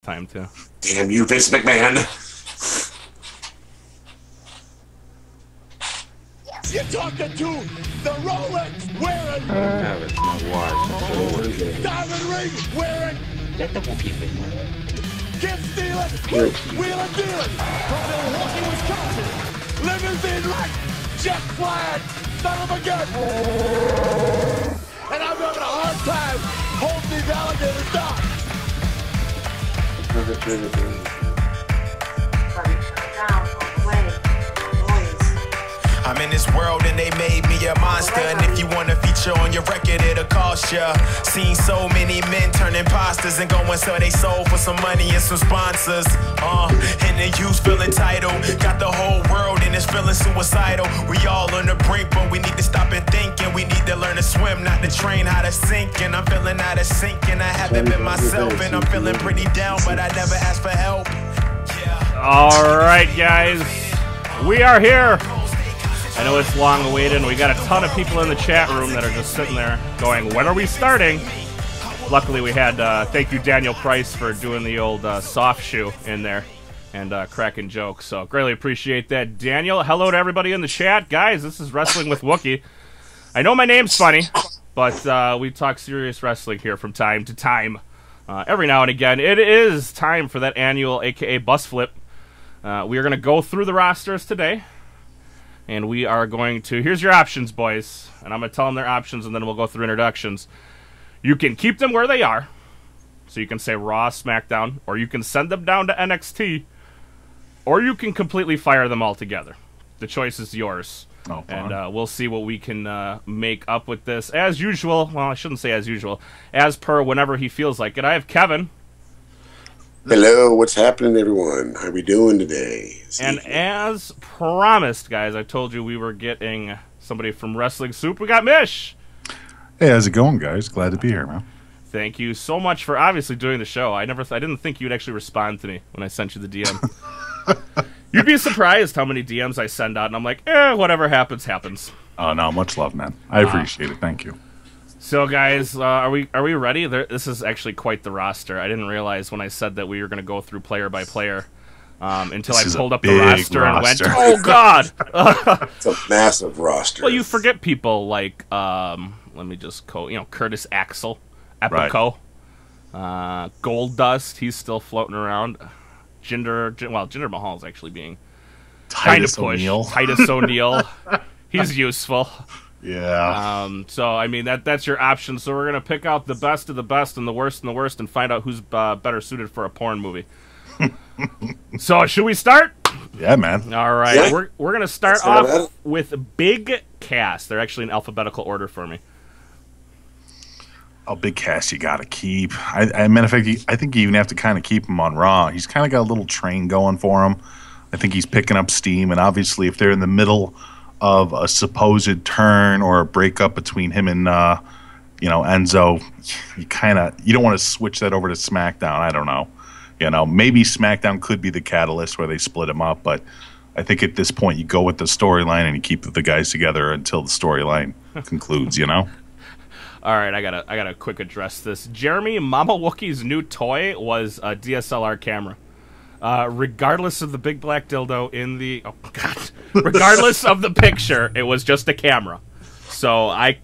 time too. Damn you, Vince McMahon! You're talking to the Rolex wearing, It's my wife. diamond ring wearing, Let the Wookiee win. kid stealing, wheeling dealing, from Milwaukee, Wisconsin, limousine like, jet flying, son of a gun. And I'm having a hard time holding these alligators down. I'm in this world and they made me a monster. And if you want to feature on your record, it'll cost ya. Seen so many men turn imposters and go and sell they soul for some money and some sponsors. And the youth feel entitled. Got the whole world in this feeling suicidal. We all on the brink, but we need to stop and think. And we need to learn to swim, not to train how to sink. And I'm feeling out of sync and I haven't been myself. And I'm feeling pretty down, but I never asked for help. All right, guys, we are here. I know it's long awaited, and we got a ton of people in the chat room that are just sitting there going, when are we starting? Luckily, we had, thank you, Daniel Price, for doing the old soft shoe in there and cracking jokes. So, greatly appreciate that, Daniel. Hello to everybody in the chat. Guys, this is Wrestling with Wookie. I know my name's funny, but we talk serious wrestling here from time to time. Every now and again, it is time for that annual, a.k.a. bus flip. We are going to go through the rosters today. And we are going to, here's your options, boys. And I'm going to tell them their options, and then we'll go through introductions. You can keep them where they are. So you can say Raw, SmackDown, or you can send them down to NXT, or you can completely fire them all together. The choice is yours. Oh, and we'll see what we can make up with this. As usual, well, I shouldn't say as usual, as per whenever he feels like it. I have Kevin. Hello, what's happening, everyone? How we doing today? And as promised, guys, I told you we were getting somebody from Wrestling Soup. We got Mish. Hey, how's it going, guys? Glad to be here, man. Thank you so much for obviously doing the show. I didn't think you'd actually respond to me when I sent you the DM. You'd be surprised how many DMs I send out, and I'm like, whatever happens, happens. Oh, no, much love, man. I appreciate it. Thank you. So, guys, are we ready? This is actually quite the roster. I didn't realize when I said that we were going to go through player by player until I pulled up the roster and went, oh, God! It's a massive roster. Well, you forget people like, let me just Curtis Axel, Epico, Gold Dust, he's still floating around. Jinder Mahal's actually being kind of pushed. Titus O'Neil, he's useful. Yeah. So, I mean, that's your option. So we're going to pick out the best of the best and the worst and find out who's better suited for a porn movie. So, should we start? Yeah, man. All right. Yeah. We're going to start off with Big Cass. They're actually in alphabetical order for me. Oh, Big Cass, you got to keep. I mean, I think you even have to kind of keep him on Raw. He's kind of got a little train going for him. I think he's picking up steam, and obviously if they're in the middle of a supposed turn or a breakup between him and Enzo, you don't want to switch that over to SmackDown. I don't know. Maybe SmackDown could be the catalyst where they split him up, but I think at this point you go with the storyline and you keep the guys together until the storyline concludes. All right, I gotta quick address this. Jeremy, Mama Wookie's new toy was a DSLR camera. Regardless of the big black dildo in the regardless of the picture, it was just a camera. So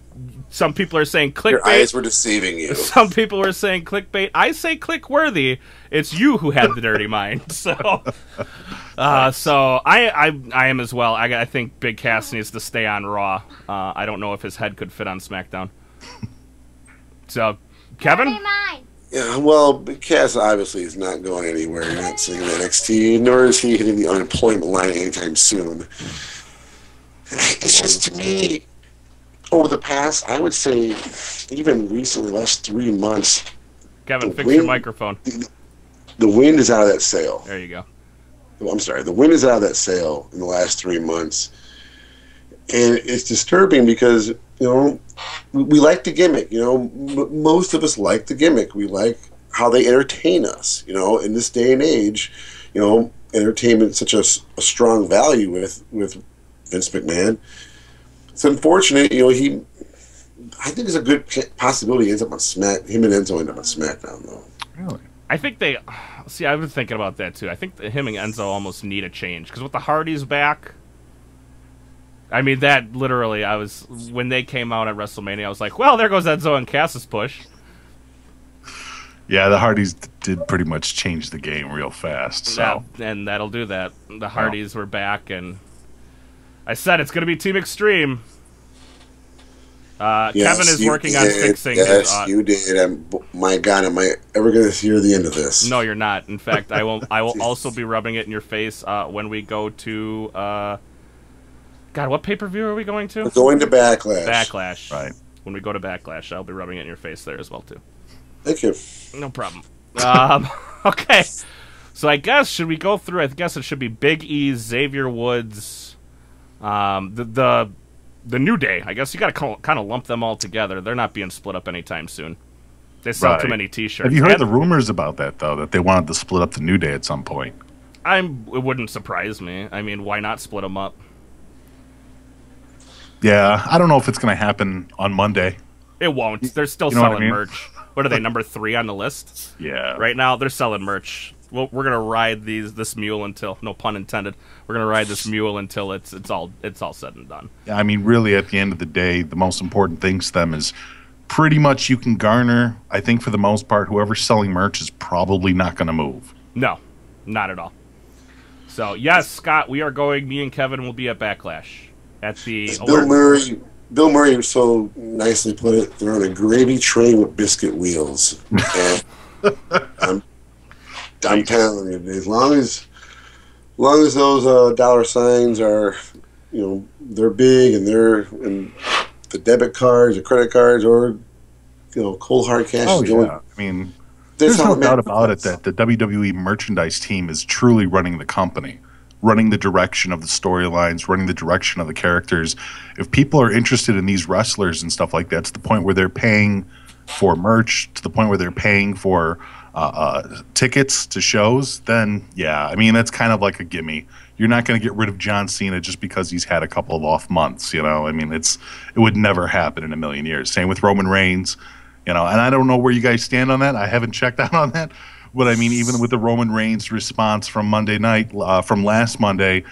some people are saysaying clickbait. Your eyes were deceiving you. Some people were saying clickbait. I say click worthy. It's you who had the dirty mind. So, so I am as well. I think Big Cass needs to stay on Raw. I don't know if his head could fit on SmackDown. So, Kevin. Yeah, well, Cass obviously is not going anywhere. He's not singing NXT, nor is he hitting the unemployment line anytime soon. It's just, to me, over the past, I would say, even recently, last 3 months... Kevin, fix your microphone. The wind is out of that sail. There you go. I'm sorry. The wind is out of that sail in the last 3 months. And it's disturbing because, we like the gimmick. Most of us like the gimmick. We like how they entertain us. In this day and age, entertainment is such a strong value with Vince McMahon. It's unfortunate, I think it's a good possibility he ends up on him and Enzo end up on SmackDown, though. Really? I think they... See, I've been thinking about that, too. I think that him and Enzo almost need a change. Because with the Hardys back... I mean, that literally, when they came out at WrestleMania, I was like, well, there goes Enzo and Cass's push. Yeah, the Hardys did pretty much change the game real fast. So. And that'll do that. The Hardys were back, and I said it's going to be Team Extreme. Yes, Kevin is working on fixing Yes, his, you did. My God, am I ever going to hear the end of this? No, you're not. In fact, I will also be rubbing it in your face when we go to... God, what pay-per-view are we going to? We're going to Backlash. Backlash. Right. When we go to Backlash, I'll be rubbing it in your face there as well, too. Thank you. No problem. Okay. So I guess, should we go through? I guess it should be Big E, Xavier Woods, the New Day. I guess you got to kind of lump them all together. They're not being split up anytime soon. They sell too many T-shirts. Have you heard the rumors about that, though, that they wanted to split up the New Day at some point? It wouldn't surprise me. I mean, why not split them up? Yeah, I don't know if it's going to happen on Monday. It won't. They're still You know what selling I mean? merch. What are they, number 3 on the list? Yeah. Right now, they're selling merch. Well, we're gonna ride this mule until, no pun intended. We're gonna ride this mule until it's all said and done. I mean, really, at the end of the day, the most important thing to them is pretty much you can garner. I think for the most part, whoever's selling merch is probably not going to move. No, not at all. So yes, Scott, we are going. Me and Kevin will be at Backlash at the. Bill Murray so nicely put it. They're on a gravy train with biscuit wheels. And I'm telling you, as long as those dollar signs are, they're big and and the debit cards, the credit cards, or cold hard cash. Oh is going, yeah, I mean, there's no doubt about it that the WWE merchandise team is truly running the company, running the direction of the storylines, running the direction of the characters. If people are interested in these wrestlers and stuff like that, to the point where they're paying for merch, to the point where they're paying for tickets to shows, then yeah, I mean, that's kind of like a gimme. You're not going to get rid of John Cena just because he's had a couple of off months, I mean, it would never happen in a million years. Same with Roman Reigns, and I don't know where you guys stand on that. I haven't checked out on that. But I mean, even with the Roman Reigns response from Monday night, from last Monday,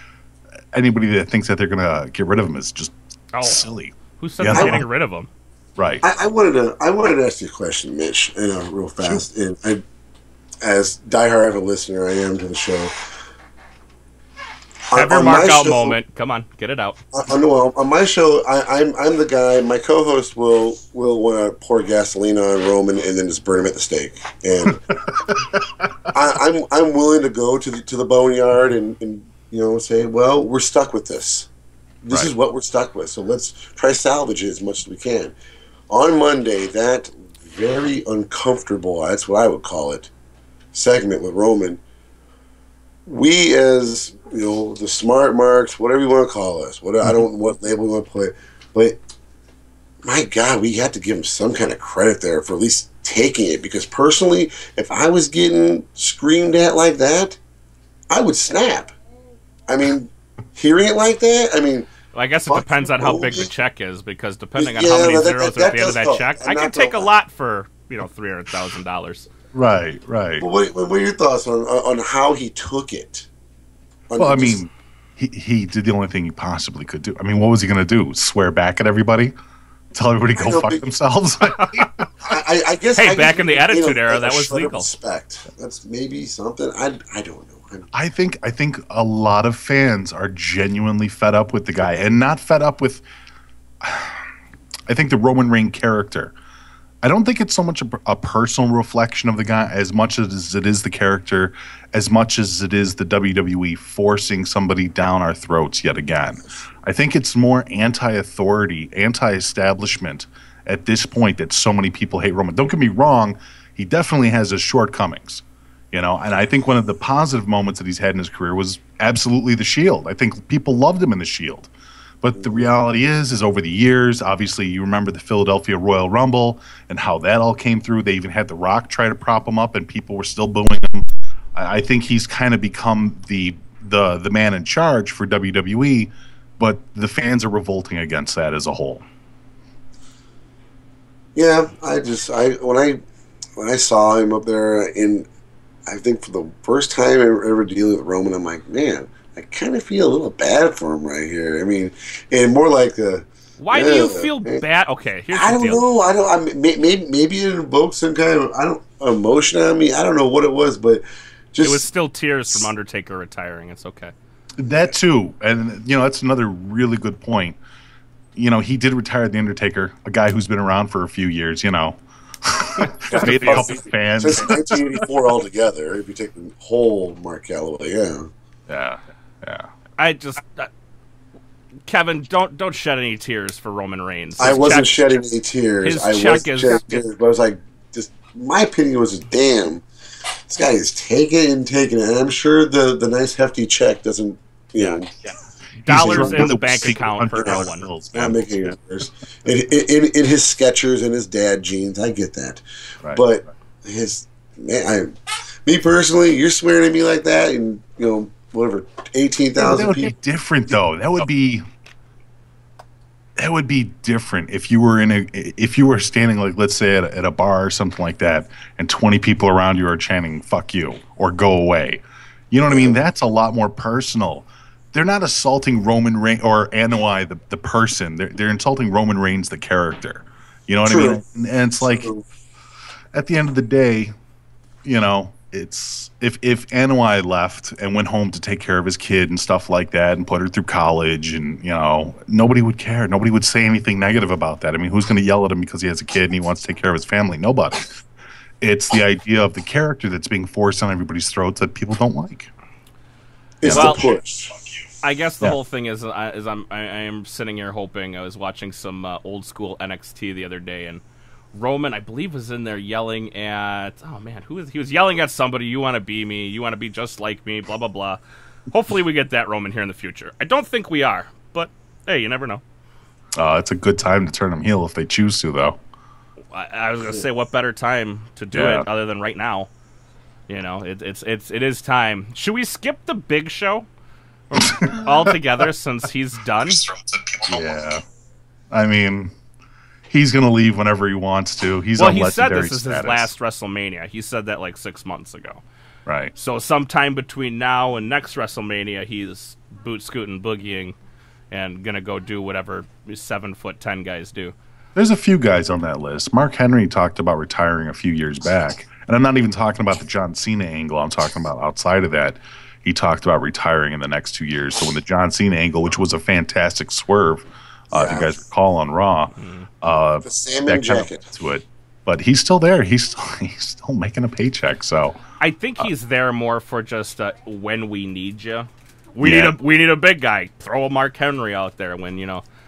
anybody that thinks that they're going to get rid of him is just silly. Who said they're getting rid of him? Right. I wanted to ask you a question, Mitch, real fast. Sure. And as diehard of a listener I am to the show. Have your mark out moment. Come on, get it out. On my show, I'm the guy. My co-host will want to pour gasoline on Roman and then just burn him at the stake. And I'm willing to go to the boneyard and say, well, we're stuck with this. This is what we're stuck with. So let's try salvage it as much as we can. On Monday, that very uncomfortable, that's what I would call it, segment with Roman, we as, the smart marks, whatever you want to call us, I don't know what label we want to put, but my God, we had to give him some kind of credit there for at least taking it, because personally, if I was getting screamed at like that, I would snap. I mean, hearing it like that, well, I guess it depends on how big the check is, because depending on how many zeros are at the end of that check, I can take a lot for, $300,000. Right. But what are your thoughts on how he took it? Well, I mean, he did the only thing he possibly could do. I mean, what was he going to do? Swear back at everybody? Tell everybody to go fuck themselves? I guess. Hey, back in the Attitude Era, that was legal. Respect. That's maybe something. I don't know. I think a lot of fans are genuinely fed up with the guy, and not fed up with. I think the Roman Reigns character. I don't think it's so much a personal reflection of the guy as much as it is the character, as much as it is the WWE forcing somebody down our throats yet again. I think it's more anti-authority, anti-establishment at this point that so many people hate Roman. Don't get me wrong, he definitely has his shortcomings, and I think one of the positive moments that he's had in his career was absolutely the Shield. I think people loved him in the Shield. But the reality is over the years, obviously you remember the Philadelphia Royal Rumble and how that all came through. They even had The Rock try to prop him up and people were still booing him. I think he's kind of become the man in charge for WWE, but the fans are revolting against that as a whole. Yeah, when I saw him up there I think for the first time ever dealing with Roman, I'm like, man, I kind of feel a little bad for him right here. I mean, and more like why do you feel bad? Okay, here's I the don't deal. know. Maybe it invoked some kind of emotion on me. I don't know what it was, but just it was still tears from Undertaker retiring. It's okay. That too, and that's another really good point. He did retire the Undertaker, a guy who's been around for a few years. Made a couple fans since 1984 altogether. If you take the whole Mark Calloway, yeah. I just. Kevin, don't shed any tears for Roman Reigns. I wasn't shedding any tears. His check is. Tears, but I was like, just my opinion was, damn, this guy is taking and taking it, and I'm sure the nice hefty check doesn't, dollars in the bank account for no one. Not making it worse. In his Skechers and his dad jeans, I get that, right. But me personally, you're swearing at me like that, and whatever, 18,000 That would people. be different, though. That would be different if you were standing, like, let's say at a bar or something like that, and 20 people around you are chanting "fuck you" or "go away." You know what I mean? That's a lot more personal. They're not assaulting Roman Reigns or Anoa'i the person. They're insulting Roman Reigns the character. You know what I mean? And it's like, at the end of the day, it's if Anoa'i left and went home to take care of his kid and stuff like that and put her through college, and nobody would care. Nobody would say anything negative about that. I mean, who's going to yell at him because he has a kid and he wants to take care of his family? Nobody. It's the idea of the character that's being forced on everybody's throats that people don't like. It's the push. I guess the whole thing is I am sitting here hoping. I was watching some old school NXT the other day, and Roman, I believe, was in there yelling at, he was yelling at somebody, "You want to be me, you want to be just like me, blah, blah, blah." Hopefully we get that Roman here in the future. I don't think we are, but hey, you never know. It's a good time to turn them heel if they choose to, though. I was going to say, what better time to do it other than right now? It is time. Should we skip the Big Show altogether since he's done? Yeah. I mean, he's going to leave whenever he wants to. He said this is his last WrestleMania. He said that like 6 months ago. Right. So sometime between now and next WrestleMania, he's boot scooting, boogieing, and going to go do whatever 7'10" guys do. There's a few guys on that list. Mark Henry talked about retiring a few years back. And I'm not even talking about the John Cena angle. I'm talking about outside of that. He talked about retiring in the next 2 years. So when the John Cena angle, which was a fantastic swerve, if you guys recall on Raw, the salmon jacket to it. But he's still there. He's still making a paycheck. So I think he's there more for just when we need you. We need a big guy. Throw a Mark Henry out there when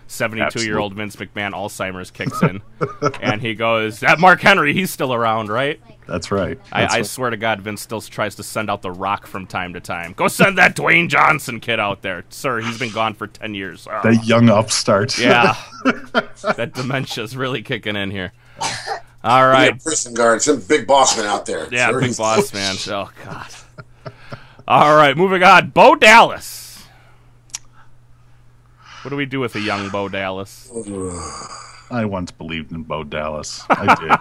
72-year-old Vince McMahon Alzheimer's kicks in, and he goes, "That Mark Henry, he's still around, right?" That's right. I swear to God, Vince still tries to send out The Rock from time to time. Go send that Dwayne Johnson kid out there. Sir, he's been gone for 10 years. Oh. That young upstart. Yeah. That dementia's really kicking in here. All right. Prison guard, some big boss man out there. Yeah, big boss man. Oh, God. All right, moving on. Bo Dallas. What do we do with a young Bo Dallas? I once believed in Bo Dallas. I did.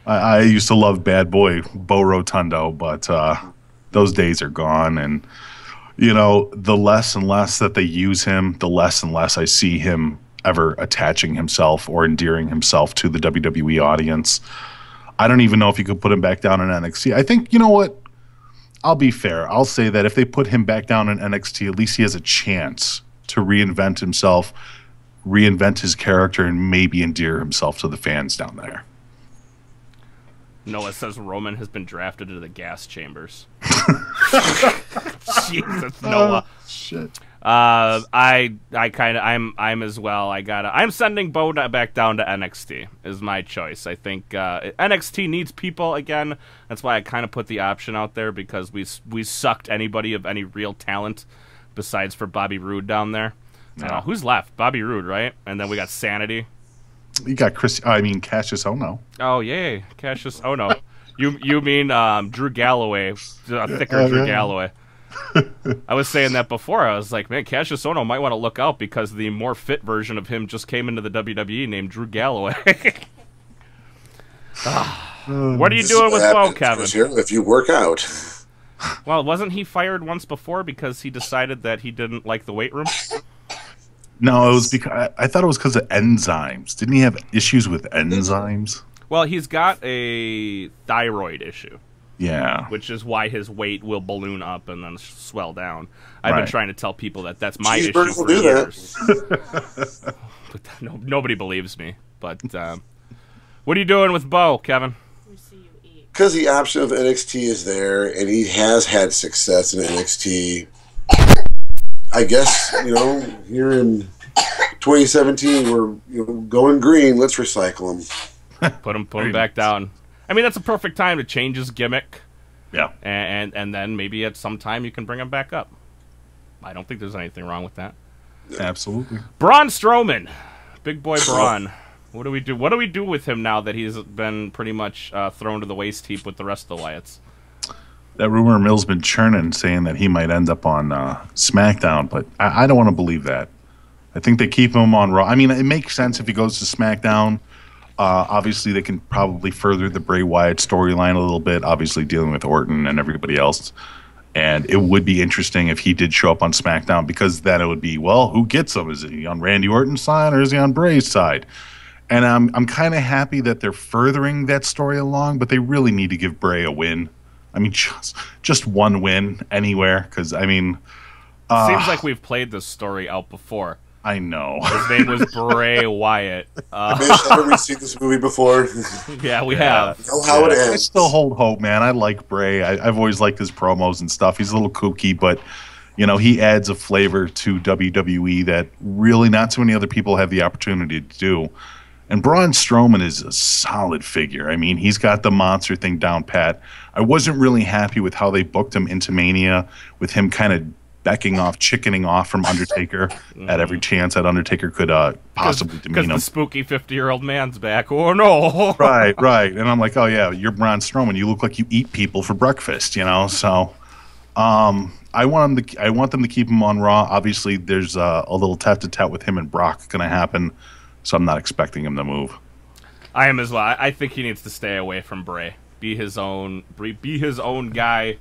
I used to love Bad Boy Bo Rotundo, but those days are gone. And, the less and less that they use him, the less and less I see him ever attaching himself or endearing himself to the WWE audience. I don't even know if you could put him back down in NXT. I think, you know what? I'll be fair. I'll say that if they put him back down in NXT, at least he has a chance to reinvent himself, reinvent his character, and maybe endear himself to the fans down there. Noah says Roman has been drafted into the gas chambers. Jesus, Noah. Shit. I'm as well. I'm sending Bo back down to NXT is my choice. I think NXT needs people again. That's why I kind of put the option out there, because we sucked anybody of any real talent besides for Bobby Roode down there. No. Who's left? Bobby Roode, right? And then we got Sanity. You got Cassius Ohno. Oh, yay. Cassius Ohno. You mean Drew Galloway, thicker Drew Galloway. I was saying that before. I was like, man, Cassius Ohno might want to look out, because the more fit version of him just came into the WWE named Drew Galloway. What are you doing with Bo, Kevin? If you work out. Well, wasn't he fired once before because he decided that he didn't like the weight room? No, it was because I thought it was because of enzymes. Didn't he have issues with enzymes? Well, he's got a thyroid issue. Yeah. Which is why his weight will balloon up and then swell down. I've been trying to tell people that that's my issue for years. But nobody believes me. But what are you doing with Bo, Kevin? Because the option of NXT is there, and he has had success in NXT. I guess, here in 2017, we're going green. Let's recycle him. Put him back down. I mean, that's a perfect time to change his gimmick. Yeah. And then maybe at some time you can bring him back up. I don't think there's anything wrong with that. Absolutely. Braun Strowman. Big boy Braun. What do we do? What do we do with him now that he's been pretty much thrown to the waste heap with the rest of the Wyatts? That rumor mill's been churning, saying that he might end up on SmackDown, but I don't want to believe that. I think they keep him on Raw. I mean, it makes sense if he goes to SmackDown. Obviously, they can probably further the Bray Wyatt storyline a little bit, obviously dealing with Orton and everybody else. And it would be interesting if he did show up on SmackDown, because then it would be, well, who gets him? Is he on Randy Orton's side or is he on Bray's side? And I'm kind of happy that they're furthering that story along, but they really need to give Bray a win. I mean, just one win anywhere, because, I mean... Seems like we've played this story out before. I know. His name was Bray Wyatt. Have we seen this movie before? Yeah, we have. You know how it ends. I still hold hope, man. I like Bray. I've always liked his promos and stuff. He's a little kooky, but he adds a flavor to WWE that really not too many other people have the opportunity to do. And Braun Strowman is a solid figure. I mean, he's got the monster thing down pat. I wasn't really happy with how they booked him into Mania, with him kind of chickening off from Undertaker at every chance that Undertaker could possibly demean him. Because the spooky 50-year-old man's back. Oh, no. Right. And I'm like, oh, yeah, you're Braun Strowman. You look like you eat people for breakfast, So I want them to keep him on Raw. Obviously, there's a little tat-to-tat with him and Brock going to happen, so I'm not expecting him to move. I am as well. I think he needs to stay away from Bray. Be his own guy.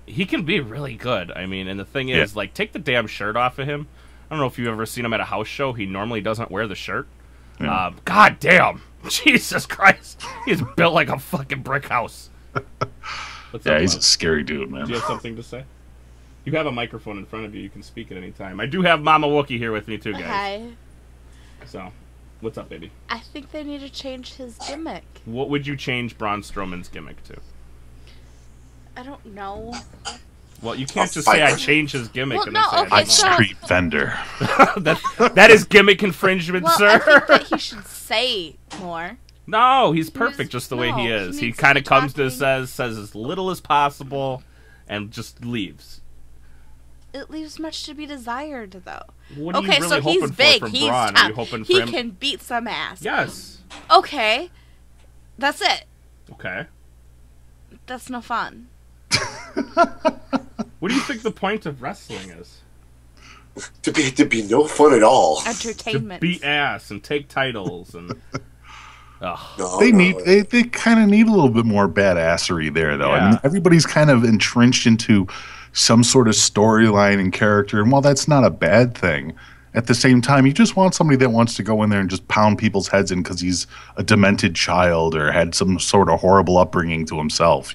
He can be really good. I mean, and the thing is, take the damn shirt off of him. I don't know if you've ever seen him at a house show. He normally doesn't wear the shirt. Yeah. God damn. Jesus Christ. He's built like a fucking brick house. He's a scary dude, man. Do you have something to say? You have a microphone in front of you. You can speak at any time. I do have Mama Wookie here with me, too, guys. Hi. So, what's up, baby? I think they need to change his gimmick. What would you change Braun Strowman's gimmick to? I don't know. Well, you can't just say I change his gimmick and then say I'm street vendor. that is gimmick infringement, sir. I think that he should say more. No, he's perfect just the way he is. He kind of comes to says as little as possible, and just leaves. It leaves much to be desired, though. What are you really so hoping he's big. from He's Braun? tough. Are you hoping for he him? can beat some ass. Yes. Okay, that's it. Okay. That's no fun. What do you think the point of wrestling is? To be no fun at all. Entertainment. To beat ass and take titles and. They kind of need a little bit more badassery there, though. Yeah. I mean, everybody's kind of entrenched into some sort of storyline and character, and while that's not a bad thing, at the same time, you just want somebody that wants to go in there and just pound people's heads in because he's a demented child or had some sort of horrible upbringing to himself,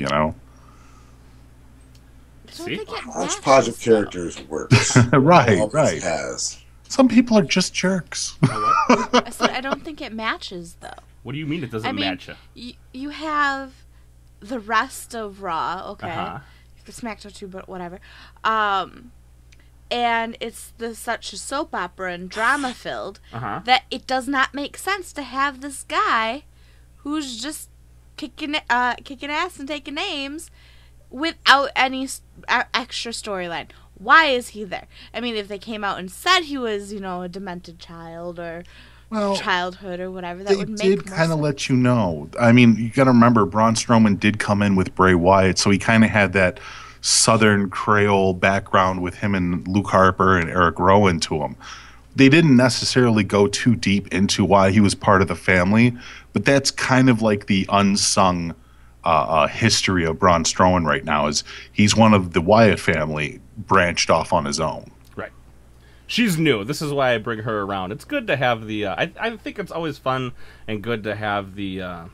See? Hodgepodge of characters works. Right. Has. Some people are just jerks. I said I don't think it matches, though. What do you mean it doesn't match you? You have the rest of Raw, okay? Uh-huh. The SmackDown too, but whatever. And it's such a soap opera and drama filled that it does not make sense to have this guy who's just kicking ass and taking names without any extra storyline. Why is he there? I mean, if they came out and said he was, a demented child or childhood or whatever, that would make more sense. They did kind of let you know. I mean, you got to remember, Braun Strowman did come in with Bray Wyatt, so he kind of had that Southern Creole background with him and Luke Harper and Eric Rowan to him. they didn't necessarily go too deep into why he was part of the family, but that's kind of like the unsung history of Braun Strowman right now. Is he's one of the Wyatt family branched off on his own. Right. She's new. This is why I bring her around. It's good to have the. I think it's always fun and good to have the.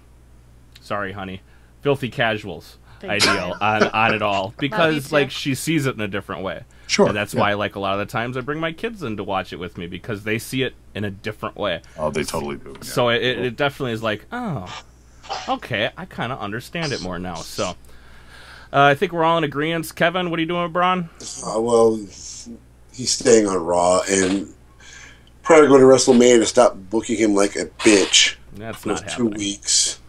Sorry, honey, filthy casuals ideal on it all, because like she sees it in a different way. Sure. And that's why, like, a lot of the times I bring my kids in to watch it with me, because they see it in a different way. Oh, they totally do. Yeah. So it definitely is like, oh, okay, I kind of understand it more now. So I think we're all in agreement. Kevin, what are you doing with Braun? Well, he's staying on Raw, and probably going to WrestleMania to stop booking him like a bitch. That's for not 2 happening. weeks.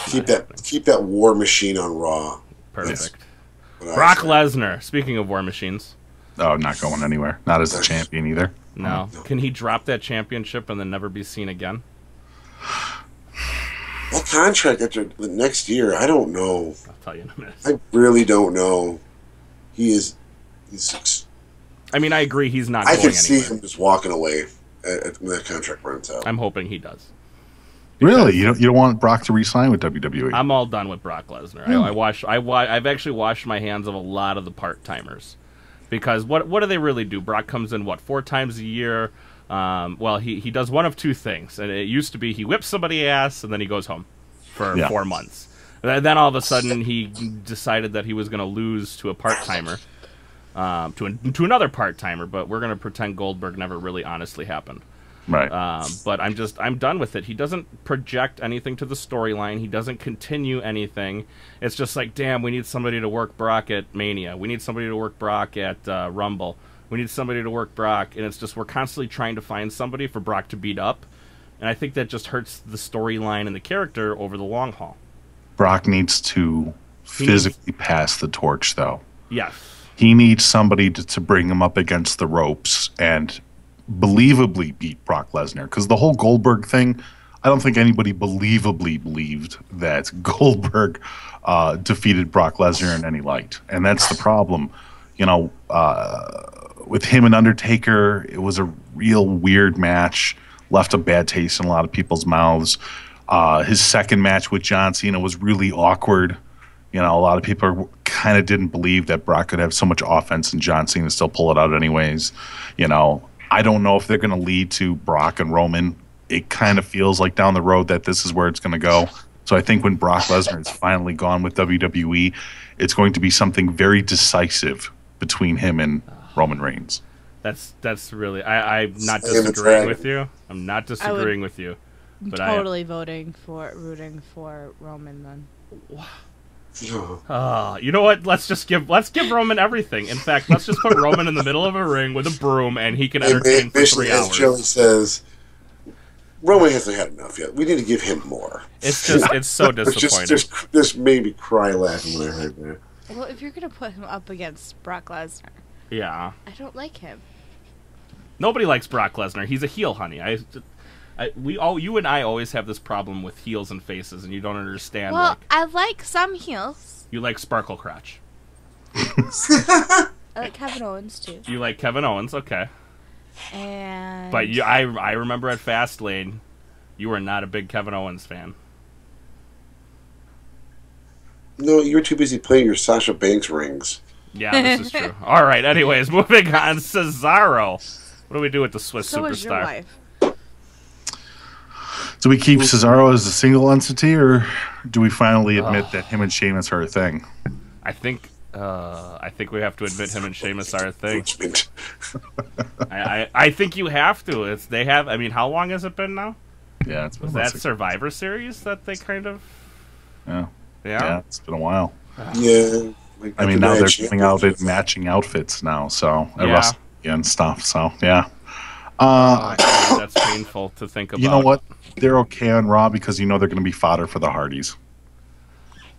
Keep that War Machine on Raw. Perfect. Brock Lesnar, speaking of War Machines. Oh, not going anywhere. Not as a champion either. No. Can he drop that championship and then never be seen again? That contract after the next year, I don't know. I'll tell you in a minute. I really don't know. He's I mean, I agree he's not I going can see anywhere. him just walking away when that contract runs out. I'm hoping he does. Really? You don't want Brock to re-sign with WWE? I'm all done with Brock Lesnar. I've actually washed my hands of a lot of the part-timers. Because what do they really do? Brock comes in, 4 times a year? Well, he does one of 2 things. And it used to be he whips somebody's ass and then he goes home for 4 months. And then all of a sudden he decided that he was going to lose to a part-timer. To another part-timer, but we're going to pretend Goldberg never really honestly happened. Right. But I'm done with it. He doesn't project anything to the storyline. He doesn't continue anything. It's just like, damn, we need somebody to work Brock at Mania. We need somebody to work Brock at Rumble. We need somebody to work Brock. And it's just we're constantly trying to find somebody for Brock to beat up. And I think that just hurts the storyline and the character over the long haul. Brock needs to physically pass the torch, though. Yes. He needs somebody to bring him up against the ropes and believably beat Brock Lesnar, because the whole Goldberg thing, I don't think anybody believably believed that Goldberg defeated Brock Lesnar in any light, and that's the problem. With him and Undertaker, it was a real weird match, left a bad taste in a lot of people's mouths. His second match with John Cena was really awkward. A lot of people kind of didn't believe that Brock could have so much offense and John Cena still pull it out anyways. I don't know if they're going to lead to Brock and Roman. It kind of feels like down the road that this is where it's going to go. So I think when Brock Lesnar is finally gone with WWE, it's going to be something very decisive between him and Roman Reigns. That's really I'm not disagreeing with you. I'm not disagreeing with you. But totally rooting for Roman then. You know what? Let's give Roman everything. In fact, let's just put Roman in the middle of a ring with a broom, and he can entertain for 3 hours. As Joey says, Roman hasn't had enough yet. We need to give him more. It's so disappointing. Just made me cry laughing when I heard that. Well, if you're gonna put him up against Brock Lesnar, yeah, I don't like him. Nobody likes Brock Lesnar. He's a heel, honey. You and I always have this problem with heels and faces, and you don't understand. Well, I like some heels. You like Sparkle Crotch. I like Kevin Owens too. You like Kevin Owens, okay. But I remember at Fastlane, you were not a big Kevin Owens fan. No, you were too busy playing your Sasha Banks rings. Yeah, this is true. All right, anyways, moving on. Cesaro. What do we do with the Swiss so superstar? Was your wife. Do we keep Cesaro as a single entity, or do we finally admit that him and Sheamus are a thing? I think we have to admit him and Sheamus are a thing. I think you have to. I mean, how long has it been now? Yeah, it's been. Was that Survivor Series that they kind of? Yeah, it's been a while. Yeah. I mean, now they're coming out in matching outfits now, so and stuff. So yeah. That's painful to think about. You know what? They're okay on Raw because they're going to be fodder for the Hardys.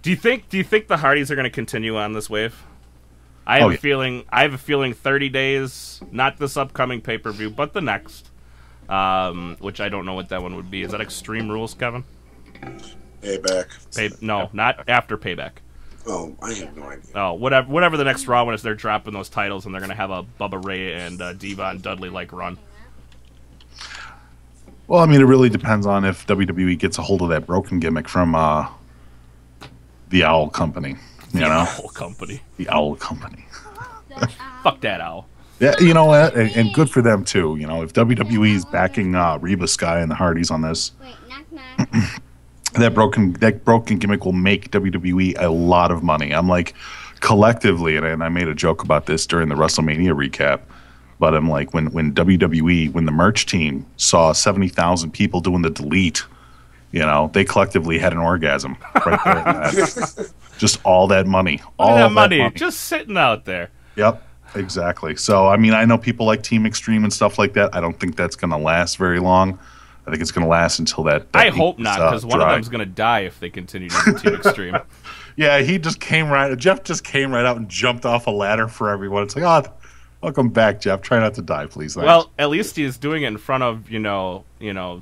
Do you think the Hardys are going to continue on this wave? I have a feeling 30 days, not this upcoming pay-per-view, but the next, which I don't know what that one would be. Is that Extreme Rules, Kevin? Payback. No, not after Payback. Oh, I have no idea. Oh, whatever the next Raw one is, they're dropping those titles, and they're going to have a Bubba Ray and Devon Dudley-like run. Well, I mean, it really depends on if WWE gets a hold of that broken gimmick from the Owl Company. You know? Owl Company. The Owl Company. Fuck that owl. Yeah, you know what? And good for them, too. You know, if WWE is backing Reba Sky and the Hardys on this, that broken gimmick will make WWE a lot of money. I'm like, collectively, and I made a joke about this during the WrestleMania recap, but I'm like, when WWE, when the merch team saw 70,000 people doing the delete, you know, they collectively had an orgasm right there. Just all that money. All that money just sitting out there. Yep, exactly. So, I mean, I know people like Team Extreme and stuff like that. I don't think that's going to last very long. I think it's going to last until that I hope not, because one of them's going to die if they continue to do Team Extreme. Yeah, Jeff just came right out and jumped off a ladder for everyone. It's like, oh, welcome back, Jeff. Try not to die, please. Thanks. Well, at least he's doing it in front of,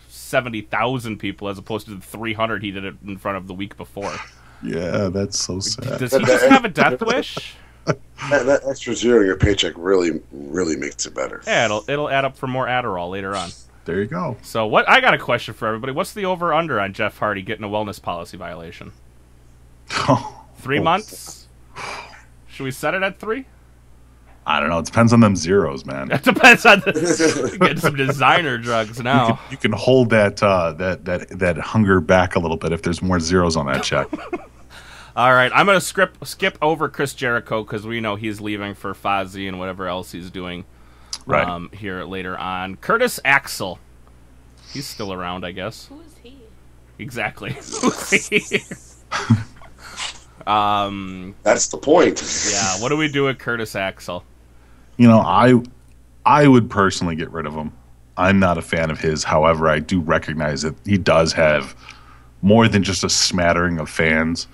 70,000 people as opposed to the 300 he did it in front of the week before. Yeah, that's so sad. Does he just have a death wish? That extra zero in your paycheck really makes it better. Yeah, it'll add up for more Adderall later on. There you go. So I got a question for everybody. What's the over-under on Jeff Hardy getting a wellness policy violation? 3 months? Should we set it at 3? I don't know. It depends on them zeros, man. It depends on getting some designer drugs now. You can hold that hunger back a little bit if there's more zeros on that check. All right, I'm going to skip over Chris Jericho because we know he's leaving for Fozzy and whatever else he's doing here later on. Curtis Axel. He's still around, I guess. Who is he? Exactly. Who's he? That's the point. Yeah, what do we do with Curtis Axel? You know, I would personally get rid of him. I'm not a fan of his. However, I do recognize that he does have more than just a smattering of fans.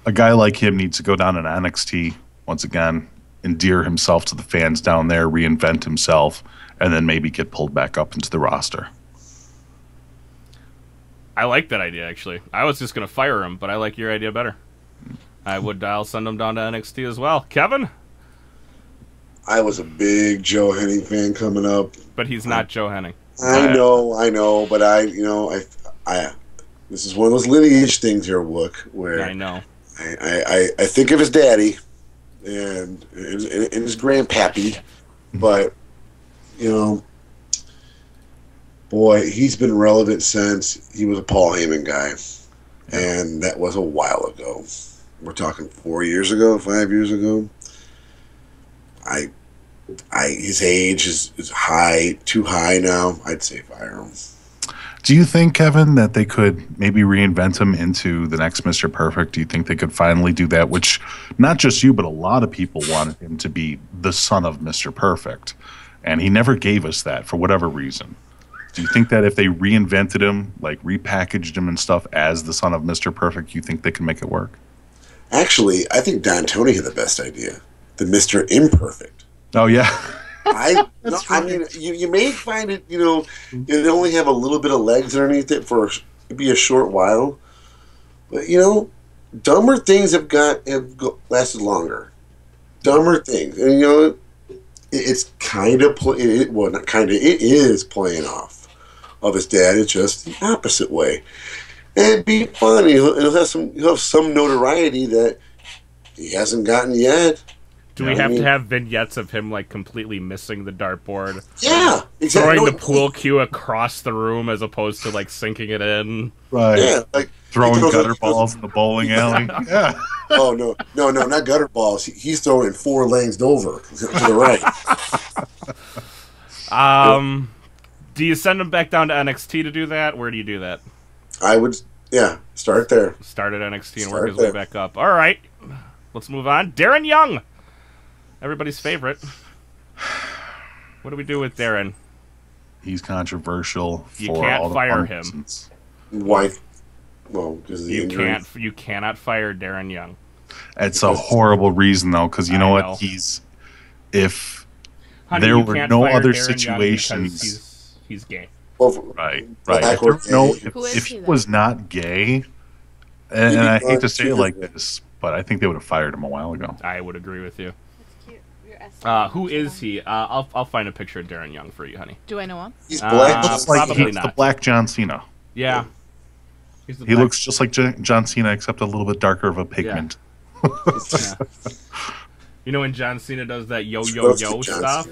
A guy like him needs to go down to NXT once again, endear himself to the fans down there, reinvent himself, and then maybe get pulled back up into the roster. I like that idea, actually. I was just going to fire him, but I like your idea better. I'll send him down to NXT as well. Kevin? I was a big Joe Henning fan coming up. But he's not Joe Henning. I know, but I this is one of those lineage things here, Wook, where I know. I think of his daddy and his grandpappy, but boy, he's been relevant since he was a Paul Heyman guy, and that was a while ago. We're talking 4 years ago, 5 years ago. His age is high, too high now. I'd say fire him. Do you think, Kevin, that they could maybe reinvent him into the next Mr. Perfect? Do you think they could finally do that? Which, not just you, but a lot of people wanted him to be the son of Mr. Perfect. And he never gave us that for whatever reason. Do you think that if they reinvented him, like repackaged him and stuff as the son of Mr. Perfect, you think they can make it work? Actually, I think Don Tony had the best idea. The Mr. Imperfect. Oh, yeah. I mean, you may find it, it only have a little bit of legs underneath it for maybe a short while. But, dumber things have lasted longer. Dumber things. And, it's kind of, not kind of, it is playing off of his dad. It's just the opposite way. And it'd be fun. He'll have some notoriety that he hasn't gotten yet. Do we have to have vignettes of him like completely missing the dartboard? Yeah, exactly. Throwing the pool cue across the room as opposed to like sinking it in. Right. Yeah, like throwing gutter balls in the bowling alley. Yeah. Oh no, not gutter balls. He's throwing 4 lanes over to the right. Do you send him back down to NXT to do that? Where do you do that? I would, start there. Start at NXT and work his way back up. All right, let's move on. Darren Young. Everybody's favorite. What do we do with Darren? He's controversial. You can't fire him. Why? Well, because of the injury. You cannot fire Darren Young. It's a horrible reason, though, because you know what? If there were no other situations, he's gay. Right. If he was not gay, and I hate to say it like this, but I think they would have fired him a while ago. I would agree with you. That's cute. You're Who is he? I'll find a picture of Darren Young for you, honey. Do I know him? He's black. It's like Probably he's the not. Black John Cena. Yeah. He looks just like John Cena, except a little bit darker of a pigment. Yeah. You know when John Cena does that yo stuff?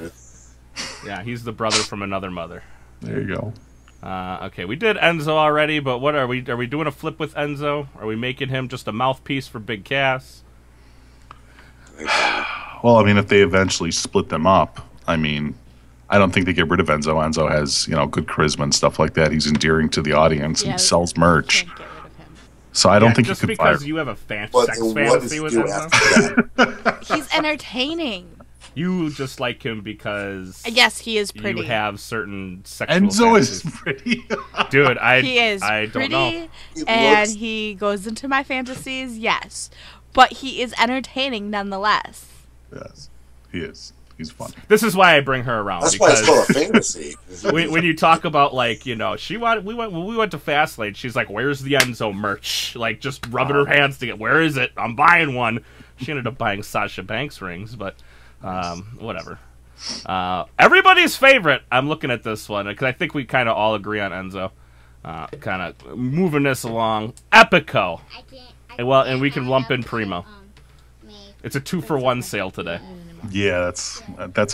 Yeah, he's the brother from another mother. There you go. Okay, we did Enzo already, but what are we doing a flip with Enzo? Are we making him just a mouthpiece for Big Cass? Well, I mean, if they eventually split them up, I mean, I don't think they get rid of Enzo. Enzo has, good charisma and stuff like that. He's endearing to the audience and sells merch. Can't get rid of him. So I don't think you just can because fire. you have a sex What fantasy does with he do Enzo. after that? He's entertaining. You just like him because Yes, he is pretty. you have certain sexual Enzo is fantasies. pretty. Dude, He is I don't pretty, know. and he goes into my fantasies, yes. But he is entertaining nonetheless. Yes, he is. He's fun. This is why I bring her around. That's why it's called a fantasy. when you talk about we went when we went to Fastlane, she's like, "Where's the Enzo merch?" Like just rubbing her hands to get. Where is it? I'm buying one. She ended up buying Sasha Banks rings, but whatever. Everybody's favorite. I'm looking at this one because I think we kind of all agree on Enzo. Kind of moving this along. Epico. And we can lump in Primo. It's a 2-for-1 sale today. Yeah, that's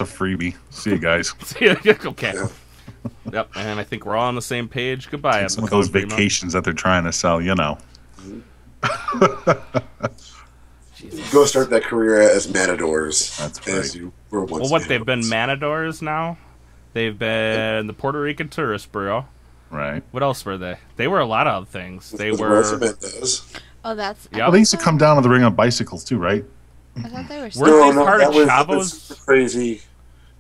a freebie. See you guys. Okay. Yep, and I think we're all on the same page. Goodbye. Some of those vacations that they're trying to sell, Go start that career as matadors. That's as right. you were once. Well, what they've been matadors now. They've been the Puerto Rican Tourist Bureau. Right. What else were they? They were a lot of things. They With were. Roosevelt does. Oh, that's... Yep. Well, they used to come down to the ring on bicycles too, right? I thought they were... Weren't they part of that was Chavo's? super crazy.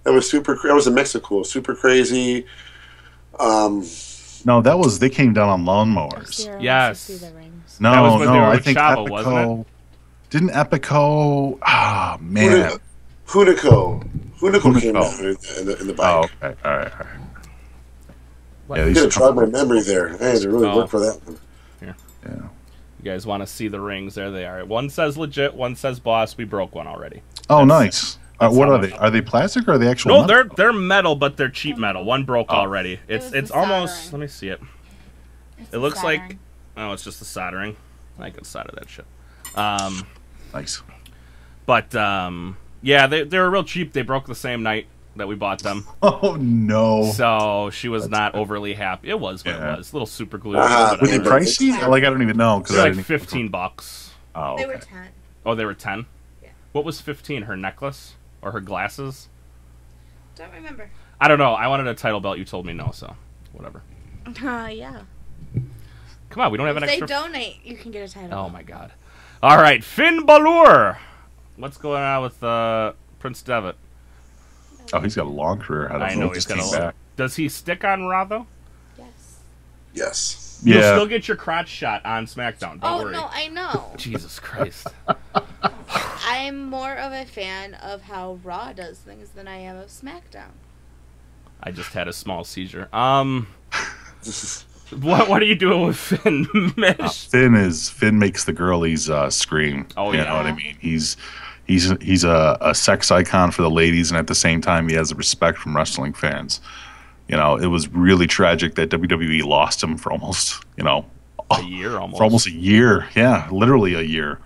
That was in Mexico. Super crazy. No, they came down on lawnmowers. Yes. See the rings. No, That was when they were I with think Chavo, Epico, wasn't it? Didn't Epico? Ah, man. Hunico came Hunico. down in the Oh, bike. okay. All right. What? Yeah, I'm these gonna are try my memory there. I had to really work for that one. Yeah. You guys want to see the rings? There they are. One says legit. One says boss. We broke one already. Oh, nice. What how are much- they? Are they plastic or are they actual? No, metal? they're metal, but they're cheap metal. One broke already. was It's the almost. soldering. Let me see it. It's It looks soldering. like. Oh, it's just the soldering. I can solder that shit. Nice. But yeah, they were real cheap. They broke the same night that we bought them. Oh no. So she was not overly happy. It was what Yeah. it was. Little super glue. Ah, Were they Yeah. pricey? Like I don't even know because They're I like didn't. $15. Oh, They okay. were 10. Oh, they were 10. Yeah. What was 15? Her necklace or her glasses? Don't remember. I don't know. I wanted a title belt. You told me no, so whatever. Yeah. Come on, we don't have an If they extra. donate, you can get a title. Oh my god. All right, Finn Balor. What's going on with Prince Devitt? Oh, he's got a long career ahead of I him. know He he's just got came a. back. Does he stick on Raw though? Yes. Yes. You'll Yeah. still get your crotch shot on SmackDown. Don't Oh, worry. no, I know. Jesus Christ. I'm more of a fan of how Raw does things than I am of SmackDown. I just had a small seizure. What are you doing with Finn, Mish? Finn makes the girlies scream. Oh, You yeah. know what I mean? He's a sex icon for the ladies, and at the same time, he has the respect from wrestling fans. It was really tragic that WWE lost him for almost, A year almost. for almost a year. Yeah, literally a year.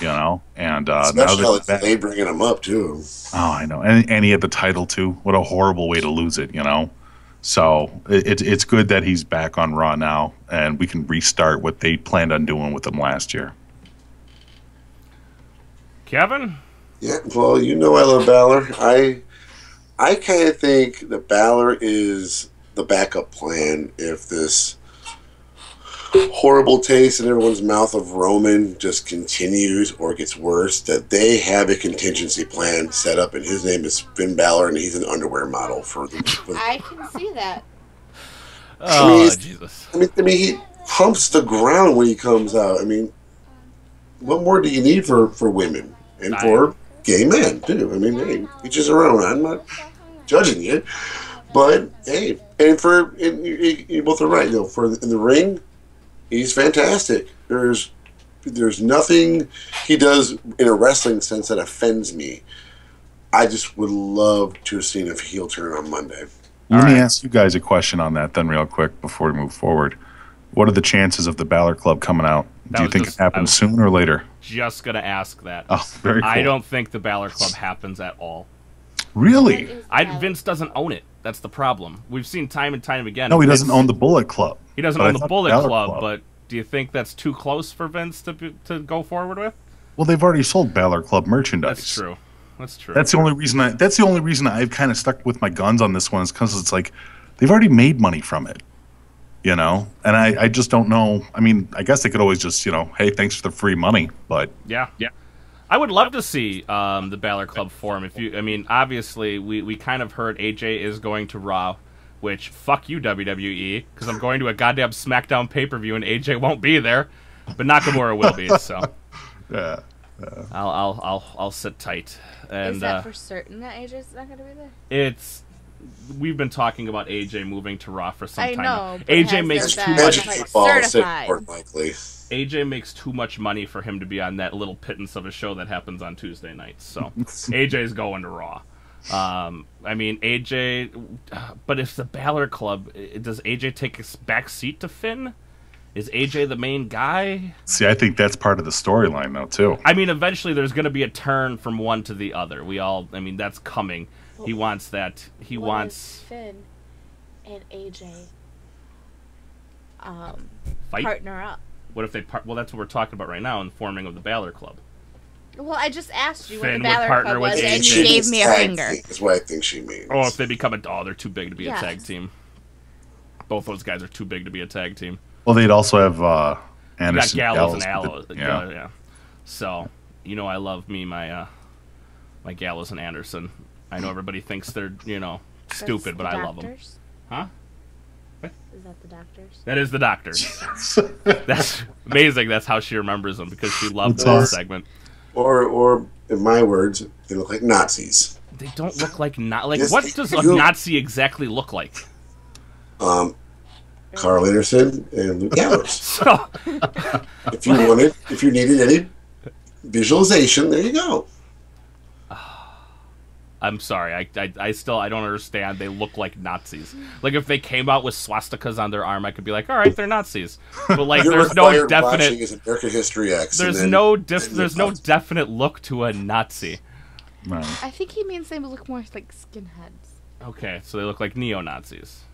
And now Especially how that they bringing him up too. oh, I know, and he had the title too. What a horrible way to lose it, So it's good that he's back on Raw now, and we can restart what they planned on doing with him last year. Kevin? Yeah, well, I love Balor. I kind of think that Balor is the backup plan if this horrible taste in everyone's mouth of Roman just continues or gets worse, that they have a contingency plan set up, and his name is Finn Balor, and he's an underwear model for the. I can see that. Oh, Jesus. I mean, he humps the ground when he comes out. I mean, what more do you need for women and for gay men too? I mean, hey, each his own. I'm not judging you, but hey, and you both are right. In the ring, he's fantastic. There's there's nothing he does in a wrestling sense that offends me. I just would love to have seen a heel turn on Monday. Let me ask you guys a question on that then real quick before we move forward. What are the chances of the Balor Club coming out? Do you think it happens sooner or later? Just going to ask that. Oh, very cool. I don't think the Balor Club happens at all. Really? Vince doesn't own it. That's the problem. We've seen time and time again. No, he doesn't own the Bullet Club. He doesn't own the Bullet Club, but do you think that's too close for Vince to go forward with? Well, they've already sold Balor Club merchandise. That's true. That's true. That's the only reason I've kind of stuck with my guns on this one is because it's like they've already made money from it, you know. And I just don't know. I mean, I guess they could always just, you know, hey, thanks for the free money, but yeah. I would love to see the Balor Club form. Obviously, we kind of heard AJ is going to Raw, which fuck you WWE, because I'm going to a goddamn SmackDown pay-per-view and AJ won't be there, but Nakamura will be. So yeah. I'll sit tight. And, is that for certain that AJ's not going to be there? We've been talking about AJ moving to Raw for some time now. AJ makes too much certified. AJ makes too much money for him to be on that little pittance of a show that happens on Tuesday nights. So AJ's going to Raw. AJ, but if the Balor Club, does AJ take a back seat to Finn? Is AJ the main guy? See, I think that's part of the storyline, though, too. I mean, eventually there's going to be a turn from one to the other. That's coming. Well, he wants that. He wants Finn and AJ fight? Partner up. What if they Well, that's what we're talking about right now in the forming of the Balor Club. Well, I just asked you Finn what the Balor Club was, and AJ. you gave me a finger. That's what I think she means. Oh, if they become they're too big to be a tag team. Both those guys are too big to be a tag team. Well, they'd also have Anderson, Gallows and Gallows. Yeah. So, I love me my Gallows and Anderson. I know everybody thinks they're, stupid, but I love them. Huh? What? Is that the doctors? That is the doctors. That's amazing. That's how she remembers them, because she loved that segment. Or in my words, they look like Nazis. They don't look like what does a Nazi exactly look like? Carl Anderson and Luke Gallows. So, if you needed any visualization, there you go. I'm sorry. I still don't understand. They look like Nazis. Like, if they came out with swastikas on their arm, I could be like, all right, they're Nazis. But like, there's no definite. Is American History X. There's no definite look to a Nazi. No. I think he means they look more like skinheads. Okay, so they look like neo-Nazis.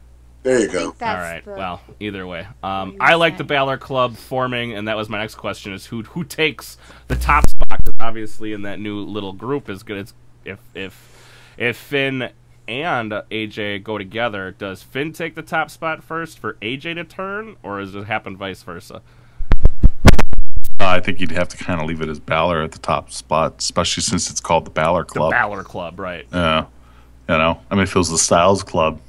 There you go. All right. Well, either way, I like the Balor Club forming, and that was my next question: is who takes the top spot? Because obviously, in that new little group, is good. If Finn and AJ go together, does Finn take the top spot first for AJ to turn, or does it happen vice versa? I think you'd have to kind of leave it as Balor at the top spot, especially since it's called the Balor Club. The Balor Club, right? Yeah. If it was the Styles Club,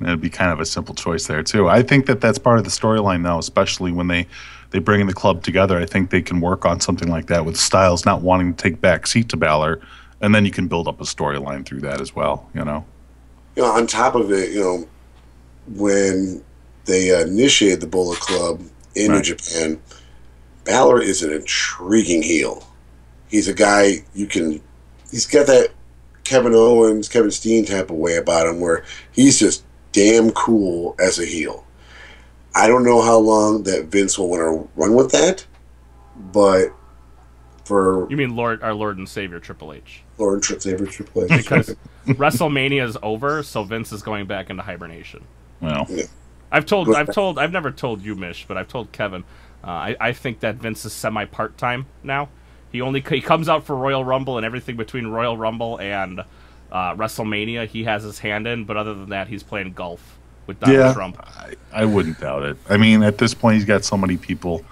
it'd be kind of a simple choice there too. I think that's part of the storyline now, especially when they bring in the club together. I think they can work on something like that with Styles not wanting to take back seat to Balor, and then you can build up a storyline through that as well. On top of it, when they initiated the Bullet Club in New Japan, Balor is an intriguing heel. He's a guy he's got that Kevin Owens, Kevin Steen type of way about him, where he's just damn cool as a heel. I don't know how long that Vince will want to run with that, but you mean our Lord and Savior Triple H? Lord and Savior Triple H. Because WrestleMania is over, so Vince is going back into hibernation. Well, yeah. I've never told you, Mish, but I've told Kevin. I think that Vince is semi-part-time now. He comes out for Royal Rumble, and everything between Royal Rumble and WrestleMania he has his hand in, but other than that, he's playing golf with Donald Trump. I wouldn't doubt it. I mean, at this point, he's got so many people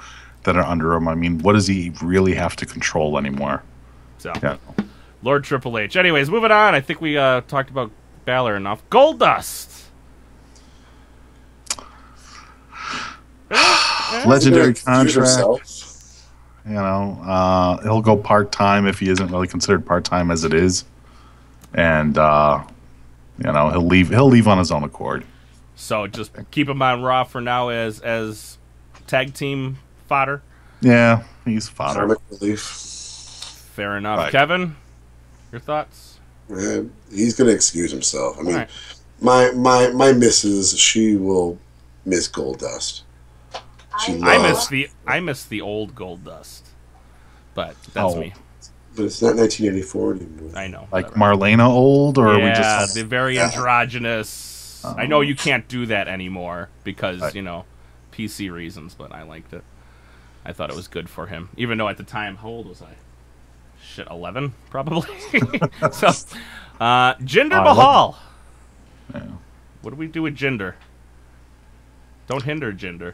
that are under him. I mean, what does he really have to control anymore? So, Lord Triple H. Anyways, moving on. I think we talked about Balor enough. Goldust. Legendary contract. He'll go part-time if he isn't really considered part-time as it is, and he'll leave on his own accord. So just keep him on Raw for now as tag team fodder. Yeah, he's fodder. Comic relief. Fair enough. Right. Kevin, your thoughts? He's going to excuse himself. I mean, Right. my missus, she will miss Goldust. I miss the old Gold Dust, but that's me. But it's not 1984 anymore. I know. Like whatever. Marlena old, or Yeah, are we just the very androgynous. I know you can't do that anymore because PC reasons, but I liked it. I thought it was good for him, even though at the time, how old was I? Shit, 11 probably. So, Jinder Mahal. Yeah. What do we do with Jinder? Don't hinder Jinder.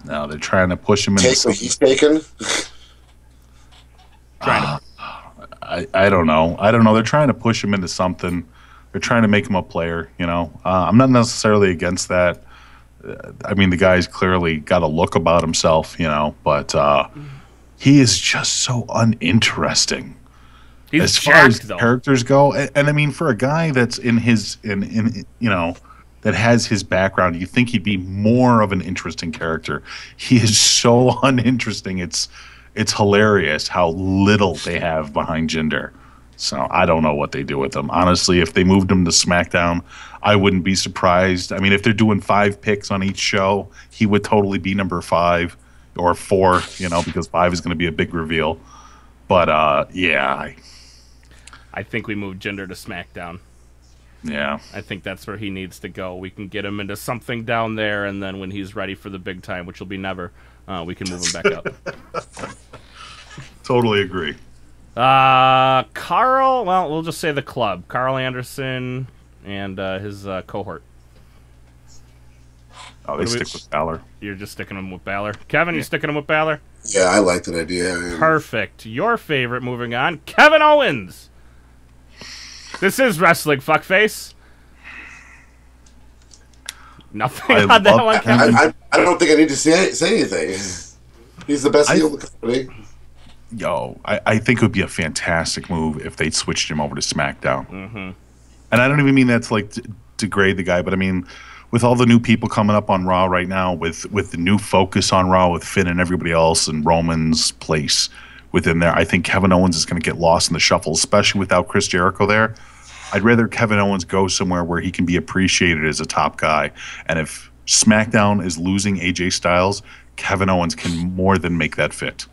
No, they're trying to push him into Take what something. he's taken. I don't know. I don't know. They're trying to push him into something. They're trying to make him a player. I'm not necessarily against that. I mean, the guy's clearly got a look about himself, but he is just so uninteresting. He's as far jacked, as though. characters go. And I mean, for a guy that's in that has his background, you think he'd be more of an interesting character. He is so uninteresting. It's hilarious how little they have behind Jinder. So I don't know what they do with him. Honestly, if they moved him to SmackDown, I wouldn't be surprised. I mean, if they're doing 5 picks on each show, he would totally be number 5 or 4, because 5 is going to be a big reveal. But, yeah. I think we moved Jinder to SmackDown. Yeah. I think that's where he needs to go. We can get him into something down there, and then when he's ready for the big time, which will be never, we can move him back up. Totally agree. Carl, well, we'll just say the club. Carl Anderson and his cohort. Oh, they stick with Balor. You're just sticking him with Balor. Kevin, you sticking him with Balor? Yeah, I like that idea. Perfect. Your favorite, moving on, Kevin Owens. This is wrestling, fuckface. Nothing on that one, Kevin. I don't think I need to say anything. He's the best heel in the company. I think it would be a fantastic move if they switched him over to SmackDown. Mm-hmm. And I don't even mean that to like degrade the guy, but I mean, with all the new people coming up on Raw right now, with the new focus on Raw with Finn and everybody else and Roman's place within there, I think Kevin Owens is going to get lost in the shuffle, especially without Chris Jericho there. I'd rather Kevin Owens go somewhere where he can be appreciated as a top guy. And if SmackDown is losing AJ Styles, Kevin Owens can more than make that fit.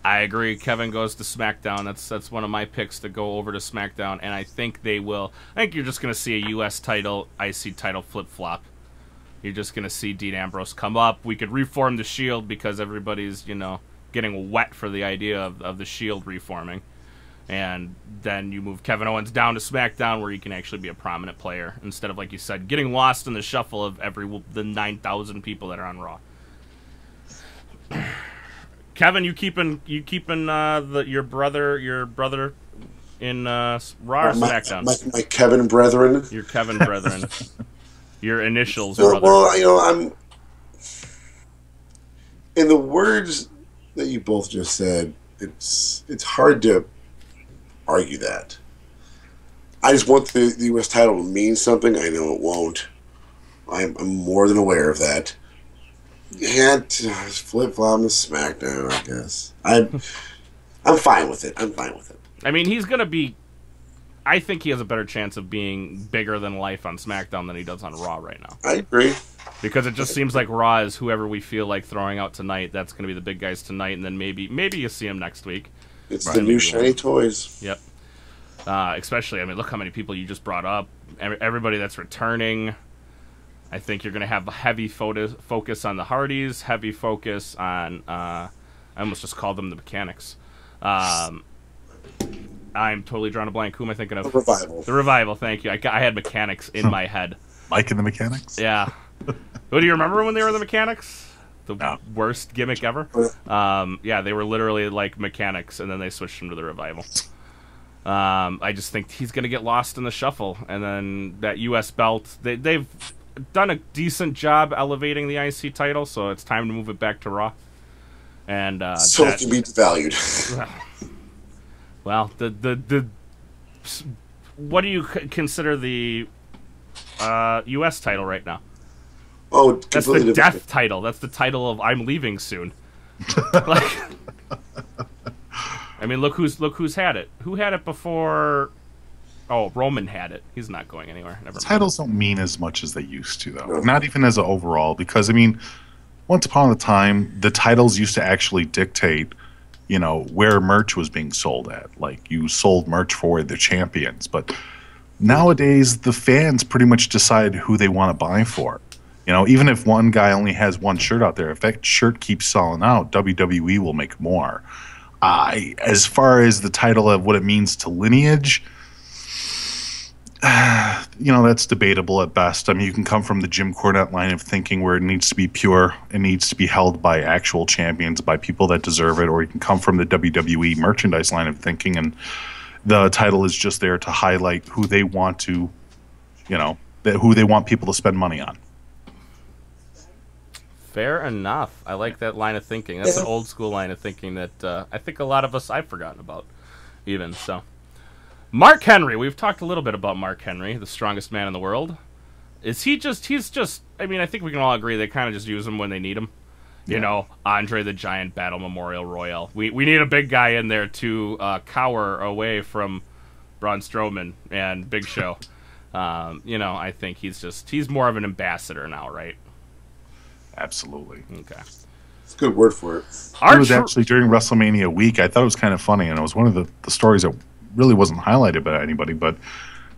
I agree. Kevin goes to SmackDown. That's one of my picks to go over to SmackDown, and I think they will. I think you're just going to see a U.S. title, IC title flip-flop. You're just going to see Dean Ambrose come up. We could reform the Shield because everybody's, getting wet for the idea of the Shield reforming. And then you move Kevin Owens down to SmackDown where he can actually be a prominent player instead of, like you said, getting lost in the shuffle of the 9,000 people that are on Raw. Kevin, you keeping your brother in Raw or SmackDown? My Kevin brethren. Your Kevin brethren. Your initials, No, brother. well, I'm in the words that you both just said. It's hard to argue that. I just want the U.S. title to mean something. I know it won't. I'm more than aware of that. You had to flip-flop to SmackDown, I guess. I'm fine with it. I mean, he's going to be... I think he has a better chance of being bigger than life on SmackDown than he does on Raw right now. I agree. Because it just seems like Raw is whoever we feel like throwing out tonight. That's going to be the big guys tonight, and then maybe you see him next week. It's the new shiny toys. Yep. Especially, I mean, look how many people you just brought up. Everybody that's returning. I think you're going to have a heavy focus on the Hardys, heavy focus on, I almost just called them the Mechanics. I'm totally drawing a blank. Who am I thinking of? The Revival. The Revival, thank you. I had Mechanics in my head. Mike and the Mechanics? Yeah. Well, do you remember when they were the Mechanics? The worst gimmick ever? Yeah, they were literally like Mechanics, and then they switched them to the Revival. I just think he's going to get lost in the shuffle, and then that U.S. belt, they've done a decent job elevating the IC title, so it's time to move it back to Raw. And so it can be devalued. Well, the what do you consider the U.S. title right now? Oh, that's the completely death different. title. That's the title of I'm leaving soon. Like, I mean, look who's had it. Who had it before? Oh, Roman had it. He's not going anywhere. Never mind. Titles don't mean as much as they used to, though. Not even as an overall, because I mean, once upon a time, the titles used to actually dictate, you know, where merch was being sold at. Like, you sold merch for the champions, but nowadays the fans pretty much decide who they want to buy for. You know, even if one guy only has one shirt out there, if that shirt keeps selling out, WWE will make more. As far as the title of what it means to lineage, you know, that's debatable at best. I mean, you can come from the Jim Cornette line of thinking where it needs to be pure, it needs to be held by actual champions, by people that deserve it, or you can come from the WWE merchandise line of thinking, and the title is just there to highlight who they want to, you know, who they want people to spend money on. Fair enough. I like that line of thinking. That's an old school line of thinking that I think a lot of us I've forgotten about, even so. Mark Henry. We've talked a little bit about Mark Henry, the strongest man in the world. Is he just? He's just. I mean, I think we can all agree they kind of just use him when they need him. You know, Andre the Giant Battle Memorial Royal. We need a big guy in there to cower away from Braun Strowman and Big Show. You know, I think he's more of an ambassador now, right? Absolutely. Okay. It's a good word for it. It was actually during WrestleMania week. I thought it was kind of funny, and it was one of the stories that really wasn't highlighted by anybody, but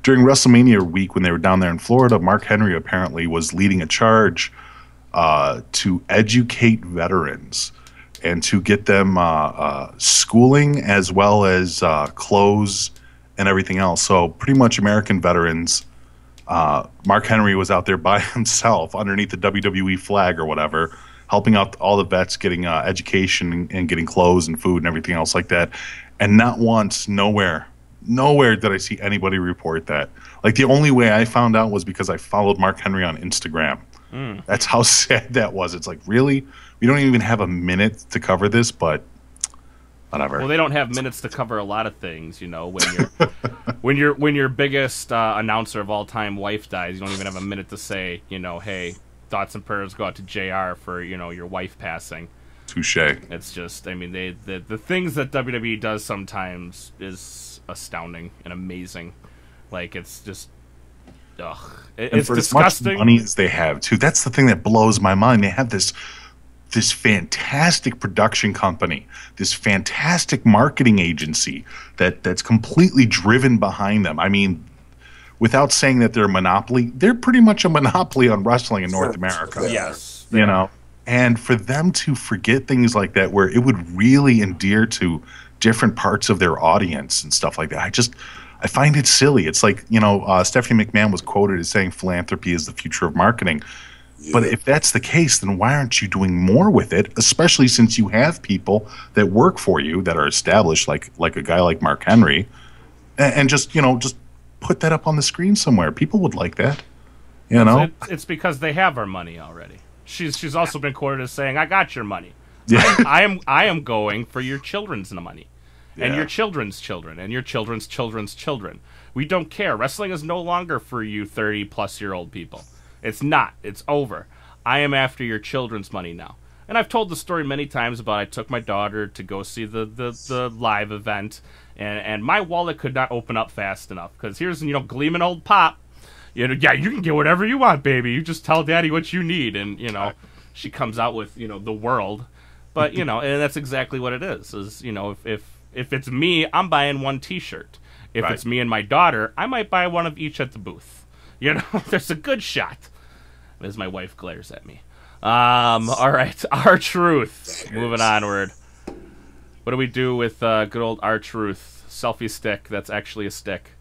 during WrestleMania week when they were down there in Florida, Mark Henry apparently was leading a charge to educate veterans and to get them schooling as well as clothes and everything else. So pretty much American veterans, Mark Henry was out there by himself underneath the WWE flag or whatever, helping out all the vets getting education and getting clothes and food and everything else like that. And not once, nowhere did I see anybody report that. Like, the only way I found out was because I followed Mark Henry on Instagram. That's how sad that was. It's like, really? We don't even have a minute to cover this, but whatever. Well, they don't have minutes to cover a lot of things, you know. When when your biggest announcer of all time wife dies, you don't even have a minute to say, you know, hey, thoughts and prayers go out to JR for, you know, your wife passing. Touche. It's just, I mean, the things that WWE does sometimes is astounding and amazing. Like, it's just, ugh. It's for disgusting. As much money as they have, too, that's the thing that blows my mind. They have this fantastic production company, this fantastic marketing agency that's completely driven behind them. I mean, without saying that they're a monopoly, they're pretty much a monopoly on wrestling in North America. Yes. You know? And for them to forget things like that, where it would really endear to different parts of their audience and stuff like that, I find it silly. It's like, you know, Stephanie McMahon was quoted as saying philanthropy is the future of marketing. Yeah. But if that's the case, then why aren't you doing more with it, especially since you have people that work for you that are established, like a guy like Mark Henry, and just, you know, just put that up on the screen somewhere. People would like that, you know? It's because they have our money already. She's also been quoted as saying, "I got your money. Yeah. I am going for your children's money, and Yeah. your children's children, and your children's children's children. We don't care. Wrestling is no longer for you 30-plus-year-old people. It's not. It's over. I am after your children's money now." And I've told the story many times about I took my daughter to go see the live event, and my wallet could not open up fast enough because here's, you know, gleaming old pop. You know, yeah, you can get whatever you want, baby. You just tell daddy what you need. And, you know, she comes out with, you know, the world. But, you know, and that's exactly what it is, you know, if it's me, I'm buying one T-shirt. If it's me and my daughter, I might buy one of each at the booth. You know, there's a good shot. As my wife glares at me. All right, R-Truth. Moving onward. What do we do with good old R-Truth? Selfie stick that's actually a stick.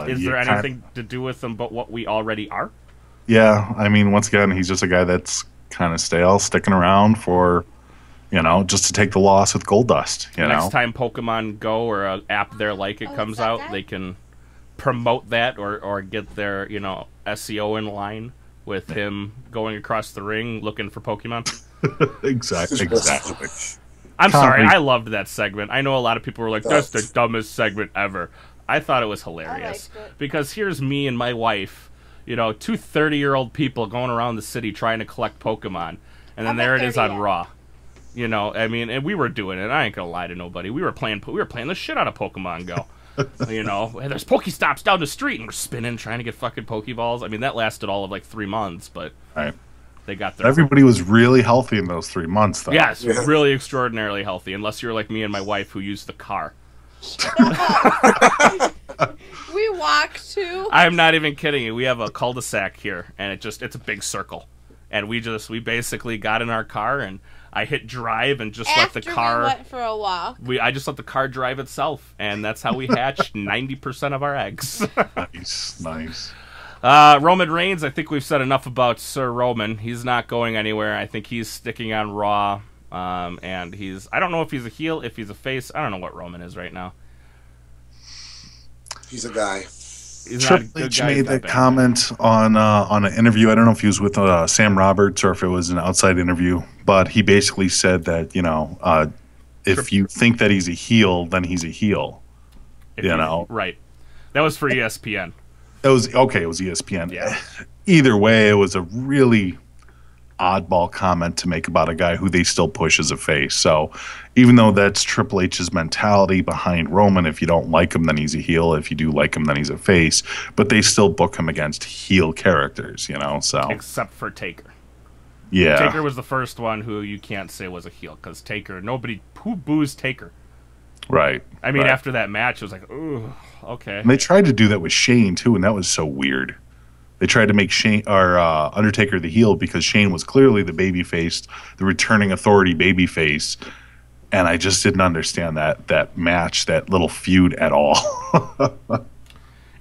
Is there anything to do with them but what we already are? Yeah, I mean, once again, he's just a guy that's kind of stale, sticking around for, you know, just to take the loss with Goldust. Next time Pokemon Go or an app there like it comes out, they can promote that or get their, you know, SEO in line with him going across the ring looking for Pokemon. Exactly. I'm sorry, I loved that segment. I know a lot of people were like, that's the dumbest segment ever. I thought it was hilarious. Because here's me and my wife, you know, two 30-year-old people going around the city trying to collect Pokemon. and then there it is on Raw. You know, I mean, and we were doing it. I ain't gonna lie to nobody. We were playing the shit out of Pokemon Go. You know, and there's Pokestops down the street, and we're spinning trying to get fucking Pokeballs. I mean, that lasted all of like 3 months, but they got there. Everybody was really healthy in those 3 months, though. Yes, really extraordinarily healthy, unless you're like me and my wife who used the car. We walk too. I'm not even kidding you. We have a cul-de-sac here, and it's a big circle, and we basically got in our car, and I hit drive and just let the car. We went for a walk. I just let the car drive itself, and that's how we hatched 90% of our eggs. Nice. Roman Reigns, I think we've said enough about Sir Roman. He's not going anywhere. I think he's sticking on Raw, and I don't know if he's a heel, if he's a face. I don't know what Roman is right now. He's a guy. Triple H made that comment on an interview. I don't know if he was with Sam Roberts or if it was an outside interview, but he basically said that, you know, if you think that he's a heel, then he's a heel. Right. That was for ESPN. It was ESPN. Yeah. Either way, it was a really oddball comment to make about a guy who they still push as a face. So even though that's Triple H's mentality behind Roman, if you don't like him, then he's a heel. If you do like him, then he's a face. But they still book him against heel characters, you know. So except for Taker. Yeah. Taker was the first one who you can't say was a heel, because who boos Taker? Right. I mean, after that match, it was like, ooh, okay. And they tried to do that with Shane, too, and that was so weird. They tried to make Undertaker the heel because Shane was clearly the babyface, the returning authority babyface, and I just didn't understand that match, that little feud at all.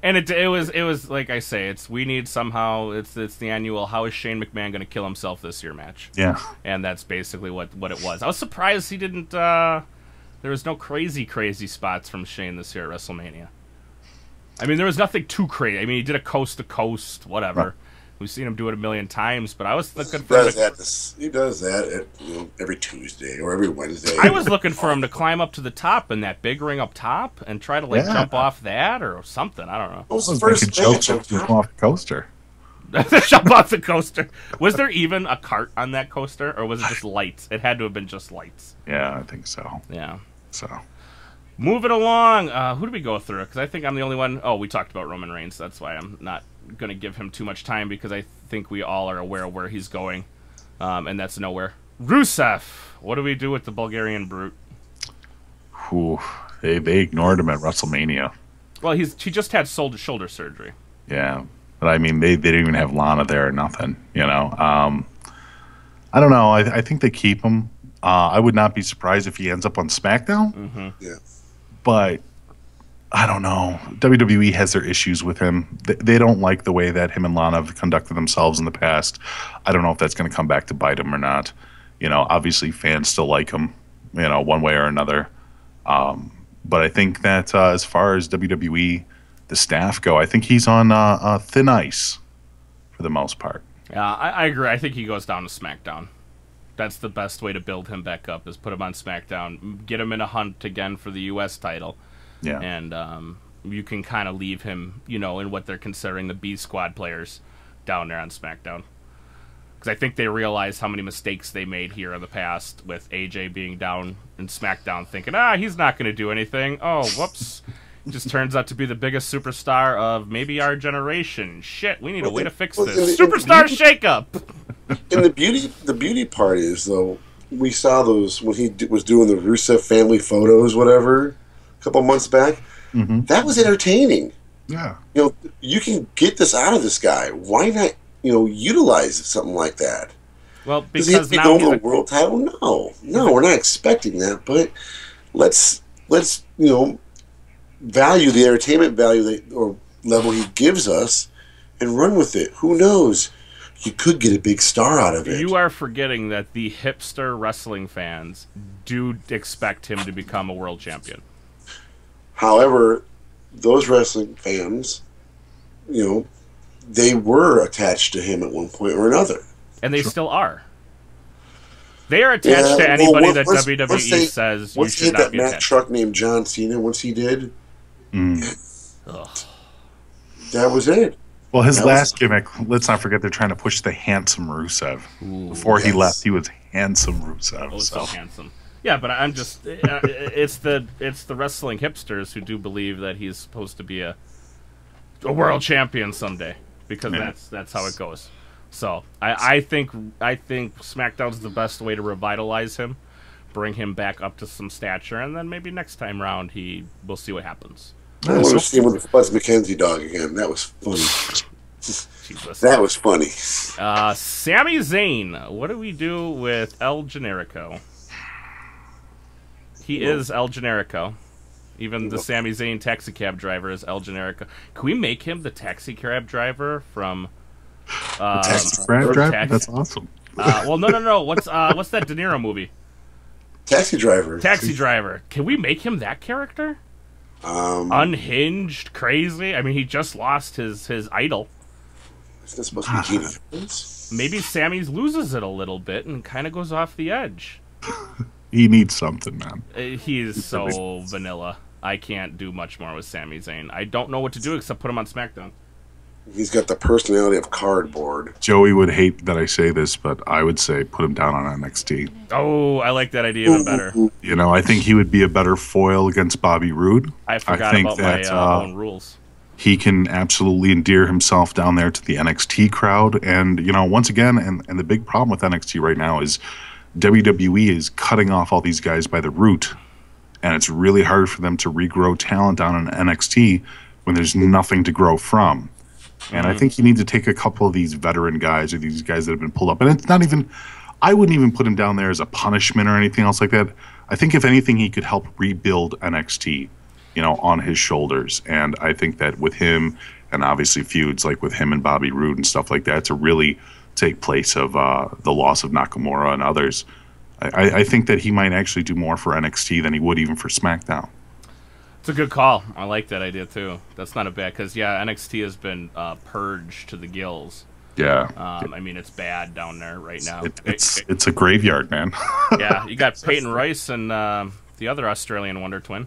And it was like I say, it's the annual how is Shane McMahon going to kill himself this year match. Yeah. And that's basically what it was. I was surprised he didn't. There was no crazy spots from Shane this year at WrestleMania. I mean, there was nothing too crazy. I mean, he did a coast to coast, whatever. Right. We've seen him do it a million times, but I was looking for he does that every Tuesday or every Wednesday. I was looking for him to climb up to the top in that big ring up top and try to jump off that or something. I don't know. What was the first jump off the coaster? Jump off the coaster. Was there even a cart on that coaster, or was it just lights? It had to have been just lights. Yeah, I think so. Yeah. So. Moving along, who did we go through? Because I think I'm the only one. Oh, we talked about Roman Reigns. That's why I'm not going to give him too much time, because I think we all are aware of where he's going, and that's nowhere. Rusev, what do we do with the Bulgarian Brute? Whew, they ignored him at WrestleMania. Well, he just had shoulder surgery. Yeah, but I mean, they didn't even have Lana there or nothing, you know. I don't know. I think they keep him. I would not be surprised if he ends up on SmackDown. Mm-hmm. Yeah. But I don't know. WWE has their issues with him. They don't like the way that him and Lana have conducted themselves in the past. I don't know if that's going to come back to bite him or not. You know, obviously fans still like him, you know, one way or another. But I think that as far as WWE, the staff go, I think he's on thin ice for the most part. Yeah, I agree. I think he goes down to SmackDown. That's the best way to build him back up, is put him on SmackDown, get him in a hunt again for the U.S. title. Yeah. And you can kind of leave him, you know, in what they're considering the B squad players down there on SmackDown. Because I think they realize how many mistakes they made here in the past with AJ being down in SmackDown thinking, he's not going to do anything. Oh, whoops. Just turns out to be the biggest superstar of maybe our generation. Shit, we need a way to fix this. Superstar shakeup! And the beauty part is, though, we saw those when he was doing the Rusev family photos, whatever, a couple months back. Mm-hmm. That was entertaining. Yeah. You know, you can get this out of this guy. Why not, utilize something like that? Well, because does he now go for the world title? No, we're not expecting that. But let's value the entertainment value or level he gives us, and run with it. Who knows? You could get a big star out of it. You are forgetting that the hipster wrestling fans do expect him to become a world champion. However, those wrestling fans, they were attached to him at one point or another. And they still are. They are attached to anybody that WWE says you should not be attached to. Once he hit that Mack truck named John Cena, once he did, that was it. Well, his last gimmick, let's not forget, they're trying to push the handsome Rusev. Before he left, he was handsome Rusev. Oh, so handsome. Yeah, but I'm just it's the wrestling hipsters who do believe that he's supposed to be a world champion someday, because that's how it goes. So I think SmackDown's the best way to revitalize him, bring him back up to some stature, and then maybe next time round we'll see what happens. I want to see him with the Buzz McKenzie dog again. That was funny. Jesus. That was funny. Sami Zayn. What do we do with El Generico? He is El Generico. Even the Sami Zayn taxi cab driver is El Generico. Can we make him the taxi cab driver from... taxi cab driver? That's awesome. Well, no. What's that De Niro movie? Taxi driver. Taxi driver. Can we make him that character? Unhinged, crazy. I mean, he just lost his idol. Isn't that supposed to be Gene Evans? Maybe Sammy's loses it a little bit and kind of goes off the edge. He needs something, man. He's so vanilla. I can't do much more with Sami Zayn. I don't know what to do except put him on SmackDown. He's got the personality of cardboard. Joey would hate that I say this, but I would say put him down on NXT. Oh, I like that idea even better. You know, I think he would be a better foil against Bobby Roode. I forgot about my own rules. He can absolutely endear himself down there to the NXT crowd. And, you know, once again, and the big problem with NXT right now is WWE is cutting off all these guys by the root. And it's really hard for them to regrow talent down in NXT when there's nothing to grow from. And I think you need to take a couple of these veteran guys or these guys that have been pulled up. And it's not even, I wouldn't even put him down there as a punishment or anything else like that. I think if anything, he could help rebuild NXT, you know, on his shoulders. And I think that with him, and obviously feuds like with him and Bobby Roode and stuff like that to really take place of the loss of Nakamura and others, I think that he might actually do more for NXT than he would even for SmackDown. It's a good call. I like that idea too. That's not a bad, because NXT has been purged to the gills. Yeah. I mean, it's bad down there right now. It's a graveyard, man. Yeah, you got Peyton Royce and the other Australian Wonder Twin.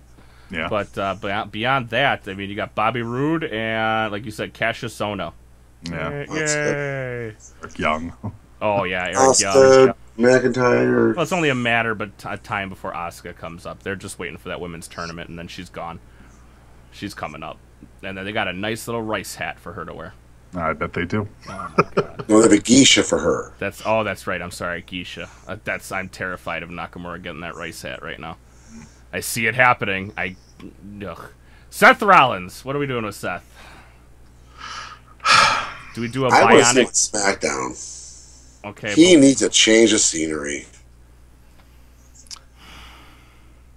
Yeah. But beyond that, I mean, you got Bobby Roode and, like you said, Cassius Ohno. Yeah. Yay. Eric Young. Oh yeah, Eric Young. McIntyre. Well, it's only a matter of time before Asuka comes up. They're just waiting for that women's tournament, and then she's gone. She's coming up, and then they got a nice little rice hat for her to wear. I bet they do. Oh my god. No, they have a geisha for her. That's right. I'm sorry, geisha. I'm terrified of Nakamura getting that rice hat right now. I see it happening. Seth Rollins. What are we doing with Seth? Do we do a I bionic want to see SmackDown? Okay. He needs a change of scenery.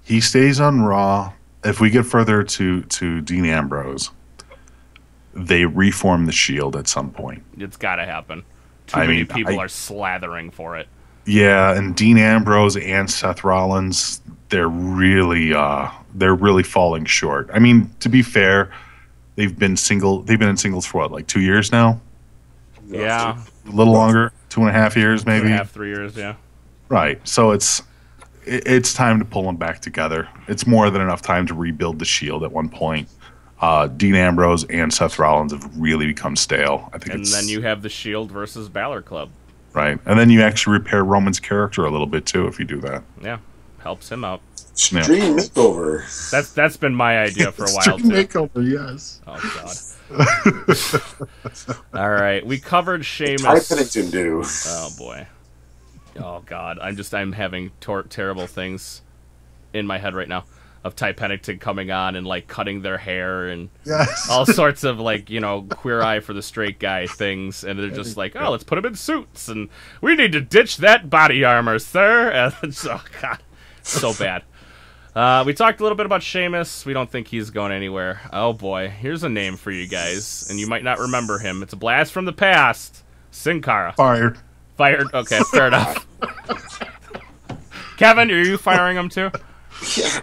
He stays on Raw. If we get further to Dean Ambrose, they reform the Shield at some point. It's got to happen. Too many people are slathering for it. Yeah, and Dean Ambrose and Seth Rollins, they're really falling short. I mean, to be fair, they've been in singles for what, like 2 years now? Yeah. A little longer, 2.5 years maybe. 2.5, 3 years, yeah. Right. So it's time to pull them back together. It's more than enough time to rebuild the Shield at one point. Dean Ambrose and Seth Rollins have really become stale. I think. And then you have the Shield versus Balor Club. Right. And then you actually repair Roman's character a little bit too if you do that. Yeah. Helps him out. Extreme makeover. That's been my idea for a while too. Makeover, yes. Oh god. All right, we covered Sheamus. Ty Pennington do. Oh boy. Oh god, I'm having terrible things in my head right now of Ty Pennington coming on and like cutting their hair and all sorts of like, you know, queer eye for the straight guy things, and they're just like, oh, let's put him in suits and we need to ditch that body armor, sir. And oh god, so bad. We talked a little bit about Sheamus. We don't think he's going anywhere. Oh boy, here's a name for you guys, and you might not remember him. It's a blast from the past. Sin Cara. Fired. Okay, fair enough. Kevin, are you firing him too? Yeah.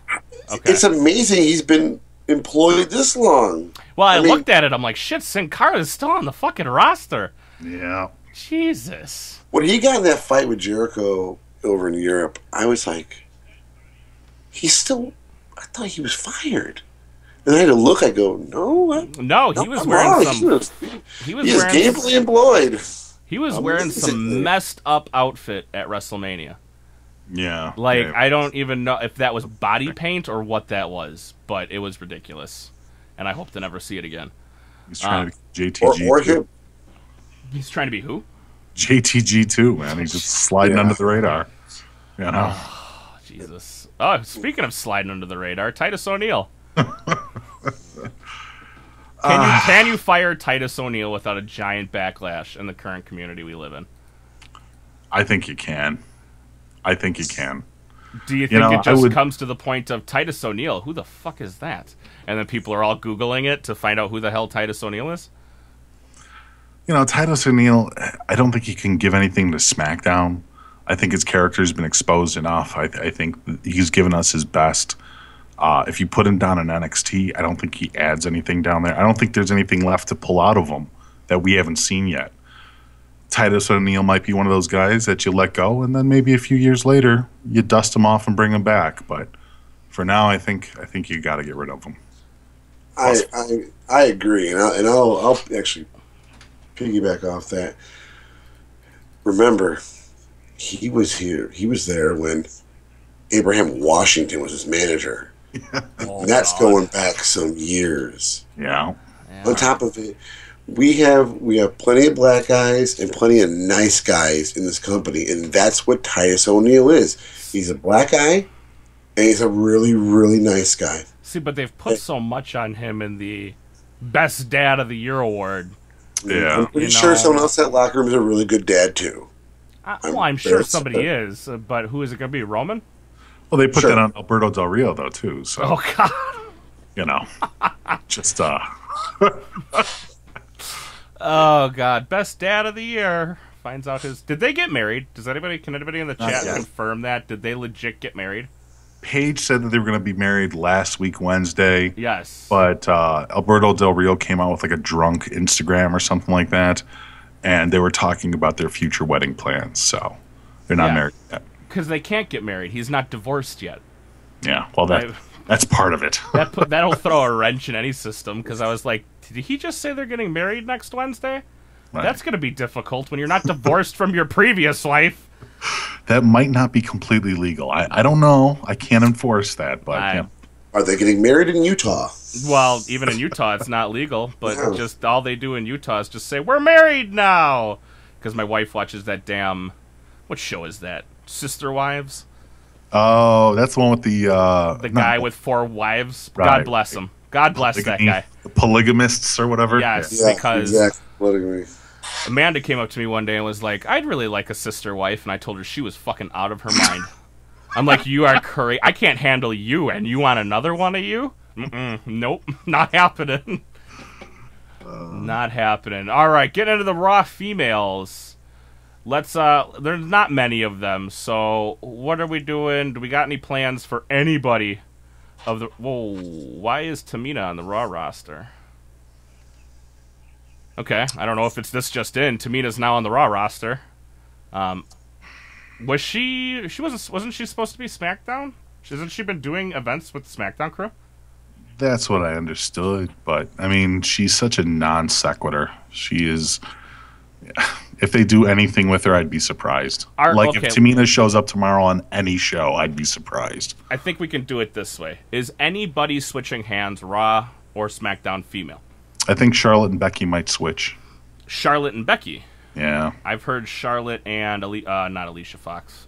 Okay. It's amazing he's been employed this long. Well, I looked at it. I'm like, shit, Sin Cara is still on the fucking roster. Yeah. Jesus. When he got in that fight with Jericho over in Europe, I was like, I thought he was fired. And I had to look. I go, no, No, he was I'm wearing wrong. some. He is wearing gainfully employed. He was wearing some messed up outfit at WrestleMania. Yeah. Like, yeah. I don't even know if that was body paint or what that was, but it was ridiculous. And I hope to never see it again. He's trying to JTG. Or him. He's trying to be who? JTG too, man. He's just sliding under the radar. You know? Oh, Jesus. Oh, speaking of sliding under the radar, Titus O'Neil. Can you fire Titus O'Neil without a giant backlash in the current community we live in? I think you can. Do you think it just comes to the point of Titus O'Neil? Who the fuck is that? And then people are all Googling it to find out who the hell Titus O'Neil is? You know, Titus O'Neil, I don't think he can give anything to SmackDown. I think his character's been exposed enough. I think he's given us his best. If you put him down in NXT, I don't think he adds anything down there. I don't think there's anything left to pull out of him that we haven't seen yet. Titus O'Neil might be one of those guys that you let go, and then maybe a few years later you dust him off and bring him back. But for now, I think you got to get rid of him. I agree, and I'll actually piggyback off that. Remember, he was there when Abraham Washington was his manager. And that's going back some years. Yeah. On top of it, we have plenty of black guys and plenty of nice guys in this company, and that's what Titus O'Neil is. He's a black guy, and he's a really, really nice guy. See, but they've put so much on him in the Best Dad of the Year award. Yeah. I'm pretty sure someone else in that locker room is a really good dad, too. I'm sure somebody is, but who is it going to be, Roman? Well, they put that on Alberto Del Rio, though, too. So, oh, God. You know, just, Oh, God. Best Dad of the Year. Finds out his... Did they get married? Can anybody in the chat confirm that? Did they legit get married? Paige said that they were going to be married last week, Wednesday. Yes. But Alberto Del Rio came out with like a drunk Instagram or something like that. And they were talking about their future wedding plans. So they're not married yet. Because they can't get married. He's not divorced yet. Yeah, well, that's part of it. That'll throw a wrench in any system, because I was like, did he just say they're getting married next Wednesday? Right. That's going to be difficult when you're not divorced from your previous wife. That might not be completely legal. I don't know. I can't enforce that. But Are they getting married in Utah? Well, even in Utah, it's not legal. But just all they do in Utah is just say, we're married now. Because my wife watches that damn... What show is that? Sister Wives? Oh, that's the one with the guy with 4 wives. Right. God bless him. God bless that guy. The polygamists or whatever. Yes, yeah, because exactly. Amanda came up to me one day and was like, I'd really like a sister wife, and I told her she was fucking out of her mind. I'm like, you are crazy. I can't handle you, and you want another one of you? Nope, not happening. Not happening. All right, get into the Raw females. Let's, there's not many of them, so what are we doing? Do we got any plans for anybody of the... Whoa, why is Tamina on the Raw roster? Okay, I don't know if it's this just in. Tamina's now on the Raw roster. Was wasn't she supposed to be SmackDown? Hasn't she been doing events with the SmackDown crew? That's what I understood, but, I mean, she's such a non sequitur. She is... If they do anything with her, I'd be surprised. If Tamina shows up tomorrow on any show, I'd be surprised. I think we can do it this way. Is anybody switching hands, Raw or SmackDown female? I think Charlotte and Becky might switch. Charlotte and Becky? Yeah. I've heard Charlotte and, not Alicia Fox.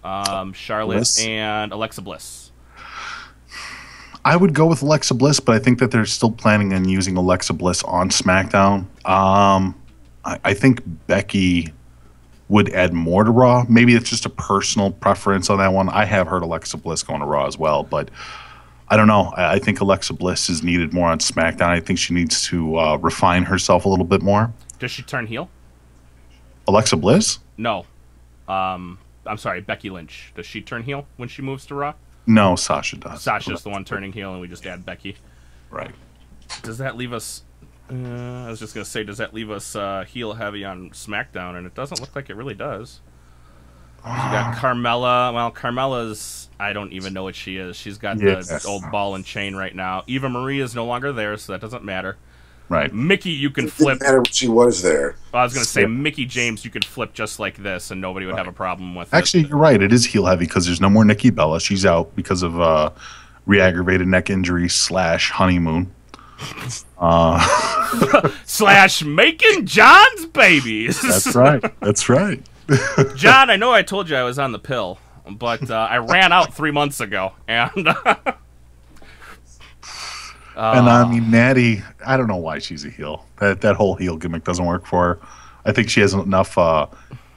Charlotte Bliss? And Alexa Bliss. I would go with Alexa Bliss, but I think that they're still planning on using Alexa Bliss on SmackDown. I think Becky would add more to Raw. Maybe it's just a personal preference on that one. I have heard Alexa Bliss going to Raw as well, but I don't know. I think Alexa Bliss is needed more on SmackDown. I think she needs to refine herself a little bit more. Does she turn heel? Alexa Bliss? No. I'm sorry, Becky Lynch. Does she turn heel when she moves to Raw? No, Sasha does. Sasha's the one turning heel, and we just add Becky. Right. Does that leave us... I was just going to say, does that leave us heel heavy on SmackDown? And it doesn't look like it really does. got Carmella. Well, Carmella's, I don't even know what she is. She's got the old ball and chain right now. Eva Marie is no longer there, so that doesn't matter. Right. Mickey, you can flip. It didn't matter when she was there. I was going to say, Mickey James, you could flip just like this, and nobody would have a problem with it. Actually, you're right. It is heel heavy because there's no more Nikki Bella. She's out because of re-aggravated neck injury / honeymoon. / making John's babies. That's right. That's right. John, I know I told you I was on the pill, but I ran out 3 months ago, and and I mean, Natty, I don't know why she's a heel. That whole heel gimmick doesn't work for her. I think she has enough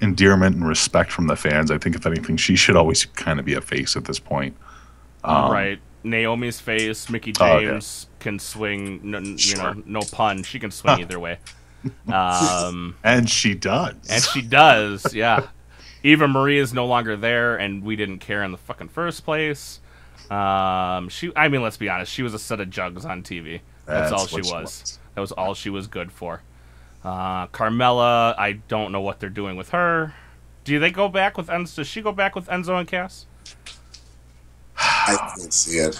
endearment and respect from the fans. I think if anything, she should always kind of be a face at this point. Right. Naomi's face, Mickey James can swing, no pun. She can swing either way. And she does. And she does, yeah. Eva Marie is no longer there, and we didn't care in the fucking first place. I mean, let's be honest. She was a set of jugs on TV. That's all she was. That was all she was good for. Carmella, I don't know what they're doing with her. Do they go back with Enzo? Does she go back with Enzo and Cass? I can't see it.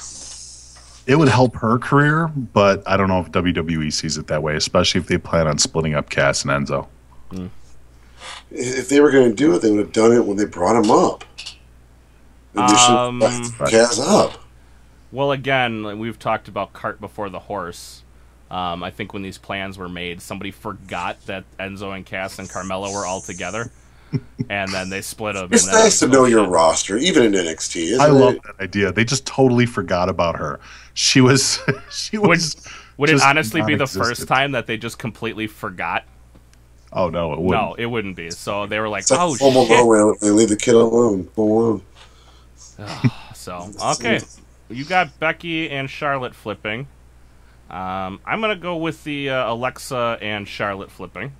It would help her career, but I don't know if WWE sees it that way, especially if they plan on splitting up Cass and Enzo. If they were going to do it, they would have done it when they brought him up. They should have Cass up. Well, again, we've talked about cart before the horse. I think when these plans were made, somebody forgot that Enzo and Cass and Carmella were all together. And then they split them. It's nice to know your roster, even in NXT. I love that idea. They just totally forgot about her. She was. Would it honestly be the first time that they just completely forgot? Oh no, it wouldn't. No, it wouldn't be. So they were like, it's "Oh like shit!" They leave the kid alone. So okay, you got Becky and Charlotte flipping. I'm gonna go with the Alexa and Charlotte flipping.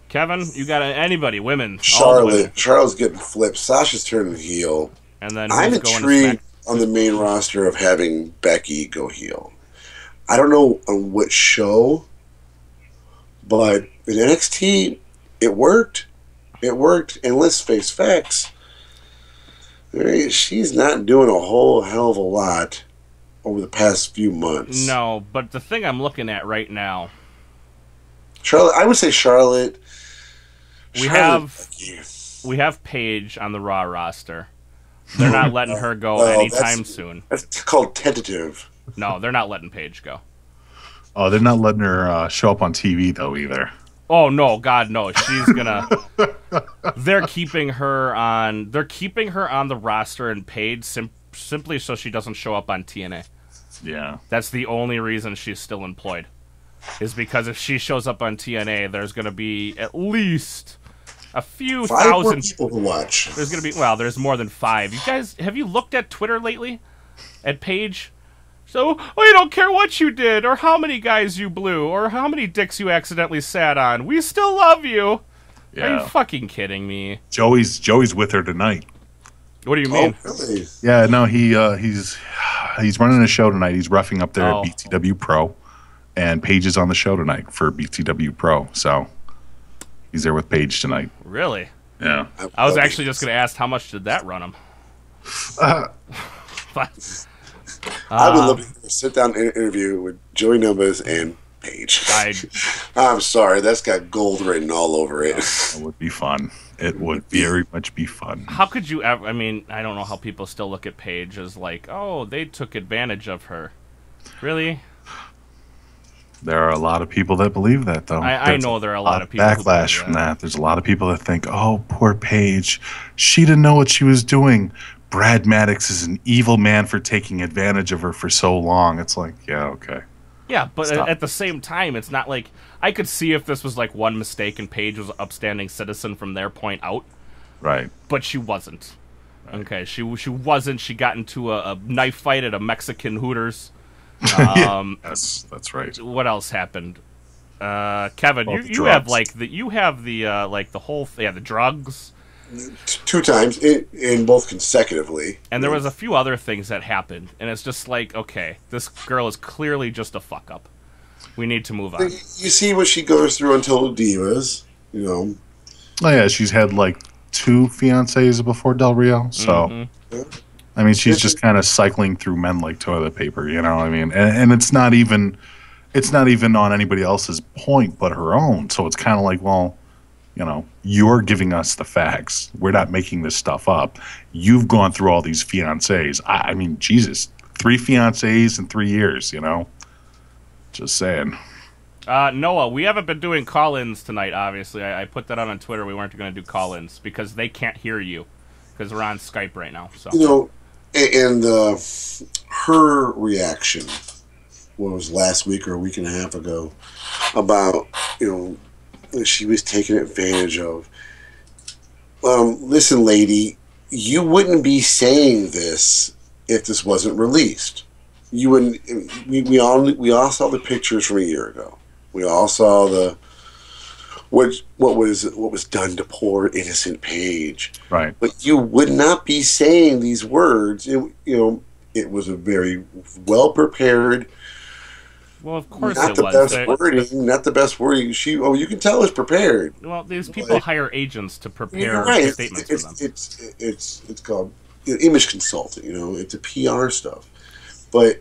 Kevin, you got anybody, women? Charlotte's getting flipped. Sasha's turning heel. And then I'm intrigued on the main roster of having Becky go heel. I don't know on what show, but in NXT, it worked. It worked. And let's face facts. She's not doing a whole hell of a lot over the past few months. No, but the thing I'm looking at right now, Charlotte, I would say Charlotte. We have Paige on the Raw roster. They're not letting her go anytime soon. That's called tentative. No, they're not letting Paige go. Oh, they're not letting her show up on TV though either. Oh no, God no! She's gonna. They're keeping her on. They're keeping her on the roster and paid simply so she doesn't show up on TNA. Yeah, that's the only reason she's still employed. Is because if she shows up on TNA, there's gonna be at least a few 5,000 people to watch. There's gonna be there's more than 5. You guys, have you looked at Twitter lately? At Paige? So, we don't care what you did, or how many guys you blew, or how many dicks you accidentally sat on. We still love you. Yeah. Are you fucking kidding me? Joey's with her tonight. What do you mean? Oh, really? Yeah, no, he's running a show tonight. He's roughing up there at BTW Pro, and Paige is on the show tonight for BTW Pro. So he's there with Paige tonight. Really? Yeah. I was actually just going to ask how much did that run him. I would love to sit down and interview with Joey Numbers and Paige. I'm sorry, that's got gold written all over it. It would be fun. It would very much be fun. How could you ever? I mean, I don't know how people still look at Paige as like, oh, they took advantage of her. Really? There are a lot of people that believe that, though. I know there are a lot of people backlash from that. There's a lot of people that think, oh, poor Paige. She didn't know what she was doing. Brad Maddox is an evil man for taking advantage of her for so long. It's like, yeah, okay. Yeah, but at the same time, it's not like... I could see if this was like one mistake and Paige was an upstanding citizen from their point out. Right. But she wasn't. Right. Okay, she wasn't. She got into a knife fight at a Mexican Hooters. That's right. What else happened? Kevin, you have the whole the drugs. 2 times in both consecutively. And there was a few other things that happened, and it's just like, okay, this girl is clearly just a fuck up. We need to move on. You see what she goes through on Total Divas, you know. Oh yeah, she's had like 2 fiancés before Del Rio, so I mean, she's just kind of cycling through men like toilet paper, you know what I mean? And it's not even on anybody else's point but her own. So it's kind of like, well, you know, you're giving us the facts. We're not making this stuff up. You've gone through all these fiancés. I mean, Jesus, 3 fiancés in 3 years, you know? Just saying. Noah, we haven't been doing call-ins tonight, obviously. I put that on Twitter. We weren't going to do call-ins because they can't hear you because we're on Skype right now. So. You know, and her reaction was last week or a week and a half ago about, you know, she was taken advantage of. Listen, lady, you wouldn't be saying this if this wasn't released. You wouldn't. We all saw the pictures from a year ago. We all saw what was done to poor innocent Paige. Right. But you would not be saying these words. It was a very well prepared. Well, of course not it the was. best wording. Not the best wording. You can tell it's prepared. Well, these people hire agents to prepare statements for them. It's called image consulting. You know, it's a PR stuff. But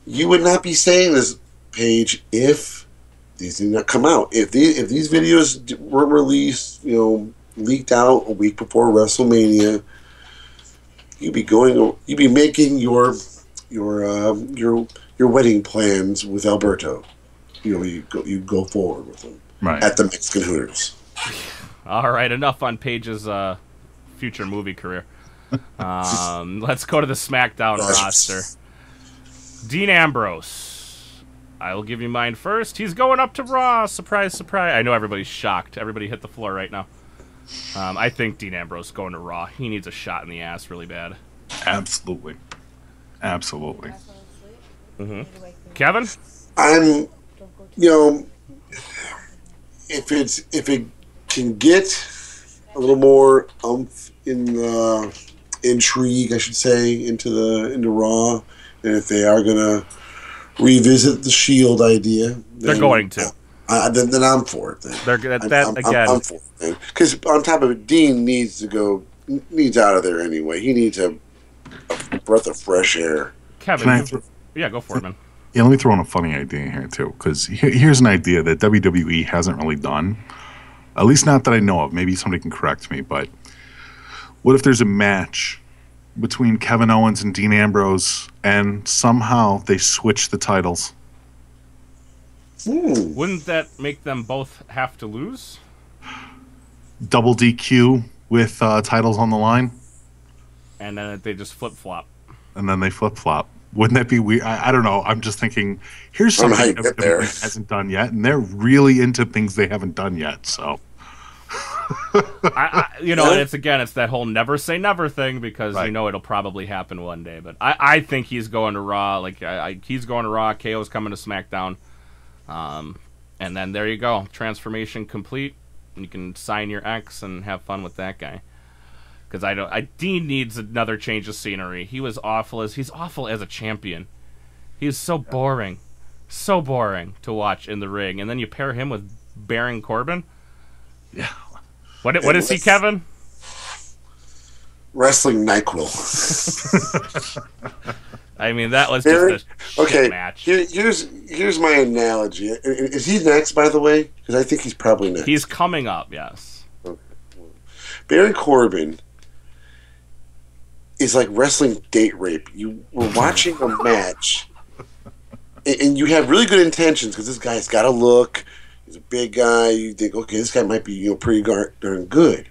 you would not be saying this, Paige, if these did not come out. If these videos weren't released, you know, leaked out a week before WrestleMania, you'd be making your wedding plans with Alberto. You know, you go forward with them at the Mexican Hooters. All right, enough on Paige's future movie career. Let's go to the SmackDown roster. Dean Ambrose. I will give you mine first. He's going up to Raw. Surprise, surprise. I know everybody's shocked. Everybody hit the floor right now. I think Dean Ambrose is going to Raw. He needs a shot in the ass really bad. Absolutely. Absolutely. Kevin? I'm, you know, if it can get a little more in intrigue, I should say, into Raw, and if they are gonna revisit the Shield idea, they're going to. Then I'm for it. Then I'm for it. Because on top of it, Dean needs out of there anyway. He needs a breath of fresh air. Kevin, go for it, man. Yeah, let me throw in a funny idea here too, because here's an idea that WWE hasn't really done, at least not that I know of. Maybe somebody can correct me, but what if there's a match between Kevin Owens and Dean Ambrose, and somehow they switch the titles? Wouldn't that make them both have to lose? Double DQ with titles on the line? And then they just flip-flop. And then they flip-flop. Wouldn't that be weird? I don't know. I'm just thinking, here's something WWE hasn't done yet, and they're really into things they haven't done yet, so... it's that whole never say never thing, because you know it'll probably happen one day. But I think he's going to Raw. He's going to Raw. KO's coming to SmackDown, and then there you go, transformation complete. You can sign your ex and have fun with that guy. Because Dean needs another change of scenery. He's awful as a champion. He's so boring to watch in the ring. And then you pair him with Baron Corbin. Yeah. What is he, Kevin? Wrestling NyQuil. I mean, that was just a shit match. Here's my analogy. Is he next, by the way? Because I think he's probably next. He's coming up, yes. Okay. Baron Corbin is like wrestling date rape. You were watching a match, and you have really good intentions because this guy's got a look. He's a big guy. You think, okay, this guy might be pretty darn good.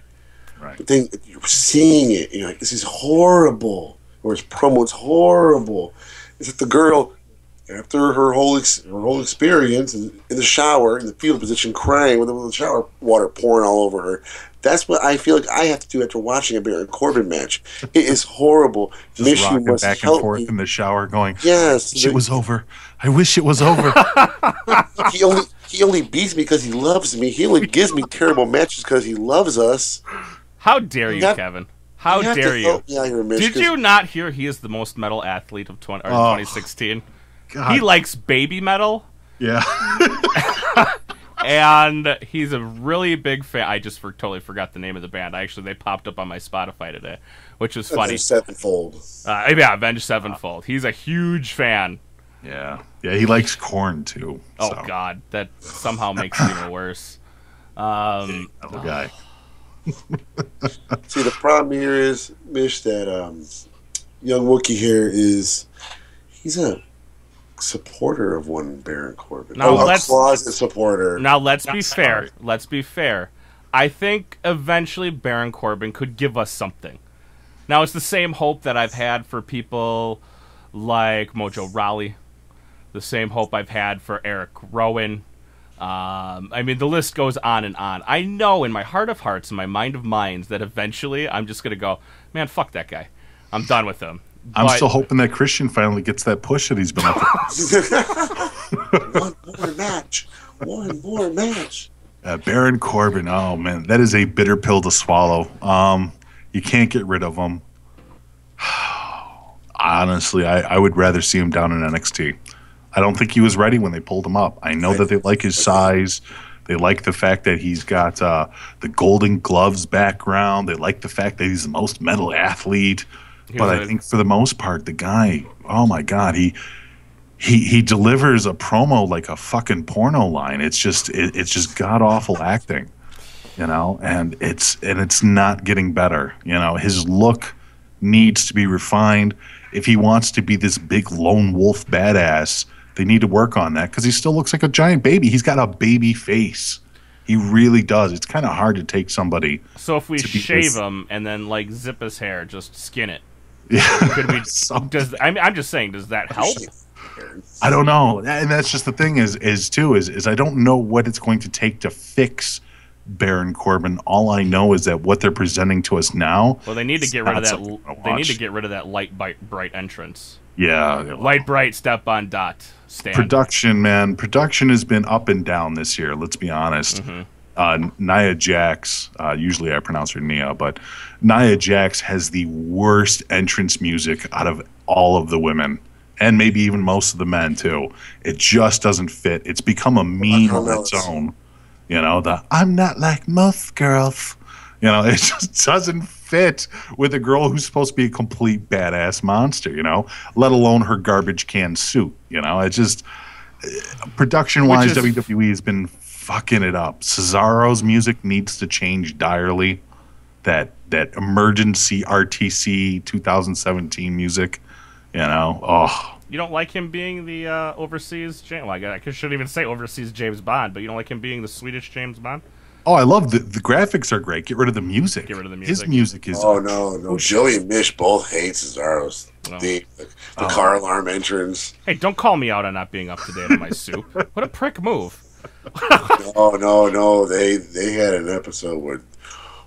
Right. But then you're seeing it, and you're like, this is horrible. Or his promo's horrible. It's like the girl, after her whole experience in the shower, in the fetal position, crying with the shower water pouring all over her. That's what I feel like I have to do after watching a Baron Corbin match. It is horrible. Just rocking back and forth in the shower going, yes, it was over. I wish it was over. He only beats me because he loves me. He only gives me terrible matches because he loves us. How dare you, Kevin? How dare you? Did you not hear he is the most metal athlete of 2016? God. He likes baby metal. Yeah. And he's a really big fan. I just totally forgot the name of the band. They popped up on my Spotify today, which was funny. Avenged Sevenfold. Yeah, Avenged Sevenfold. He's a huge fan. Yeah, he likes Korn too. Oh so. God, that somehow makes it even worse. The guy. See, the problem here is, Mish, that young Wookie here he's a supporter of one Baron Corbin. Now a closet supporter. Now let's be fair. Let's be fair. I think eventually Baron Corbin could give us something. Now it's the same hope that I've had for people like Mojo Rawley, the same hope I've had for Eric Rowan. I mean, the list goes on and on. I know in my heart of hearts and my mind of minds that eventually I'm just going to go, man, fuck that guy. I'm done with him. I'm still hoping that Christian finally gets that push that he's been looking for. One more match. Baron Corbin, oh man, that is a bitter pill to swallow. You can't get rid of him. Honestly, I would rather see him down in NXT. I don't think he was ready when they pulled him up. I know that they like his size. They like the fact that he's got the Golden Gloves background. They like the fact that he's the most medal athlete. But I think for the most part, the guy, oh my God, he delivers a promo like a fucking porno line. It's just god awful acting, and it's not getting better. His look needs to be refined. If he wants to be this big lone wolf badass, they need to work on that because he still looks like a giant baby. He's got a baby face. He really does. It's kind of hard to take somebody. So if we shave him and then zip his hair, just skin it. Yeah. Could we? I'm just saying. Does that help? I don't know, and that's just the thing. Is I don't know what it's going to take to fix Baron Corbin. All I know is that what they're presenting to us now. Well, they need to get rid of that. They need to get rid of that light bright entrance. Yeah, light bright step on dot stand. Production, man. Production has been up and down this year. Let's be honest. Mm-hmm. Nia Jax, usually I pronounce her Nia, but Nia Jax has the worst entrance music out of all of the women, and maybe even most of the men too. It just doesn't fit. It's become a meme on its own. I'm not like most girls. It just doesn't fit with a girl who's supposed to be a complete badass monster, let alone her garbage can suit. It's just production-wise, WWE has been fucking it up. Cesaro's music needs to change direly. That emergency RTC 2017 music, You don't like him being the overseas James? Well, I shouldn't even say overseas James Bond, but you don't like him being the Swedish James Bond? Oh, I love the graphics are great. Get rid of the music. Get rid of the His music. music is. Oh no! Joey and Mish both hate Cesaro's. The car alarm entrance. Hey, don't call me out on not being up to date on my soup. What a prick move. No. They had an episode where,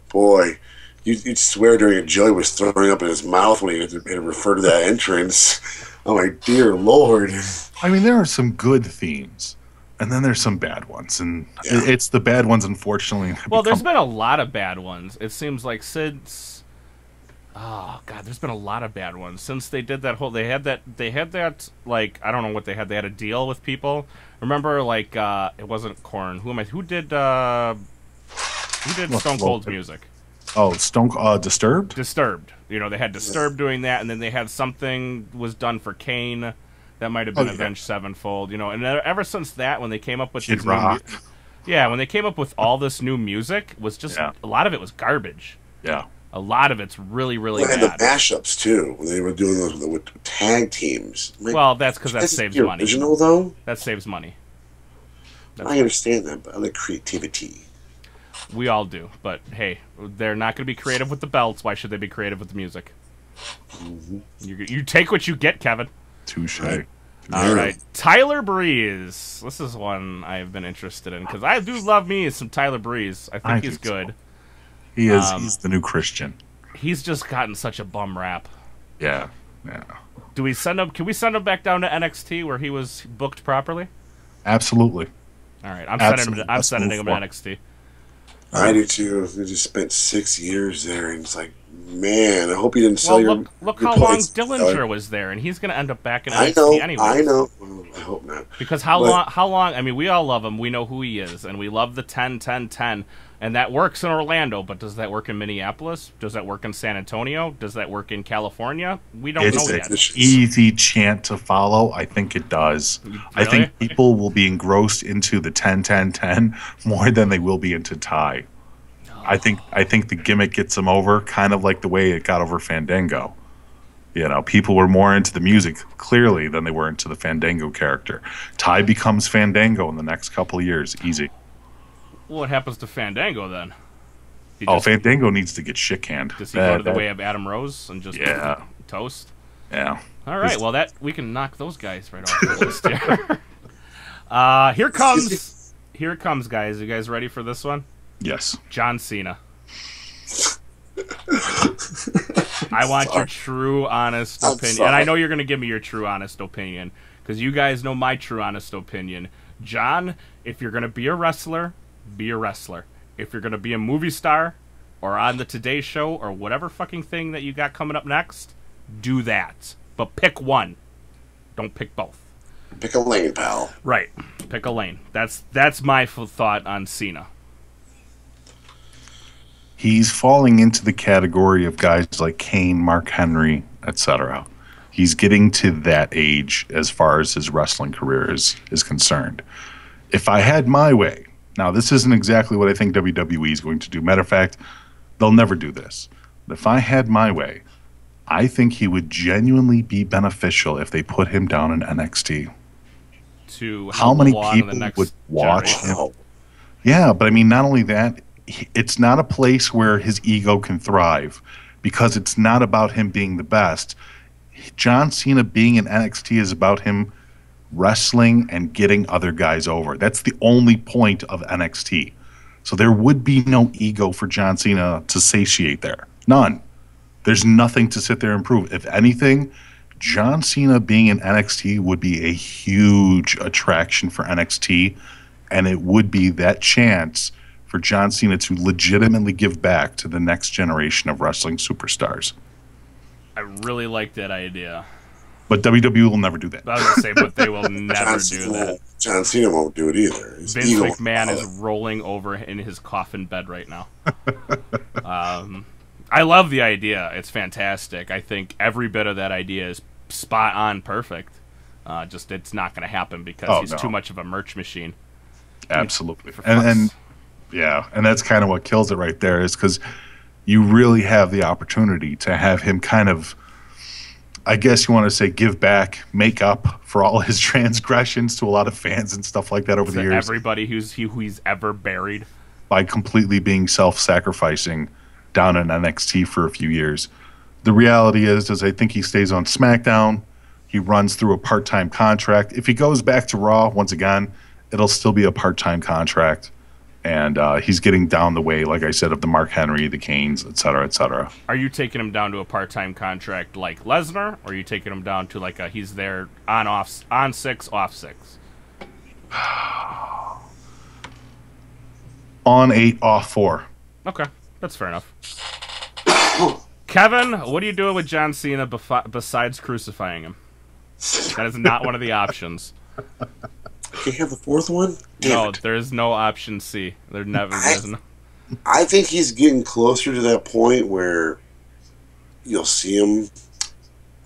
boy, you'd swear during it Joey was throwing up in his mouth when he had to refer to that entrance. Oh my dear Lord! I mean, there are some good themes. And then there's some bad ones, and it's the bad ones, unfortunately. Well, there's been a lot of bad ones. It seems like since, oh god, there's been a lot of bad ones since they did that whole. They had that like I don't know what they had. They had a deal with people. Remember, like it wasn't Korn. Who did Stone Cold's music? Oh, Disturbed. Disturbed. They had Disturbed doing that, and then they had something was done for Kane. That might have been Avenged Sevenfold, and ever since that, when they came up with Kid Rock, when they came up with all this new music, was just a lot of it was garbage. Yeah, a lot of it's really, really bad. And the mashups too, when they were doing those with tag teams. Well, that's because that saves money. Original though, that saves money. I understand that, but I like creativity. We all do, but hey, they're not going to be creative with the belts. Why should they be creative with the music? Mm-hmm. You take what you get, Kevin. Touche. All right, Tyler Breeze. This is one I've been interested in because I do love me some Tyler Breeze. I think he's good. So. He is. He's the new Christian. He's just gotten such a bum rap. Yeah. Do we send him? Can we send him back down to NXT where he was booked properly? Absolutely. All right, I'm sending him to NXT. I do too. They just spent 6 years there, and it's like, man, I hope you didn't sell look how long Dillinger was there, and he's going to end up back in NXT anyway. I know. Well, I hope not. Because how long? I mean, we all love him. We know who he is, and we love the 10-10-10, and that works in Orlando. But does that work in Minneapolis? Does that work in San Antonio? Does that work in California? We don't know yet. It's an easy chant to follow. I think it does. Really? I think people will be engrossed into the 10-10-10 more than they will be into Ty. I think the gimmick gets them over, kind of like the way it got over Fandango. You know, people were more into the music, clearly, than they were into the Fandango character. Ty becomes Fandango in the next couple of years. Easy. What happens to Fandango, then? Fandango needs to get shit-canned. Does he go to the way of Adam Rose and just toast? Yeah. All right, well, we can knock those guys right off the list here. Here it comes, guys. You guys ready for this one? Yes. John Cena. I want your true, honest opinion. And I know you're going to give me your true, honest opinion, because you guys know my true, honest opinion. John, if you're going to be a wrestler, be a wrestler. If you're going to be a movie star or on the Today Show or whatever fucking thing that you got coming up next, do that. But pick one. Don't pick both. Pick a lane, pal. Right. Pick a lane. That's my thought on Cena. He's falling into the category of guys like Kane, Mark Henry, etc. He's getting to that age as far as his wrestling career is concerned. If I had my way, now this isn't exactly what I think WWE is going to do. Matter of fact, they'll never do this. But if I had my way, I think he would genuinely be beneficial if they put him down in NXT. How many people would watch him? Yeah, but I mean, not only that, it's not a place where his ego can thrive because it's not about him being the best. John Cena being in NXT is about him wrestling and getting other guys over. That's the only point of NXT. So there would be no ego for John Cena to satiate there. None. There's nothing to sit there and prove. If anything, John Cena being in NXT would be a huge attraction for NXT, and it would be that chance for John Cena to legitimately give back to the next generation of wrestling superstars. I really like that idea. But WWE will never do that. I was going to say, but they will never do that. John Cena won't do it either. Vince McMahon is rolling over in his coffin bed right now. I love the idea. It's fantastic. I think every bit of that idea is spot on perfect. Just it's not going to happen because he's too much of a merch machine. Absolutely. And that's kind of what kills it right there, is because you really have the opportunity to have him kind of, I guess you want to say, give back, make up for all his transgressions to a lot of fans and stuff like that over the years. Everybody who he's ever buried. By completely being self-sacrificing down in NXT for a few years. The reality is I think he stays on SmackDown. He runs through a part-time contract. If he goes back to Raw, once again, it'll still be a part-time contract. And he's getting down the way, like I said, of the Mark Henry, the Canes, et cetera, et cetera. Are you taking him down to a part-time contract like Lesnar, or are you taking him down to like he's there on 6, off 6? On 8, off 4. Okay, that's fair enough. Kevin, what are you doing with John Cena besides crucifying him? That is not one of the options. Can you have the fourth one? No, there's no option C. There never is. No. I think he's getting closer to that point where you'll see him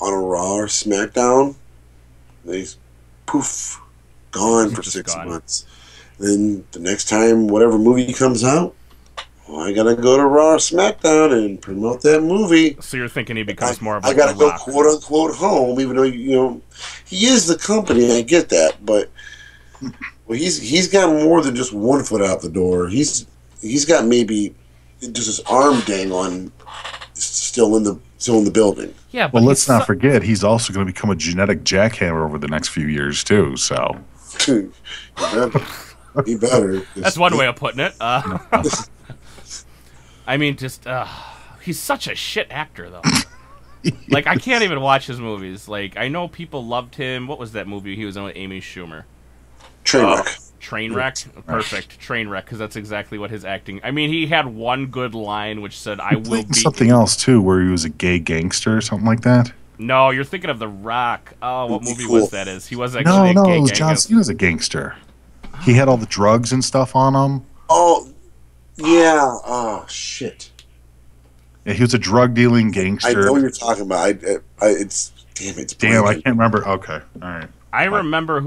on a Raw or SmackDown. And he's poof, gone for 6 months. Then the next time whatever movie comes out, I gotta go to Raw or SmackDown and promote that movie. So you're thinking he becomes more of a I gotta go quote unquote home, even though he is the company. I get that, but he's got more than just one foot out the door. He's got maybe just his arm dangling, still in the building. Yeah, but well, let's not forget he's also going to become a genetic jackhammer over the next few years too. So he better. That's one way of putting it. I mean, just he's such a shit actor, though. Like, I can't even watch his movies. Like, I know people loved him. What was that movie he was in with Amy Schumer? Trainwreck. Trainwreck? Perfect. Trainwreck, because that's exactly what his acting... I mean, he had one good line which said, I will be... something else, too, where he was a gay gangster or something like that. No, you're thinking of The Rock. Oh, what movie Cool. was that? He was actually No, a gay it was gay John guy. Cena's a gangster. He had all the drugs and stuff on him. Oh, yeah. Oh, shit. Yeah, he was a drug dealing I gangster. know what you're talking about. It's Damn, I blanking. can't remember. Okay, all right. I remember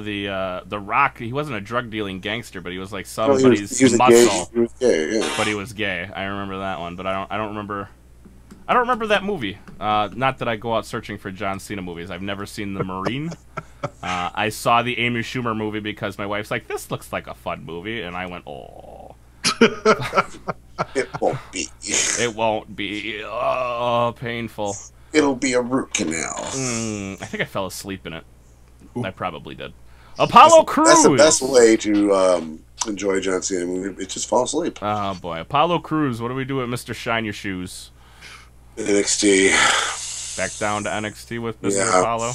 the Rock. He wasn't a drug dealing gangster, but he was like No, somebody's he was muscle. He was gay, yeah. But he was gay. I remember that one, but I don't remember. I don't remember that movie. Not that I go out searching for John Cena movies. I've never seen The Marine. I saw the Amy Schumer movie because my wife's like, "This looks like a fun movie," and I went, "Oh." It won't be. It won't be. Oh, painful. It'll be a root canal. I think I fell asleep in it. I probably did. Apollo Crews. That's the best way to enjoy John Cena movie. It's just fall asleep. Oh boy, Apollo Crews. What do we do with Mr. Shine Your Shoes? NXT. Back down to NXT with Mr. Yeah. Apollo.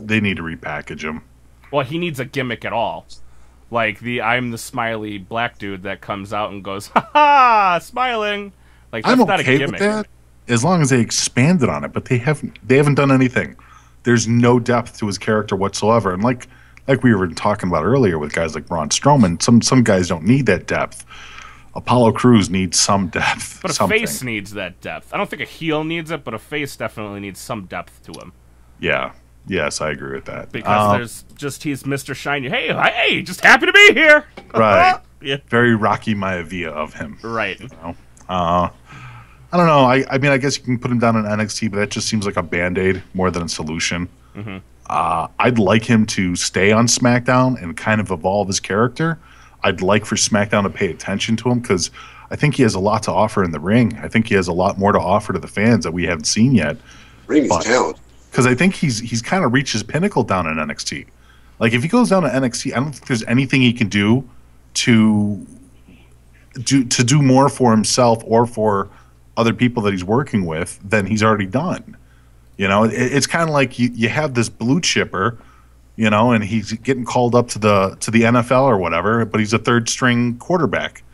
They need to repackage him. Well, he needs a gimmick at all. Like I'm the smiley black dude that comes out and goes, "Ha ha, smiling." Like that's I'm not a okay gimmick. with that, as long as they expanded on it. But they haven't done anything. There's no depth to his character whatsoever. And like we were talking about earlier with guys like Braun Strowman, some guys don't need that depth. Apollo Crews needs some depth. But a something. face needs that depth. I don't think a heel needs it, but a face definitely needs some depth to him. Yeah. Yes, I agree with that. Because he's Mr. Shiny. Hey, just happy to be here. Right. Yeah. Very Rocky Maivia of him. Right. You know? I don't know. I mean, I guess you can put him down in NXT, but that just seems like a Band-Aid more than a solution. Mm-hmm. I'd like him to stay on SmackDown and kind of evolve his character. I'd like for SmackDown to pay attention to him because I think he has a lot to offer in the ring. I think he has a lot more to offer to the fans that we haven't seen yet. Ring is talent. Because I think he's kind of reached his pinnacle down in NXT. Like, if he goes down to NXT, I don't think there's anything he can do to do more for himself or for other people that he's working with than he's already done. You know, it's kind of like you have this blue chipper, you know, and he's getting called up to the NFL or whatever, but he's a third string quarterback,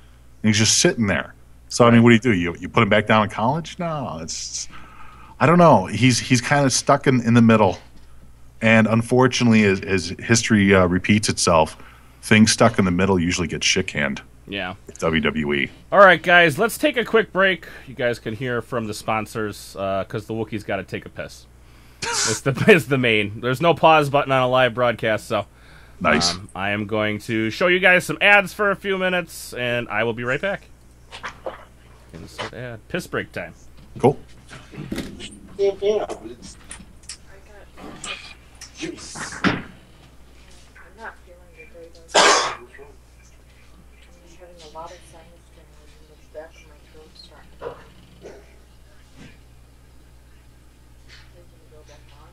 and he's just sitting there. So I mean, what do? You put him back down in college? No, I don't know. He's kind of stuck in the middle, and unfortunately, as history repeats itself, things stuck in the middle usually get shit-canned. Yeah. WWE. All right, guys, let's take a quick break. You guys can hear from the sponsors because the Wookie's got to take a piss. It's the main. There's no pause button on a live broadcast, so Nice. I am going to show you guys some ads for a few minutes, and I will be right back. Insert ad. Piss break time. Cool. I'm not feeling good very well. I'm having a lot of sinus damage in the back of my throat starting to burn. Can you go back on?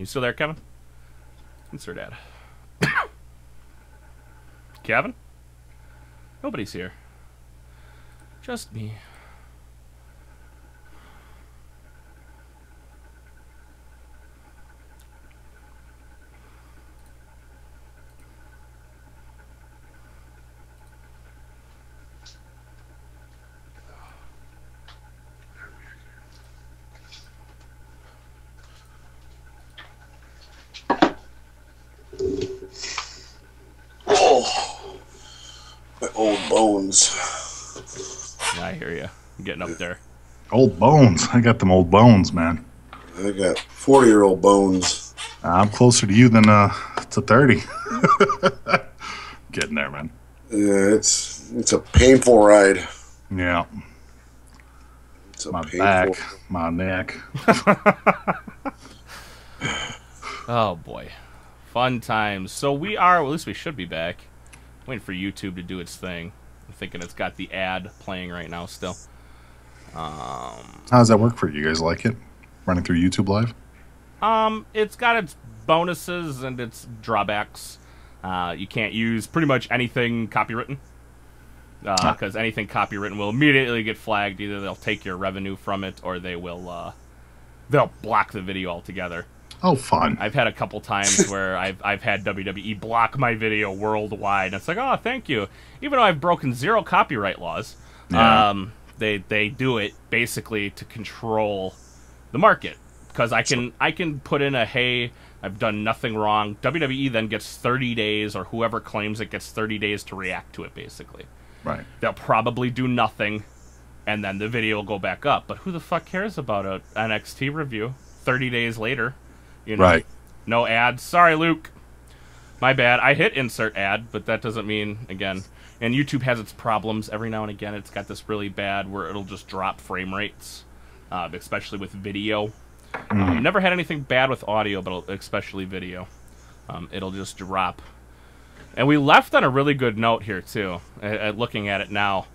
You still there, Kevin? Insert ad. Kevin? Nobody's here. Just me. Oh, my old bones. Yeah, I hear you. I'm getting up there. Old bones. I got them old bones, man. I got 40-year-old bones. I'm closer to you than to 30. Getting there, man. Yeah, it's a painful ride. Yeah. It's a My painful back, my neck. Oh, boy. Fun times. So we are, well, at least we should be back. Waiting for YouTube to do its thing. I'm thinking it's got the ad playing right now still. How does that work for you? You guys like it? Running through YouTube Live? It's got its bonuses and its drawbacks. You can't use pretty much anything copywritten. Because anything copywritten will immediately get flagged. Either they'll take your revenue from it or they will, they'll block the video altogether. Oh, fun. I've had a couple times where I've had WWE block my video worldwide. And it's like, oh, thank you. Even though I've broken 0 copyright laws, Yeah. they do it basically to control the market. Because I can put in a, hey, I've done nothing wrong. WWE then gets 30 days, or whoever claims it gets 30 days to react to it, basically. Right. They'll probably do nothing, and then the video will go back up. But who the fuck cares about a NXT review 30 days later? You know, Right. No ads. Sorry, Luke. My bad. I hit insert ad, but that doesn't mean, again. And YouTube has its problems. Every now and again, it's got this really bad where it'll just drop frame rates, especially with video. Never had anything bad with audio, but especially video. It'll just drop. And we left on a really good note here, too, looking at it now.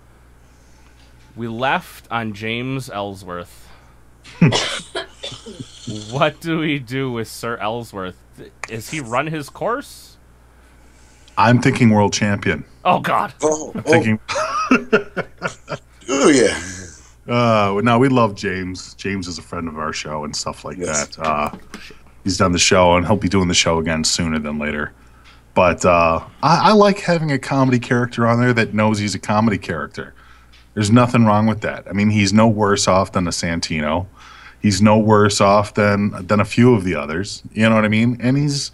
We left on James Ellsworth. What do we do with Sir Ellsworth? Is he run his course? I'm thinking world champion. Oh, God. Thinking. Oh, yeah. No, we love James. James is a friend of our show and stuff like Yes. that. He's done the show, and he'll be doing the show again sooner than later. But I like having a comedy character on there that knows he's a comedy character. There's nothing wrong with that. I mean, he's no worse off than a Santino. He's no worse off than a few of the others. You know what I mean? And he's.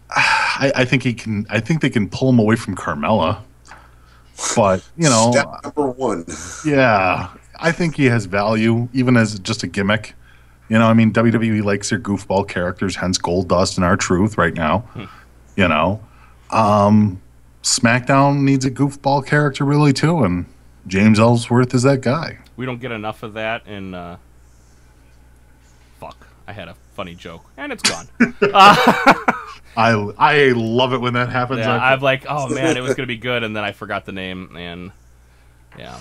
I think he can. I think they can pull him away from Carmella. But you know, Step number 1. yeah, I think he has value, even as just a gimmick. You know, I mean, WWE likes their goofball characters, hence Goldust and R-Truth right now. You know, SmackDown needs a goofball character really too, and James Ellsworth is that guy. We don't get enough of that in... Fuck. I had a funny joke, and it's gone. I love it when that happens. Yeah, I'm like, oh, man, it was going to be good, and then I forgot the name, and yeah,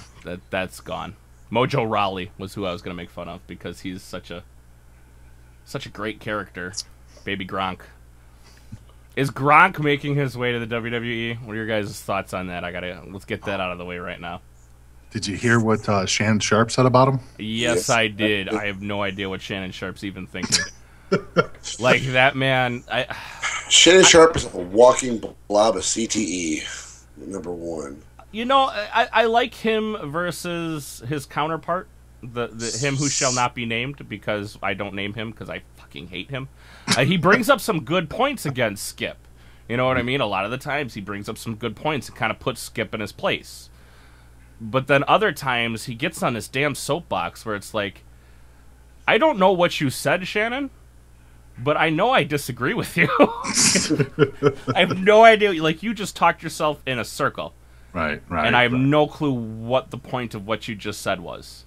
that's gone. Mojo Rawley was who I was going to make fun of, because he's such a great character. Baby Gronk. Is Gronk making his way to the WWE? What are your guys' thoughts on that? Let's get that out of the way right now. Did you hear what Shannon Sharp said about him? Yes, I did. I have no idea what Shannon Sharp's even thinking. Like, that man... Shannon Sharp is a walking blob of CTE, number 1. You know, I like him versus his counterpart, the him who shall not be named, because I don't name him because I fucking hate him. He brings up some good points against Skip. You know what I mean? A lot of the times he brings up some good points and kind of puts Skip in his place. But then other times he gets on this damn soapbox where it's like, I don't know what you said, Shannon, but I know I disagree with you. I have no idea. Like, you just talked yourself in a circle. Right. And I have no clue what the point of what you just said was.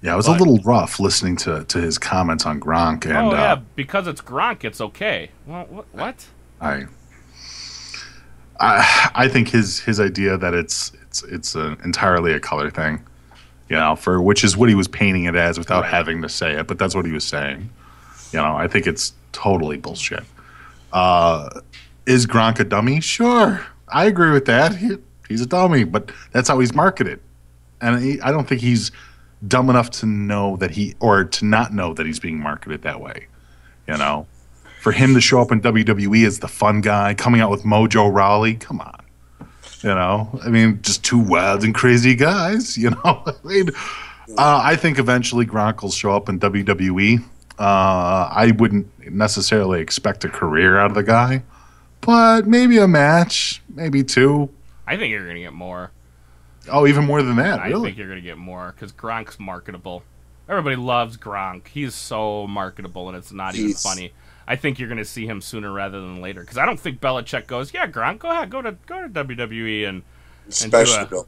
Yeah, it was a little rough listening to his comments on Gronk. And, yeah, because it's Gronk, it's okay. Well, what? I think his idea that it's entirely a color thing, you know, which is what he was painting it as without having to say it, but that's what he was saying. I think it's totally bullshit. Is Gronk a dummy? Sure. I agree with that. He's a dummy, but that's how he's marketed. And I don't think he's dumb enough to know that to not know that he's being marketed that way. For him to show up in WWE as the fun guy, coming out with Mojo Rawley, come on. Just two wild and crazy guys, I think eventually Gronk will show up in WWE. I wouldn't necessarily expect a career out of the guy, but maybe a match, maybe two. I think you're going to get more. Oh, even more than that, really? I think you're going to get more because Gronk's marketable. Everybody loves Gronk. He's so marketable, and it's not even funny. I think you're going to see him sooner rather than later because I don't think Belichick goes, yeah, Gronk, go ahead, go to WWE and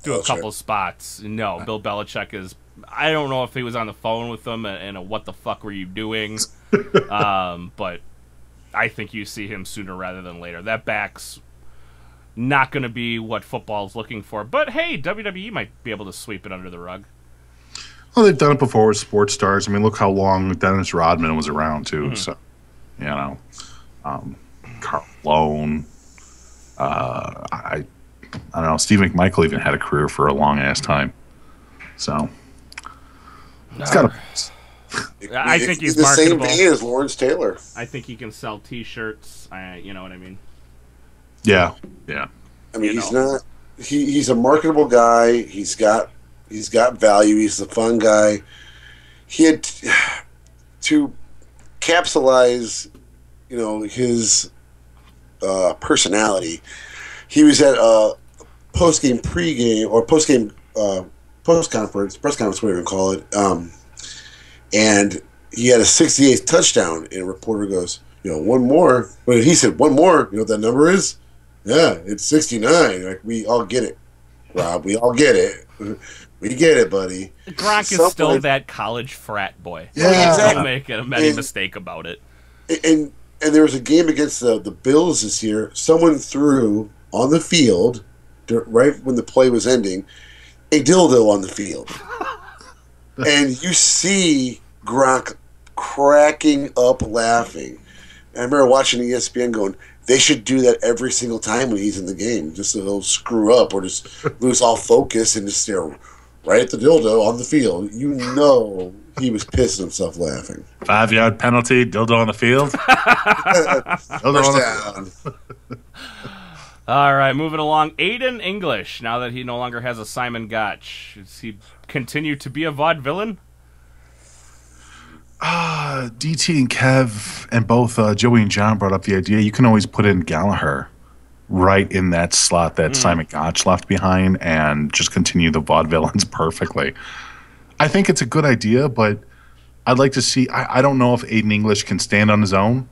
do a couple spots. No, Bill Belichick is. I don't know if he was on the phone with them and what the fuck were you doing, but I think you see him sooner rather than later. That back's not going to be what football's looking for, but hey, WWE might be able to sweep it under the rug. Well, they've done it before with sports stars. Look how long Dennis Rodman was around too. Mm-hmm. So, Karl Malone. I don't know. Steve McMichael even had a career for a long ass time. So. It's got I think he's the marketable. same vein as Lawrence Taylor. I think he can sell T-shirts. You know what I mean? Yeah. He's not. He's a marketable guy. He's got value. He's a fun guy. He had to capsulize, his personality. He was at a press conference, whatever you call it, and he had a 68th touchdown, and a reporter goes, one more. But he said, one more, you know what that number is? Yeah, it's 69. Like, we all get it, Rob. We all get it. We get it, buddy. Gronk is still that college frat boy. Yeah, exactly. Don't make any mistake about it. And there was a game against the Bills this year. Someone threw on the field, right when the play was ending, a dildo on the field. And you see Gronk cracking up laughing. And I remember watching ESPN going, they should do that every single time when he's in the game, just so he'll screw up or just lose all focus and just stare right at the dildo on the field. He was pissing himself laughing. 5-yard penalty, dildo on the field. Dildo on the field. All right, moving along. Aiden English, now that he no longer has a Simon Gotch, does he continue to be a vaudevillain? DT and Kev and both Joey and John brought up the idea you can always put in Gallagher right in that slot that Simon Gotch left behind and just continue the vaudevillains perfectly. I think it's a good idea, but I'd like to see. I don't know if Aiden English can stand on his own.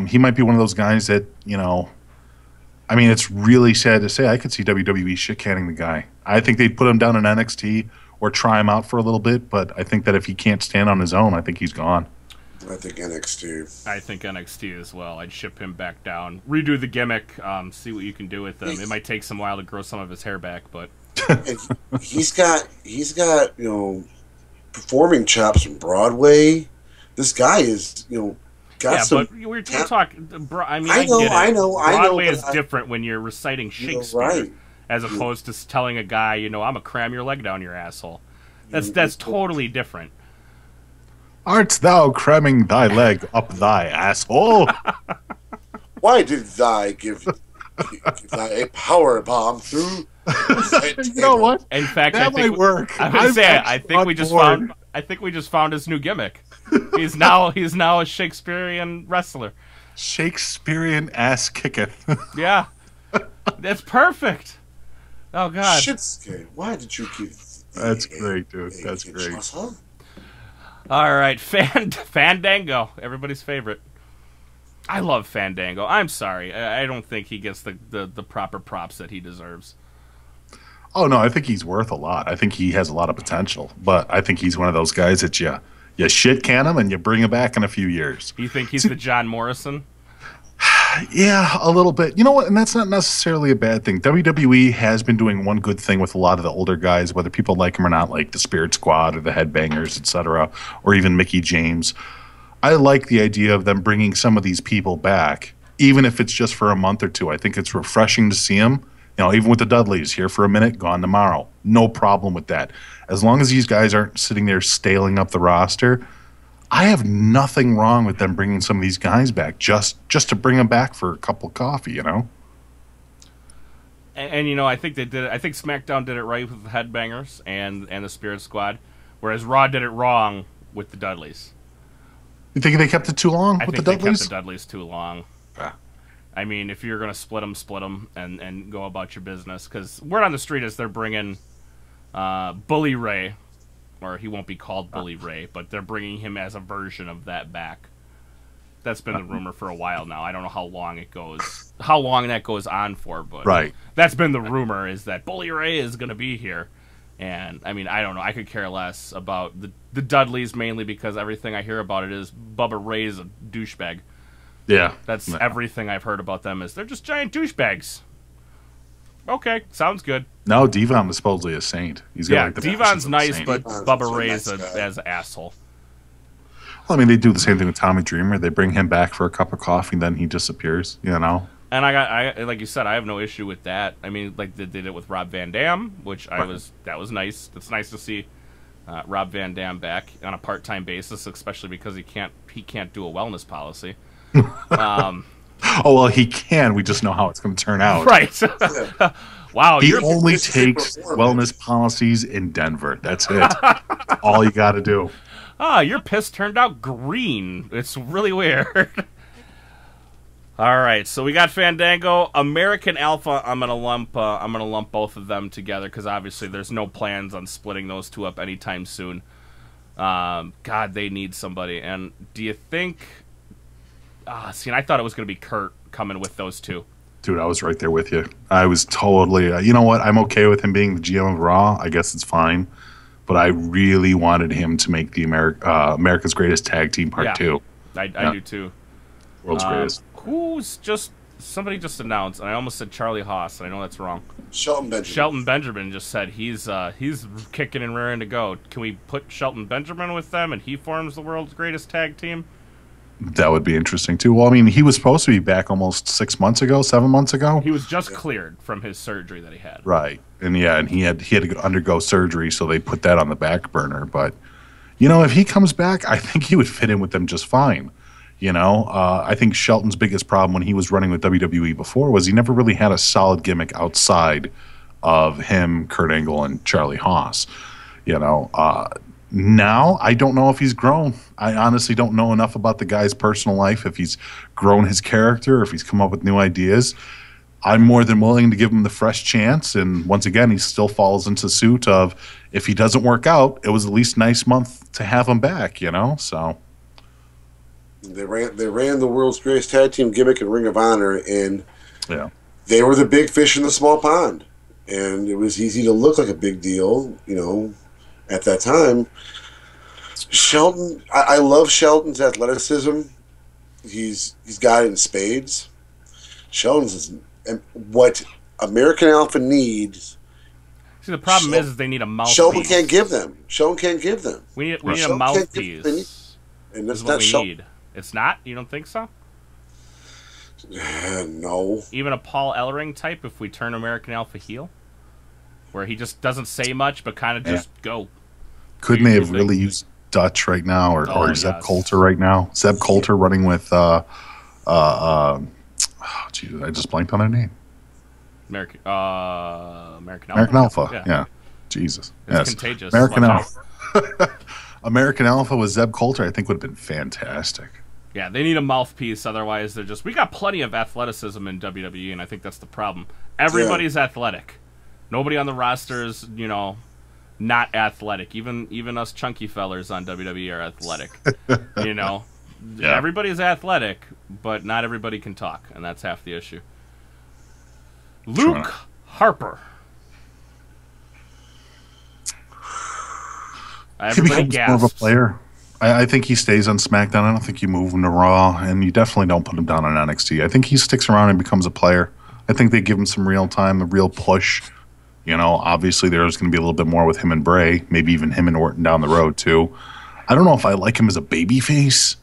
He might be one of those guys that, it's really sad to say. I could see WWE shit-canning the guy. I think they'd put him down in NXT or try him out for a little bit, but I think that if he can't stand on his own, I think he's gone. I think NXT. I think NXT as well. I'd ship him back down, redo the gimmick, see what you can do with him. It might take some while to grow some of his hair back, but he's got performing chops from Broadway. This guy is but we're talking. I know. Broadway is different when you're reciting Shakespeare, right, as opposed to telling a guy, I'm gonna cram your leg down your asshole. That's totally different. Art thou cramming thy leg up thy asshole? Why did thy give thy a power bomb through? You know what? In fact, that might work. I think we just found his new gimmick. He's now a Shakespearean wrestler. Shakespearean ass kicketh. Yeah, that's perfect. Oh God, Shitsuke, why did you give? That's great, dude. That's great. All right, Fandango, everybody's favorite. I love Fandango. I'm sorry, I don't think he gets the proper props that he deserves. Oh no, I think he's worth a lot. I think he has a lot of potential, but I think he's one of those guys that you shit can him and you bring him back in a few years. You think he's the John Morrison? Yeah, a little bit. You know what? And that's not necessarily a bad thing. WWE has been doing one good thing with a lot of the older guys, whether people like them or not, like the Spirit Squad or the Headbangers, etc., or even Mickey James. I like the idea of them bringing some of these people back, even if it's just for a month or two. I think it's refreshing to see them. You know, even with the Dudleys, here for a minute, gone tomorrow. No problem with that. As long as these guys aren't sitting there staling up the roster, I have nothing wrong with them bringing some of these guys back just to bring them back for a cup of coffee, you know? And you know, I think they did it. I think SmackDown did it right with the Headbangers and the Spirit Squad, whereas Raw did it wrong with the Dudleys. You think they kept it too long with the Dudleys? They kept the Dudleys too long. I mean, if you're going to split them, and go about your business. Because word on the street is they're bringing Bully Ray, or he won't be called Bully Ray, but they're bringing him as a version of that back. That's been the rumor for a while now. I don't know how long that goes on for, but that's been the rumor, is that Bully Ray is going to be here. And, I mean, I don't know. I could care less about the Dudleys, mainly because everything I hear about it is Bubba Ray's a douchebag. Yeah. That's everything I've heard about them, is they're just giant douchebags. Okay, sounds good. No, Devon was supposedly a saint. He's got Devon's nice, but Bubba Ray's as an asshole. Well, I mean, they do the same thing with Tommy Dreamer. They bring him back for a cup of coffee, and then he disappears, you know? And I like you said, I have no issue with that. I mean, like they did it with Rob Van Dam, which that was nice. It's nice to see Rob Van Dam back on a part-time basis, especially because he can't do a wellness policy. Oh, well, he can. We just know how it's going to turn out. Right. Wow. He only takes wellness policies in Denver. That's it. All you got to do. Your piss turned out green. It's really weird. All right, so we got Fandango, American Alpha. I'm gonna lump both of them together because obviously there's no plans on splitting those two up anytime soon. God, they need somebody. And do you think? See, and I thought it was gonna be Kurt coming with those two. Dude, I was right there with you. I was totally. You know what? I'm okay with him being the GM of Raw. I guess it's fine. But I really wanted him to make the America's Greatest Tag Team Part 2. I do too. World's Greatest. Somebody just announced, and I almost said Charlie Haas, and I know that's wrong. Shelton Benjamin just said he's kicking and raring to go. Can we put Shelton Benjamin with them, and he forms the world's greatest tag team? That would be interesting too. Well, I mean, he was supposed to be back almost 7 months ago. He was just cleared from his surgery that he had. Right, and he had to undergo surgery, so they put that on the back burner. But you know, if he comes back, I think he would fit in with them just fine. You know, I think Shelton's biggest problem when he was running with WWE before was he never really had a solid gimmick outside of him, Kurt Angle, and Charlie Haas. You know, now I don't know if he's grown. I honestly don't know enough about the guy's personal life, if he's grown his character, if he's come up with new ideas. I'm more than willing to give him the fresh chance. And once again, he still falls into suit of, if he doesn't work out, it was at least a nice month to have him back, you know, so... They ran the world's greatest tag team gimmick in Ring of Honor, and they were the big fish in the small pond. And it was easy to look like a big deal, you know, at that time. Shelton, I love Shelton's athleticism. He's got it in spades. Shelton's what American Alpha needs. See, the problem is they need a mouthpiece. Shelton can't give them. We need a mouthpiece. And that's what we Shelton. need. It's not? You don't think so? No. Even a Paul Ellering type, if we turn American Alpha heel? Where he just doesn't say much, but kind of just go. Couldn't they have really used Dutch right now, or Zeb Coulter right now? Zeb Coulter running with, Jesus, I just blanked on their name. American Alpha. American Alpha, yeah. Jesus. It's contagious. American Alpha. American Alpha with Zeb Coulter, I think, would have been fantastic. Yeah, they need a mouthpiece, otherwise they're just... We got plenty of athleticism in WWE, and I think that's the problem. Everybody's athletic. Nobody on the roster is, you know, not athletic. Even us chunky fellers on WWE are athletic. You know? Yeah. Everybody's athletic, but not everybody can talk, and that's half the issue. Luke Harper. Everybody gasps. More of a player. I think he stays on SmackDown. I don't think you move him to Raw, and you definitely don't put him down on NXT. I think he sticks around and becomes a player. I think they give him some real time, a real push. You know, obviously there's going to be a little bit more with him and Bray, maybe even him and Orton down the road too. I don't know if I like him as a babyface.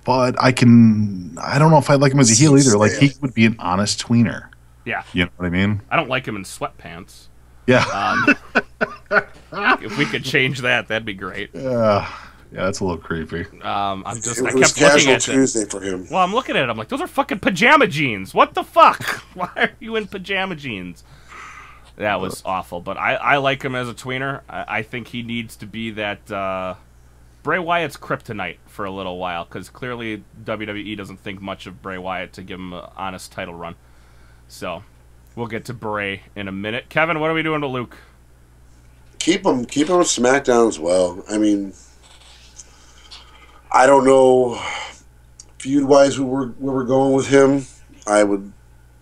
but I don't know if I like him as a heel either. Like, he would be an honest tweener. Yeah. You know what I mean? I don't like him in sweatpants. Yeah. If we could change that, that'd be great. Yeah, that's a little creepy. I It kept was looking casual at Tuesday for him. Well, I'm looking at it. I'm like, those are fucking pajama jeans. What the fuck? Why are you in pajama jeans? That was awful. But I like him as a tweener. I think he needs to be that Bray Wyatt's kryptonite for a little while, because clearly WWE doesn't think much of Bray Wyatt to give him an honest title run. So we'll get to Bray in a minute. Kevin, what are we doing to Luke? Keep him on SmackDown as well. I mean, I don't know feud-wise where we're going with him. I would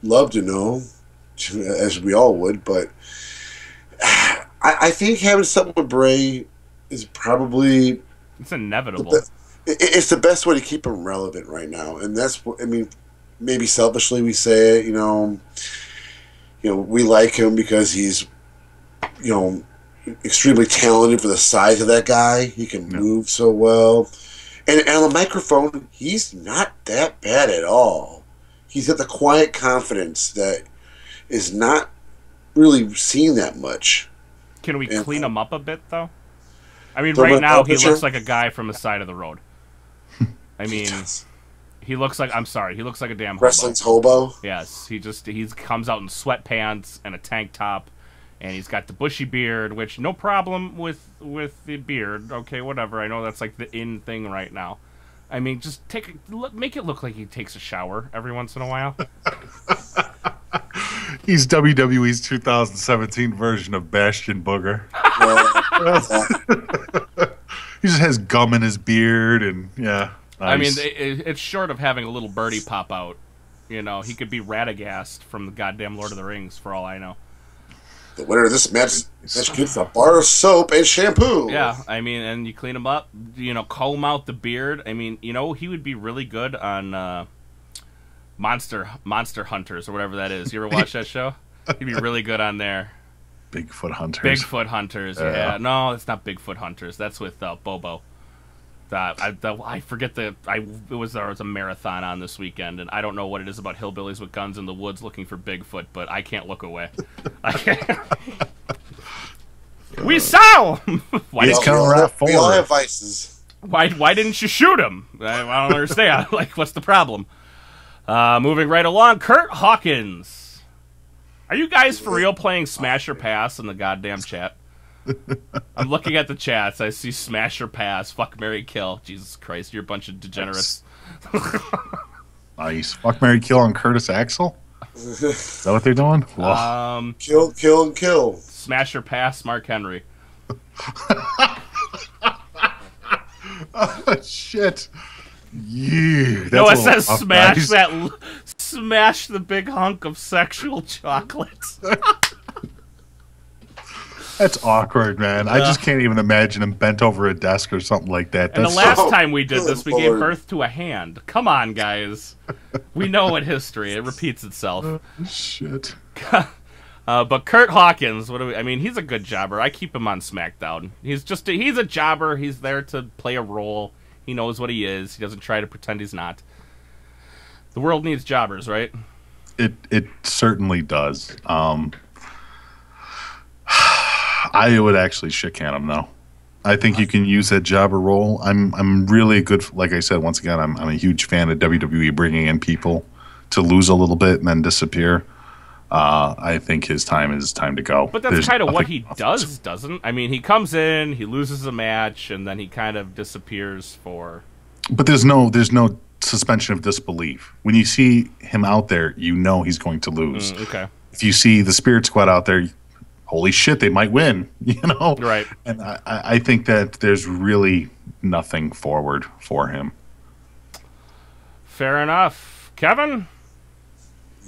love to know, as we all would, but I think having something with Bray is probably... It's inevitable. It's the best way to keep him relevant right now, and that's what I mean. Maybe selfishly we say it, you know, we like him because he's, extremely talented for the size of that guy. He can move so well. And on the microphone, he's not that bad at all. He's got the quiet confidence that is not really seen that much. Can we clean him up a bit, though? I mean, So right what- now, he picture? looks like a guy from the side of the road. I mean, he looks like, I'm sorry, he looks like a damn hobo. Wrestling's hobo. Yes, he comes out in sweatpants and a tank top, and he's got the bushy beard, which no problem with the beard. Okay, whatever. I know that's like the in thing right now. I mean, just make it look like he takes a shower every once in a while. He's WWE's 2017 version of Bastion Booger. He just has gum in his beard, and nice. I mean, it's short of having a little birdie pop out. He could be Radagast from the goddamn Lord of the Rings, for all I know. The winner of this match gets a bar of soap and shampoo. Yeah, I mean, and you clean him up, comb out the beard. I mean, he would be really good on Monster Hunters or whatever that is. You ever watch that show? He'd be really good on there. Bigfoot Hunters. Bigfoot Hunters, yeah. No, it's not Bigfoot Hunters. That's with Bobo. I forget there was a marathon on this weekend, and I don't know what it is about hillbillies with guns in the woods looking for Bigfoot, but I can't look away. We saw him. We all have vices. Why didn't you shoot him? I don't understand. What's the problem? Moving right along, Kurt Hawkins. Are you guys for real playing Smash or Pass in the goddamn chat? I'm looking at the chats. I see Smash or Pass, Fuck, Marry, Kill. Jesus Christ, you're a bunch of degenerates. Nice. Fuck, Marry, Kill on Curtis Axel? Is that what they're doing? Kill, and kill. Smash or Pass, Mark Henry. Oh, shit. Yeah, No, it says smash the big hunk of sexual chocolate. That's awkward, man. I just can't even imagine him bent over a desk or something like that. And the last time we did this, we gave birth to a hand. Come on, guys. We know it history. It repeats itself. Shit. But Kurt Hawkins, he's a good jobber. I keep him on SmackDown. He's a jobber. He's there to play a role. He knows what he is. He doesn't try to pretend he's not. The world needs jobbers, right? It certainly does. I would actually shit-can him, though. I think you can use that jobber role. I'm really good. Like I said, once again, I'm a huge fan of WWE bringing in people to lose a little bit and then disappear. I think his time is time to go. But that's kind of what he does, doesn't? I mean, he comes in, he loses a match, and then he kind of disappears for... But there's no suspension of disbelief. When you see him out there, you know he's going to lose. Okay. If you see the Spirit Squad out there, holy shit, they might win, Right. And I think that there's really nothing forward for him. Fair enough. Kevin?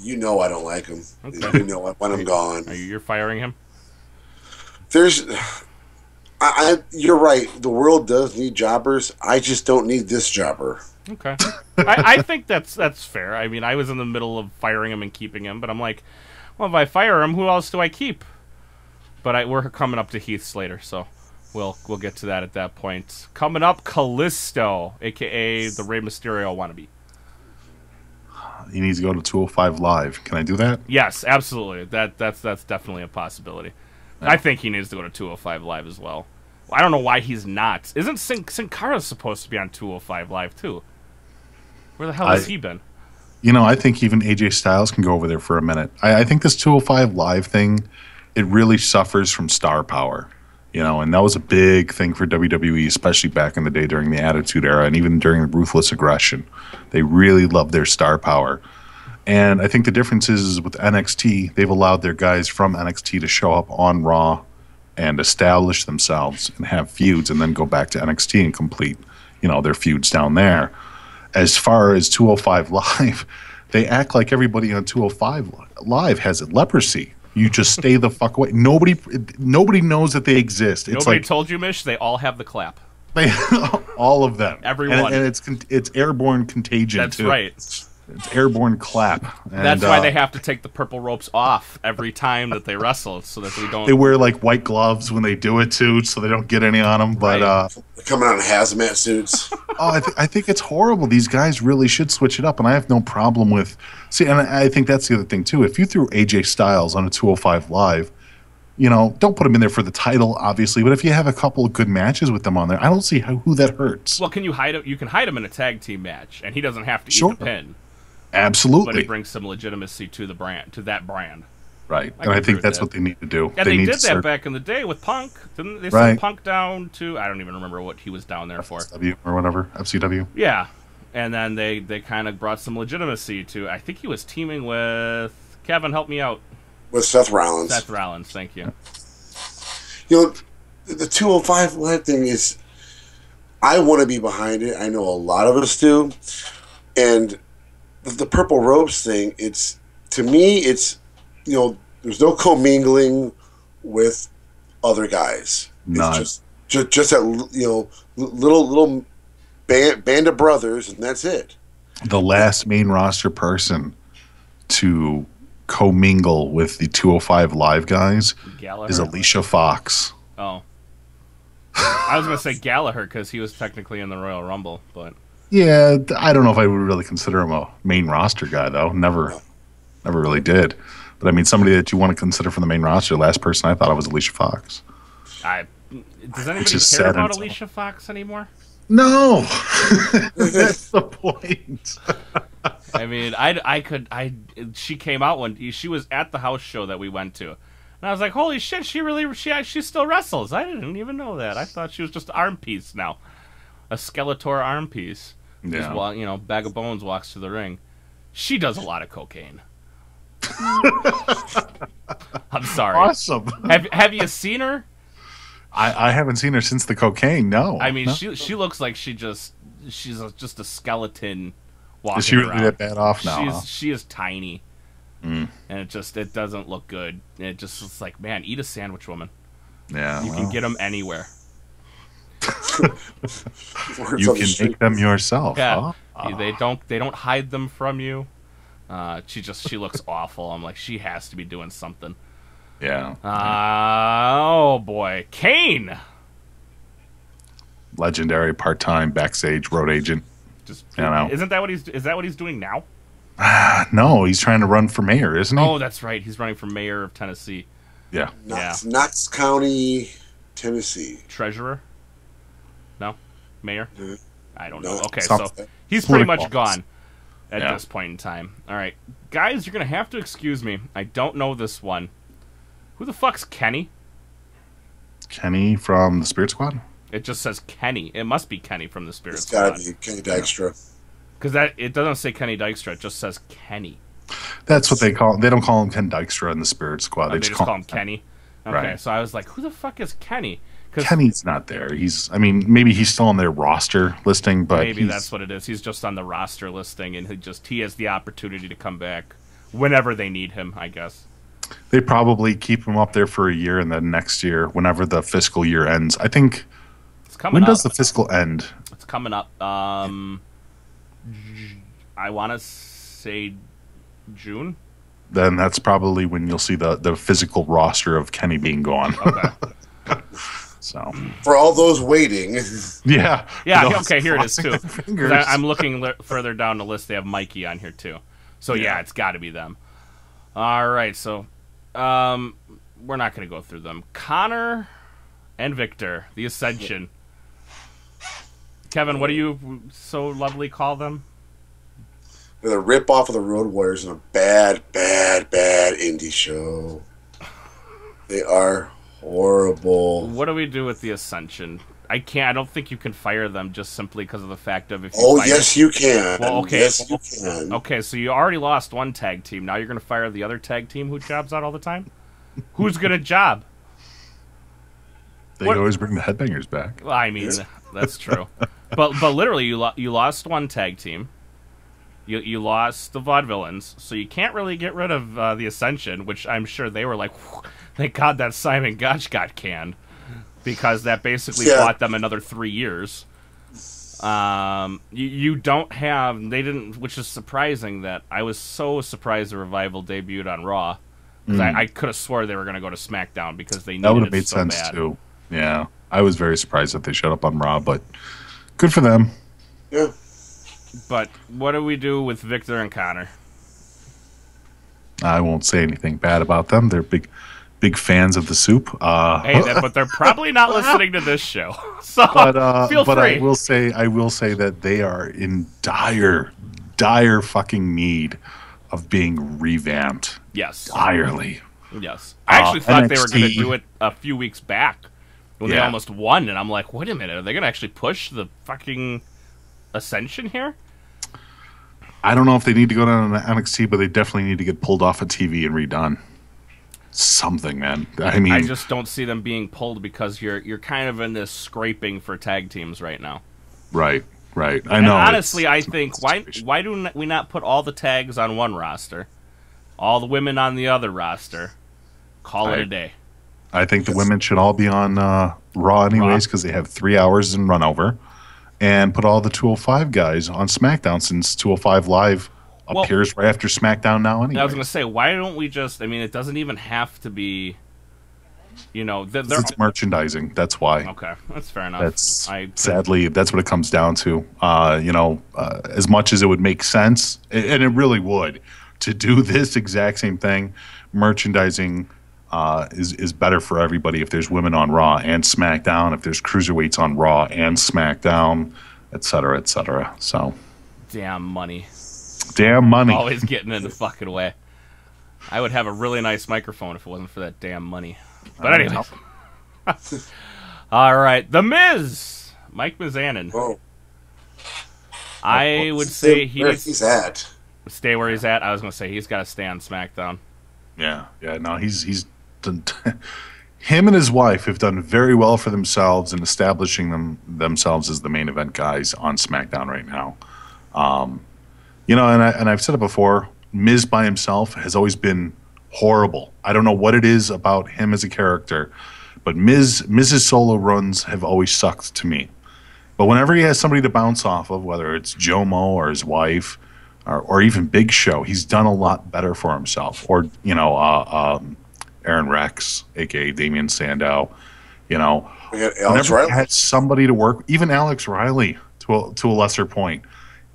You know I don't like him. Okay. You know I want him gone. You're firing him? You're right. The world does need jobbers. I just don't need this jobber. Okay. I think that's fair. I mean, I was in the middle of firing him and keeping him, but I'm like, well, if I fire him, who else do I keep? But we're coming up to Heath Slater, so We'll get to that at that point. Coming up, Callisto, a.k.a. the Rey Mysterio wannabe. He needs to go to 205 Live. Can I do that? Yes, absolutely. That's definitely a possibility. Yeah. I think he needs to go to 205 Live as well. I don't know why he's not. Isn't Sin Cara supposed to be on 205 Live too? Where the hell has he been? You know, I think even AJ Styles can go over there for a minute. I think this 205 Live thing, it really suffers from star power. You know, and that was a big thing for WWE, especially back in the day during the Attitude Era and even during the Ruthless Aggression. They really loved their star power. And I think the difference is with NXT, they've allowed their guys from NXT to show up on Raw and establish themselves and have feuds and then go back to NXT and complete, you know, their feuds down there. As far as 205 Live, they act like everybody on 205 Live has leprosy. You just stay the fuck away. Nobody knows that they exist. It's Nobody like, told you, Mish. They all have the clap. All of them. Everyone. And it's airborne contagion, That's too. right. It's airborne clap. And, that's why they have to take the purple ropes off every time that they wrestle, so that they don't. They wear like white gloves when they do it too, so they don't get any on them. But they're coming out in hazmat suits. I think it's horrible. These guys really should switch it up, and I have no problem with. See, and I think that's the other thing too. If you threw AJ Styles on a 205 Live, you know, don't put him in there for the title, obviously. But if you have a couple of good matches with them on there, I don't see who that hurts. Well, can you hide him? You can hide him in a tag team match, and he doesn't have to eat the pin. Absolutely. But it brings some legitimacy to the brand, to that brand. Right. And I think that's what they need to do. And they did that back in the day with Punk. Didn't they send Punk down to, I don't even remember what he was down there for. FCW or whatever. FCW. Yeah. And then they kind of brought some legitimacy to, I think he was teaming with, Kevin, help me out. With Seth Rollins. Seth Rollins, thank you. You know, the 205 Live thing is, I want to be behind it. I know a lot of us do. And the purple ropes thing, to me, you know, there's no commingling with other guys. None. It's just that, you know, little band of brothers, and that's it. The last main roster person to commingle with the 205 Live guys is Alicia Fox. Oh. I was going to say Gallagher because he was technically in the Royal Rumble, but... Yeah, I don't know if I would really consider him a main roster guy, though. Never really did. But, I mean, somebody that you want to consider for the main roster, the last person I thought of was Alicia Fox. Does anybody care about Alicia Fox anymore? No! That's the point. I mean, she came out when she was at the house show that we went to. And I was like, holy shit, she still wrestles. I didn't even know that. I thought she was just an arm piece now. A Skeletor arm piece. Yeah. Just, you know, Bag of Bones walks to the ring. She does a lot of cocaine. I'm sorry. Awesome. Have you seen her? I haven't seen her since the cocaine. No. I mean, no. she looks like she's just a skeleton walking Is she really around. that bad off now? She is tiny, and it doesn't look good. It's like, man, eat a sandwich, woman. Yeah, you can get them anywhere. You can make them yourself. Yeah, huh? They don't hide them from you. She looks awful. I'm like, she has to be doing something. Yeah. Oh boy, Kane. Legendary part-time backstage road agent. Just Isn't that what he's doing now? No, he's trying to run for mayor, isn't he? Oh, that's right. He's running for mayor of Tennessee. Yeah. Knox County, Tennessee. Treasurer? No? Mayor? I don't know. No, okay, so he's pretty much gone at this point in time. All right. Guys, you're going to have to excuse me. I don't know this one. Who the fuck's Kenny? Kenny from the Spirit Squad? It just says Kenny. It must be Kenny from the Spirit Squad. It's got to be Kenny Dykstra. Because it doesn't say Kenny Dykstra. It just says Kenny. That's what they call him. They don't call him Ken Dykstra in the Spirit Squad. They just call him Kenny. Okay, right. So I was like, who the fuck is Kenny? Kenny's not there. Maybe he's still on their roster listing, but maybe that's what it is. He's just on the roster listing, and he has the opportunity to come back whenever they need him, I guess. They probably keep him up there for a year, and then next year, whenever the fiscal year ends, I think. It's coming when up. Does the fiscal end? It's coming up. I want to say June. Then that's probably when you'll see the physical roster of Kenny being gone. Okay. So for all those waiting. Yeah. Okay, here it is too. I'm looking further down the list. They have Mikey on here too. So yeah, it's got to be them. All right, so we're not going to go through them. Connor and Victor, the Ascension. Kevin, what do you so lovely call them? They're the rip-off of the Road Warriors in a bad, bad, bad indie show. They are horrible. What do we do with the Ascension? I don't think you can fire them just simply because of the fact of if you fire yes, you can. Well, okay. Yes, you can. Okay, so you already lost one tag team. Now you're going to fire the other tag team who jobs out all the time? Who's going to job? They could always bring the Headbangers back. Well, I mean, that's true. But literally, you lost one tag team. You lost the Vaudevillains, so you can't really get rid of the Ascension, which I'm sure they were like, thank God that Simon Gotch got canned, because that basically bought them another 3 years. You don't have, they didn't, which is surprising that I was so surprised the Revival debuted on Raw. Because I could have swore they were going to go to SmackDown because they needed that would have made so sense bad. too. Yeah, I was very surprised that they showed up on Raw, but good for them. Yeah. But what do we do with Victor and Connor? I won't say anything bad about them. They're big fans of the soup. But they're probably not listening to this show. So feel free. I will say that they are in dire fucking need of being revamped. Yes. Direly. Yes. I actually thought they were NXT. going to do it a few weeks back when they almost won, and I'm like, wait a minute, are they going to actually push the fucking Ascension here? I don't know if they need to go down to NXT, but they definitely need to get pulled off of TV and redone. Something, man. I mean, I just don't see them being pulled because you're kind of in this scraping for tag teams right now. Right. I And know. honestly, I think why do we not put all the tags on one roster, all the women on the other roster, call it a day. I think the women should all be on Raw anyways because they have 3 hours in run over, and put all the 205 guys on SmackDown since 205 Live appears right after SmackDown now anyway. I was going to say, why don't we just, I mean, it doesn't even have to be, it's merchandising. That's why. Okay, that's fair enough. Sadly, that's what it comes down to. As much as it would make sense, and it really would, to do this exact same thing, merchandising is better for everybody if there's women on Raw and SmackDown, if there's cruiserweights on Raw and SmackDown, et cetera, et cetera. So, damn money. Always getting in the fucking way. I would have a really nice microphone if it wasn't for that damn money. But anyway. All right. The Miz. Mike Mizanin. Oh. I would say he's at. Stay where he's at. I was going to say he's got to stay on SmackDown. Yeah. No, he's done. Him and his wife have done very well for themselves in establishing themselves as the main event guys on SmackDown right now. And I've said it before, Miz by himself has always been horrible. I don't know what it is about him as a character, but Miz's solo runs have always sucked to me. But whenever he has somebody to bounce off of, whether it's Jomo or his wife or even Big Show, he's done a lot better for himself. Or, Aaron Rex, a.k.a. Damian Sandow, whenever he has somebody to work, even Alex Riley to a lesser point,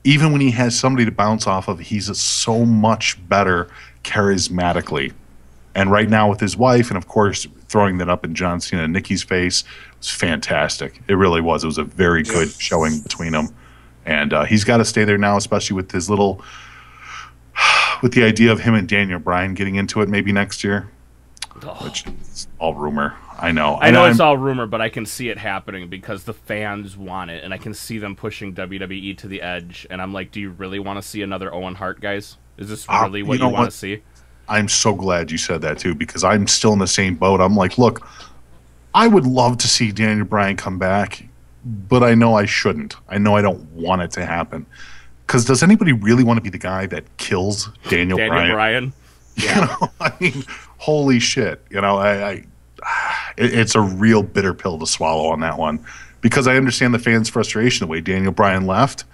even when he has somebody to bounce off of, he's so much better charismatically. And right now with his wife, and of course throwing that up in John Cena and Nikki's face, was fantastic. It really was. It was a very good showing between them. And he's got to stay there now, especially with his with the idea of him and Daniel Bryan getting into it maybe next year, which is all rumor. I know it's all rumor, but I can see it happening because the fans want it, and I can see them pushing WWE to the edge. And I'm like, do you really want to see another Owen Hart, guys? Is this really what you want to see? I'm so glad you said that, too, because I'm still in the same boat. I'm like, look, I would love to see Daniel Bryan come back, but I know I shouldn't. I know I don't want it to happen. Because does anybody really want to be the guy that kills Daniel Bryan? Yeah. I mean, holy shit. It's a real bitter pill to swallow on that one. Because I understand the fans' frustration the way Daniel Bryan left.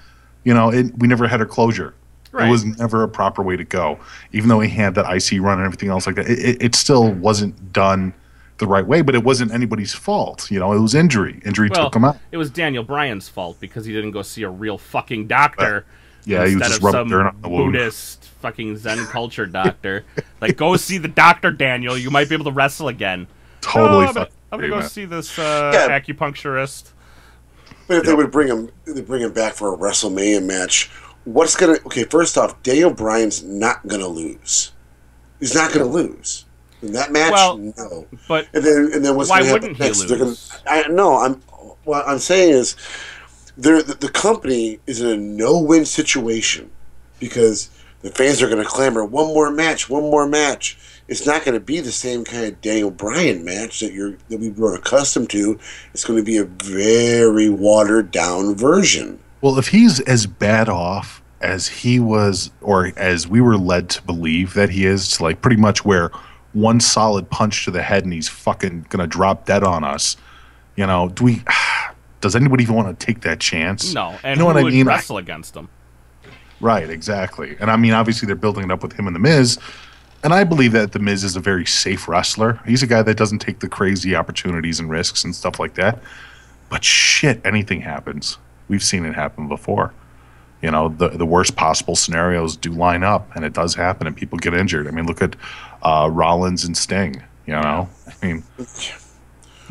We never had a closure. Right. It was never a proper way to go. Even though he had that IC run and everything else like that, it still wasn't done the right way, but it wasn't anybody's fault. You know, it was injury. Injury took him out. It was Daniel Bryan's fault because he didn't go see a real fucking doctor. Yeah, he was just rubbing dirt on the wound. Buddhist fucking Zen culture doctor. Like, go see the doctor, Daniel. You might be able to wrestle again. Totally. I'm gonna go see this acupuncturist. But if they would bring him back for a WrestleMania match, okay, first off, Daniel Bryan's not gonna lose. He's not gonna lose. In that match, no. But and then what's why gonna wouldn't he next? lose? What I'm saying is, the company is in a no-win situation because the fans are going to clamor one more match. It's not going to be the same kind of Daniel Bryan match that we've grown accustomed to. It's going to be a very watered-down version. Well, if he's as bad off as he was, or as we were led to believe that he is, like pretty much where one solid punch to the head and he's fucking gonna drop dead on us, you know, does anybody even want to take that chance? No, and you know who what I would mean? Wrestle against him. Right, exactly. And I mean, obviously they're building it up with him and The Miz, and I believe that The Miz is a very safe wrestler. He's a guy that doesn't take the crazy opportunities and risks and stuff like that. But shit, anything happens. We've seen it happen before. You know, the worst possible scenarios do line up, and it does happen, and people get injured. I mean, look at Rollins and Sting, you know? I mean,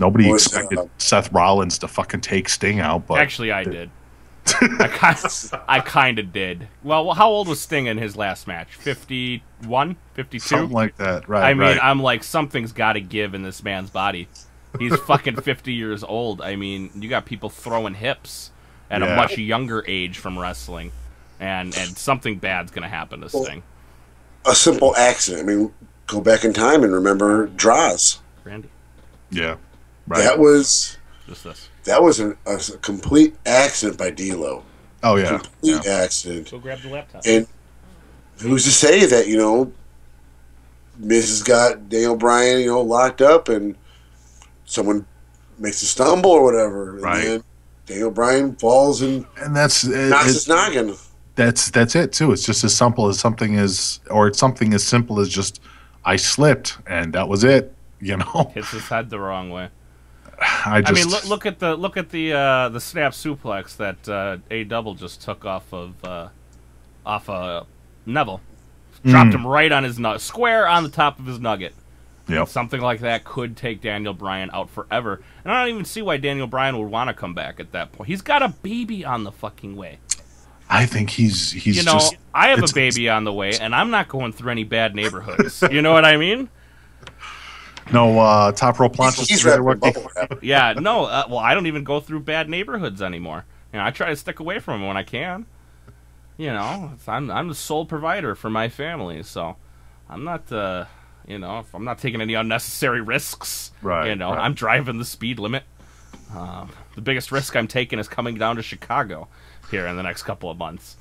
nobody expected Seth Rollins to fucking take Sting out, but... Actually, I did. I kind of did. Well, how old was Sting in his last match? 51? 52? Something like that, right. I mean, right. I'm like, something's got to give in this man's body. He's fucking 50 years old. I mean, you got people throwing hips at a much younger age from wrestling, and something bad's going to happen to Sting. A simple accident. I mean, go back in time and remember Draws. Randy. Yeah, right. That was just this. That was a complete accident by D'Lo. Oh yeah, complete accident. Go grab the laptop. And who's to say that Miz has got Daniel Bryan locked up and someone makes a stumble or whatever, and then Daniel Bryan falls and knocks his noggin. That's it too. It's just as simple as something as simple as just I slipped and that was it. You know, hits his head the wrong way. I mean, look at the snap suplex that A Double just took off of Neville. Dropped him right on his nugget, square on the top of his nugget. Yep. Something like that could take Daniel Bryan out forever. And I don't even see why Daniel Bryan would want to come back at that point. He's got a baby on the fucking way. I think he's just... I have a baby on the way, and I'm not going through any bad neighborhoods. You know what I mean? No top rope planches. He's rapping. Yeah, no. Well, I don't even go through bad neighborhoods anymore. I try to stick away from them when I can. I'm the sole provider for my family, so I'm not... if I'm not taking any unnecessary risks, I'm driving the speed limit. The biggest risk I'm taking is coming down to Chicago here in the next couple of months.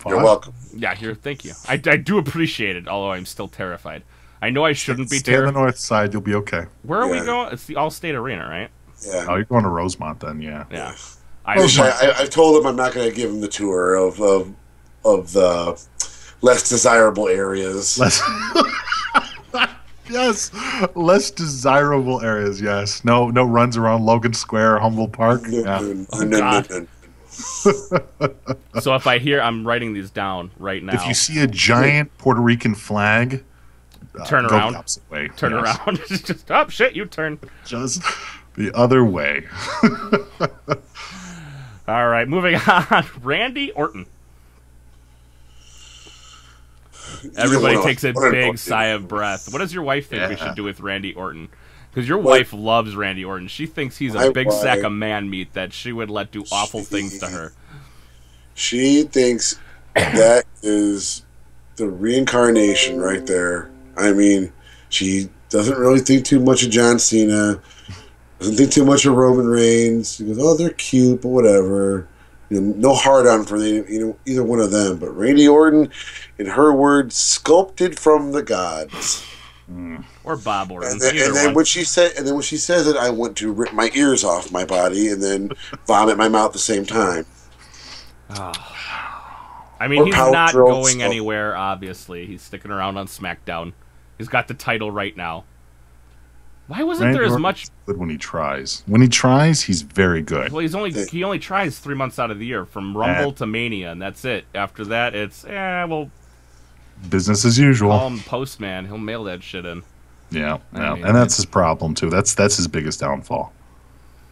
You're welcome. Yeah, thank you. I do appreciate it, although I'm still terrified. I know I shouldn't be terrified. Stay on the north side, you'll be okay. Where are we going? It's the Allstate Arena, right? Yeah. Oh, you're going to Rosemont then, yeah. Yeah. I told him I'm not going to give him the tour of the less desirable areas. Yes, less desirable areas. Yes, no runs around Logan Square, Humboldt Park. No. So if I'm writing these down right now. If you see a giant Puerto Rican flag, turn go around. the opposite way. Turn around. Just shit, you turn. Just the other way. All right, moving on. Randy Orton. Everybody takes a big sigh of breath. What does your wife think we should do with Randy Orton? Because your wife loves Randy Orton. She thinks he's a big sack of man meat that she would let do awful things to her. She thinks that is the reincarnation right there. I mean, she doesn't really think too much of John Cena. Doesn't think too much of Roman Reigns. She goes, oh, they're cute, but whatever. No hard on for either one of them. But Randy Orton, in her words, sculpted from the gods. Or Bob Orton. And then when she says it, I want to rip my ears off my body and then vomit my mouth at the same time. I mean, he's not going anywhere. Obviously, he's sticking around on SmackDown. He's got the title right now. Why wasn't there as much? Good when he tries. When he tries, he's very good. Well, he only tries 3 months out of the year, from Rumble to Mania, and that's it. After that, it's business as usual. Call him Postman. He'll mail that shit in. Yeah, and that's his problem too. That's his biggest downfall,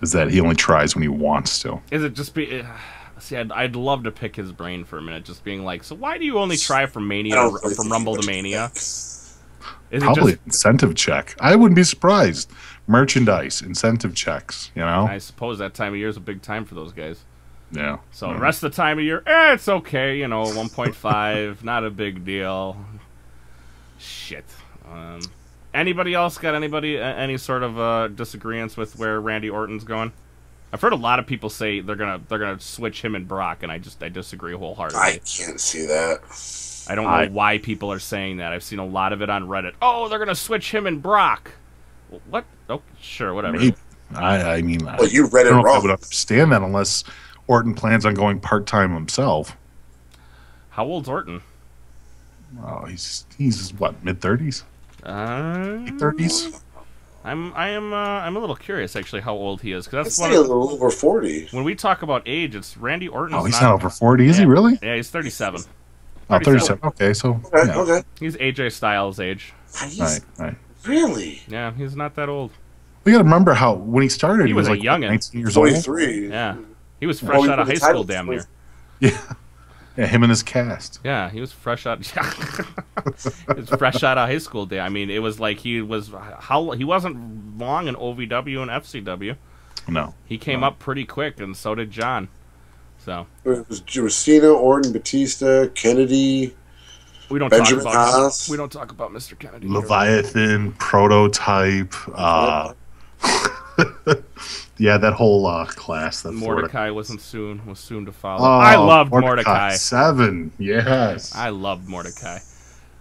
is that he only tries when he wants to. Is it just be? See, I'd love to pick his brain for a minute, just being like, so why do you only try from Rumble to Mania? Is Probably incentive check. I wouldn't be surprised. Merchandise, incentive checks. I suppose that time of year is a big time for those guys. Yeah. So the rest of the time of year, it's okay. 1.5, not a big deal. Shit. Anybody else got any sort of disagreements with where Randy Orton's going? I've heard a lot of people say they're gonna switch him and Brock, and I disagree wholeheartedly. I can't see that. I don't know why people are saying that. I've seen a lot of it on Reddit. Oh, they're gonna switch him and Brock. What? Oh, sure, whatever. You read it wrong. I would understand that unless Orton plans on going part-time himself. How old's Orton? Oh, he's what, mid-30s? 30s. I'm a little curious actually how old he is, because that's a little over 40. When we talk about age, it's Randy Orton. Oh, he's not over 40, is he really? Yeah, he's 37. Oh, 37. Okay, so okay. He's AJ Styles' age. Right. Really? Yeah, he's not that old. We got to remember how when he started, he was like a youngin'. 19 years old. 23. Yeah, he was fresh out of high school, damn near. Yeah, him and his cast. Yeah, he was fresh out. He was fresh out of high school. I mean, it was like he wasn't long in OVW and FCW. No, he came up pretty quick, and so did John. So it was Cena, Orton, Batista, Kennedy. We don't Benjamin talk about Haas. We don't talk about Mr. Kennedy. Leviathan, Prototype. Yeah, that whole class. That Mordecai was soon to follow. I loved Mordecai. 7, yes. I loved Mordecai.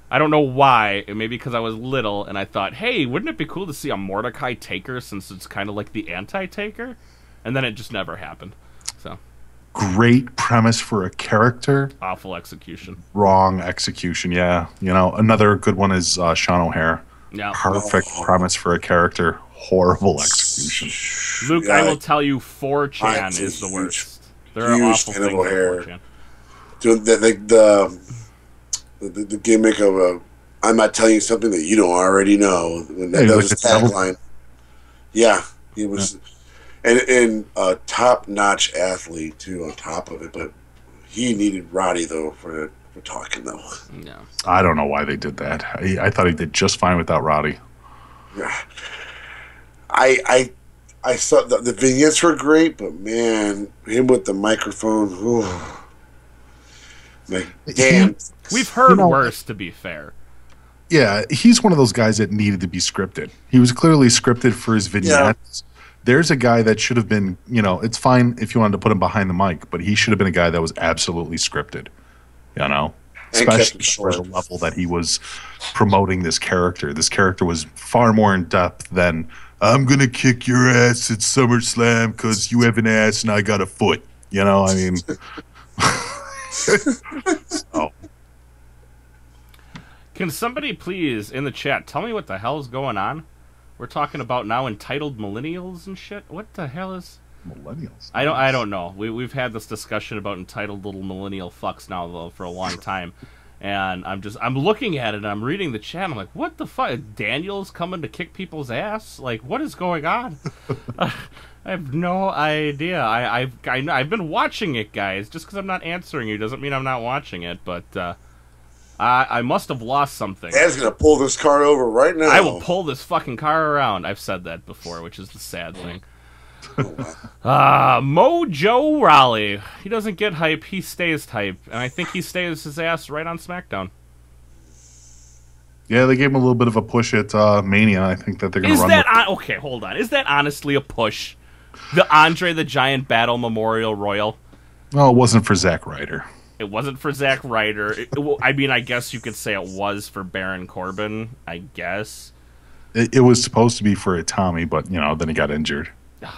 I don't know why. Maybe because I was little and I thought, hey, wouldn't it be cool to see a Mordecai Taker, since it's kind of like the anti-Taker? And then it just never happened. So great premise for a character. Awful execution. Wrong execution, yeah. Another good one is Sean O'Hare. Yeah. Perfect premise for a character. Horrible execution. Luke, yeah, I will tell you, 4chan is the worst. There are awful things on 4chan. The gimmick of I'm not telling you something that you don't already know. That was his tagline. Yeah, he was, and a top-notch athlete too. On top of it, but he needed Roddy though for talking though. Yeah, I don't know why they did that. I thought he did just fine without Roddy. Yeah. I saw the vignettes were great, but man, him with the microphone, like damn. We've heard worse, to be fair. Yeah, he's one of those guys that needed to be scripted. He was clearly scripted for his vignettes. Yeah. There's a guy that should have been, it's fine if you wanted to put him behind the mic, but he should have been a guy that was absolutely scripted. Especially for the level that he was promoting this character. This character was far more in depth than I'm going to kick your ass at SummerSlam because you have an ass and I got a foot. I mean. So. Can somebody please, in the chat, tell me what the hell is going on? We're talking about now entitled millennials and shit? What the hell is... Millennials? I don't know. We've had this discussion about entitled little millennial fucks now, though, for a long time. And I'm looking at it, and I'm reading the chat, and I'm like, what the fuck? Daniel's coming to kick people's ass? Like, what is going on? I have no idea. I've been watching it, guys. Just because I'm not answering you doesn't mean I'm not watching it, but I must have lost something. Dad's going to pull this car over right now. I will pull this fucking car around. I've said that before, which is the sad thing. Mojo Rawley. He doesn't get hype, he stays hype. And I think he stays his ass right on SmackDown. Yeah, they gave him a little bit of a push at Mania. I think that they're going to run okay, hold on. Is that honestly a push? The Andre the Giant Battle Memorial Royal? Well, it wasn't for Zack Ryder. It wasn't for Zack Ryder. I mean, I guess you could say it was for Baron Corbin, I guess. It was supposed to be for Tommy, but, then he got injured.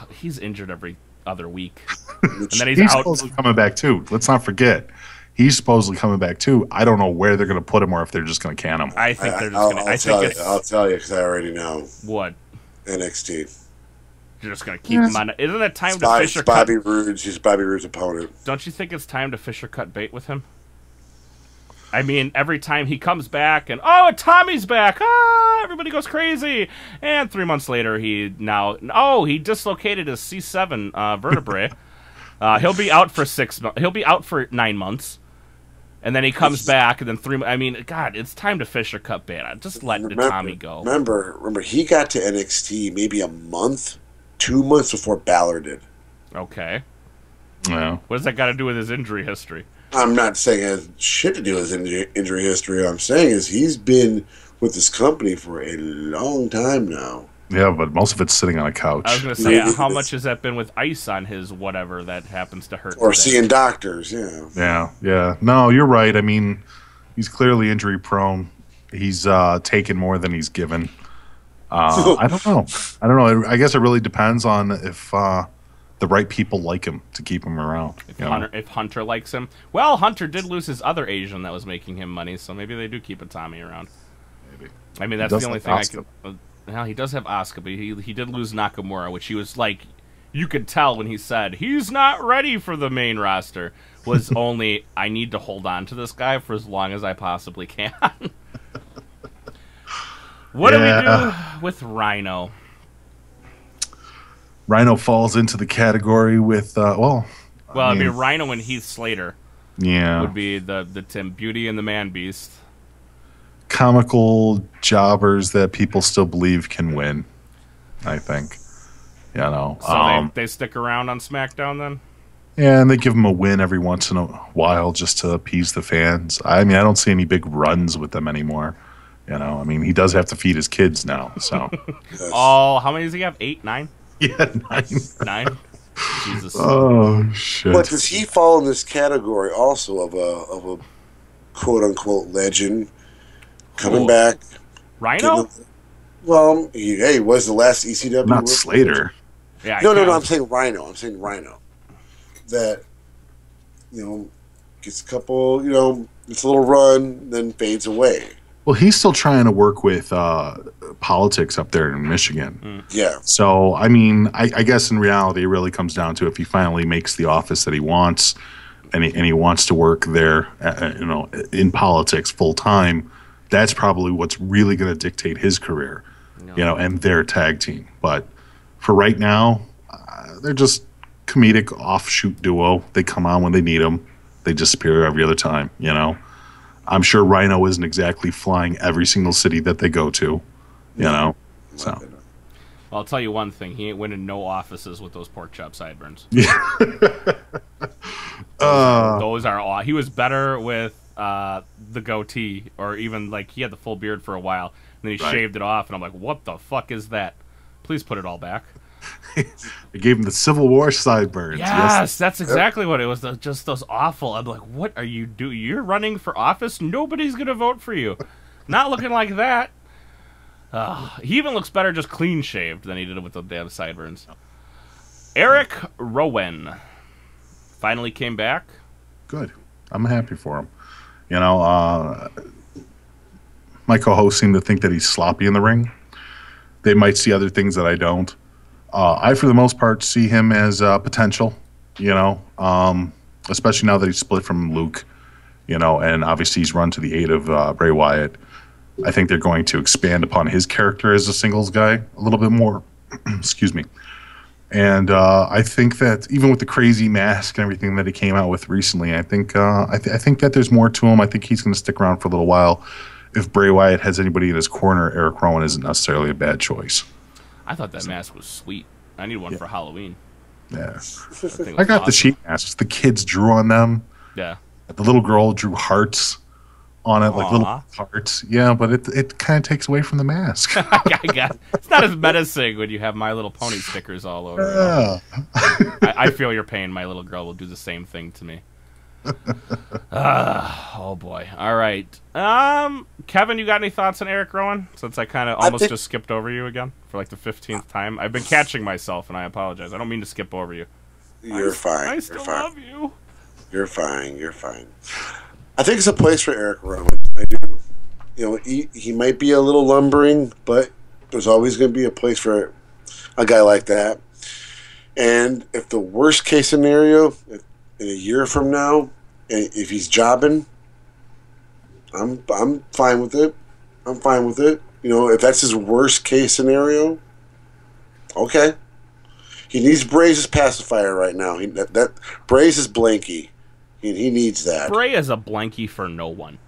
He's injured every other week. And then he's out. Supposedly coming back too. Let's not forget. He's supposedly coming back too. I don't know where they're going to put him or if they're just going to can him. I think they're just going to. I'll tell you because I already know. What? NXT. You're just gonna keep him on. Isn't it time to Fisher Bobby cut? Roode's. He's Bobby Roode's opponent. Don't you think it's time to Fisher cut bait with him? I mean, every time he comes back and Tommy's back, everybody goes crazy. And 3 months later, he dislocated his C7 vertebrae. He'll be out for 6 months. He'll be out for 9 months. And then he comes back, and then 3 months. I mean, God, it's time to Fisher cut bait. Just let Tommy go. Remember, he got to NXT maybe a month, 2 months before Balor did. Okay. Yeah. What does that got to do with his injury history? I'm not saying it has shit to do with his injury history. What I'm saying is he's been with this company for a long time now. Yeah, but most of it's sitting on a couch. I was going to say, how much has that been with ice on his whatever that happens to hurt? Or today? seeing doctors, yeah. Yeah. No, you're right. I mean, he's clearly injury prone. He's taken more than he's given. I don't know. I guess it really depends on if the right people like him to keep him around. If Hunter likes him. Well, Hunter did lose his other Asian that was making him money, so maybe they do keep a Tommy around. Maybe. I mean, that's the only thing I can... Well, he does have Asuka, but he did lose Nakamura, which he was like... You could tell when he said, he's not ready for the main roster, was only, I need to hold on to this guy for as long as I possibly can. What do we do with Rhino? Rhino falls into the category with, I mean, Rhino and Heath Slater would be the Tim Beauty and the Man Beast. Comical jobbers that people still believe can win, I think. So they stick around on SmackDown then? Yeah, and they give them a win every once in a while just to appease the fans. I mean, I don't see any big runs with them anymore. I mean, he does have to feed his kids now, so. How many does he have? 8, 9? Yeah, 9. 9? Jesus. Oh, shit. But does he fall in this category also of a quote-unquote legend coming back? Rhino? He was the last ECW. Not Slater. Yeah. No, I'm saying Rhino. That, gets a couple, gets a little run, then fades away. Well, he's still trying to work with politics up there in Michigan. Yeah. So, I mean, I guess in reality, it really comes down to if he finally makes the office that he wants, and he wants to work there, in politics full time. That's probably what's really going to dictate his career, and their tag team. But for right now, they're just comedic offshoot duo. They come on when they need them. They disappear every other time. I'm sure Rhino isn't exactly flying every single city that they go to, So, well, I'll tell you one thing: he ain't winning no offices with those pork chop sideburns. Yeah. those are. He was better with the goatee, or even like he had the full beard for a while, and then he shaved it off, and I'm like, what the fuck is that? Please put it all back. They gave him the Civil War sideburns. Yes, that's exactly what it was. Just those awful. I'm like, what are you doing? You're running for office? Nobody's going to vote for you. Not looking like that. He even looks better just clean shaved than he did with the damn sideburns. Eric Rowan finally came back. Good. I'm happy for him. My co-hosts seem to think that he's sloppy in the ring. They might see other things that I don't. I, for the most part, see him as potential, especially now that he's split from Luke, and obviously he's run to the aid of Bray Wyatt. I think they're going to expand upon his character as a singles guy a little bit more. Excuse me. And I think that even with the crazy mask and everything that he came out with recently, I think I think that there's more to him. I think he's going to stick around for a little while. If Bray Wyatt has anybody in his corner, Eric Rowan isn't necessarily a bad choice. I thought that mask was sweet. I need one for Halloween. Yeah. I got the sheet masks. The kids drew on them. Yeah. The little girl drew hearts on it, like little hearts. Yeah, but it kind of takes away from the mask. It's not as menacing when you have My Little Pony stickers all over. Yeah. I feel your pain. My little girl will do the same thing to me. Oh boy. All right. Kevin, you got any thoughts on Eric Rowan? Since I kind of almost just skipped over you again for like the 15th time. I've been catching myself, and I apologize. I don't mean to skip over you. You're fine. I still love you. You're fine. I think it's a place for Eric Rowan. I do. He might be a little lumbering, but there's always going to be a place for a guy like that. And if the worst case scenario, in a year from now, if he's jobbing, I'm fine with it. I'm fine with it. You know, if that's his worst case scenario, okay. He needs Bray's pacifier right now. That Bray's is blanky. He needs that. Bray is a blankie for no one.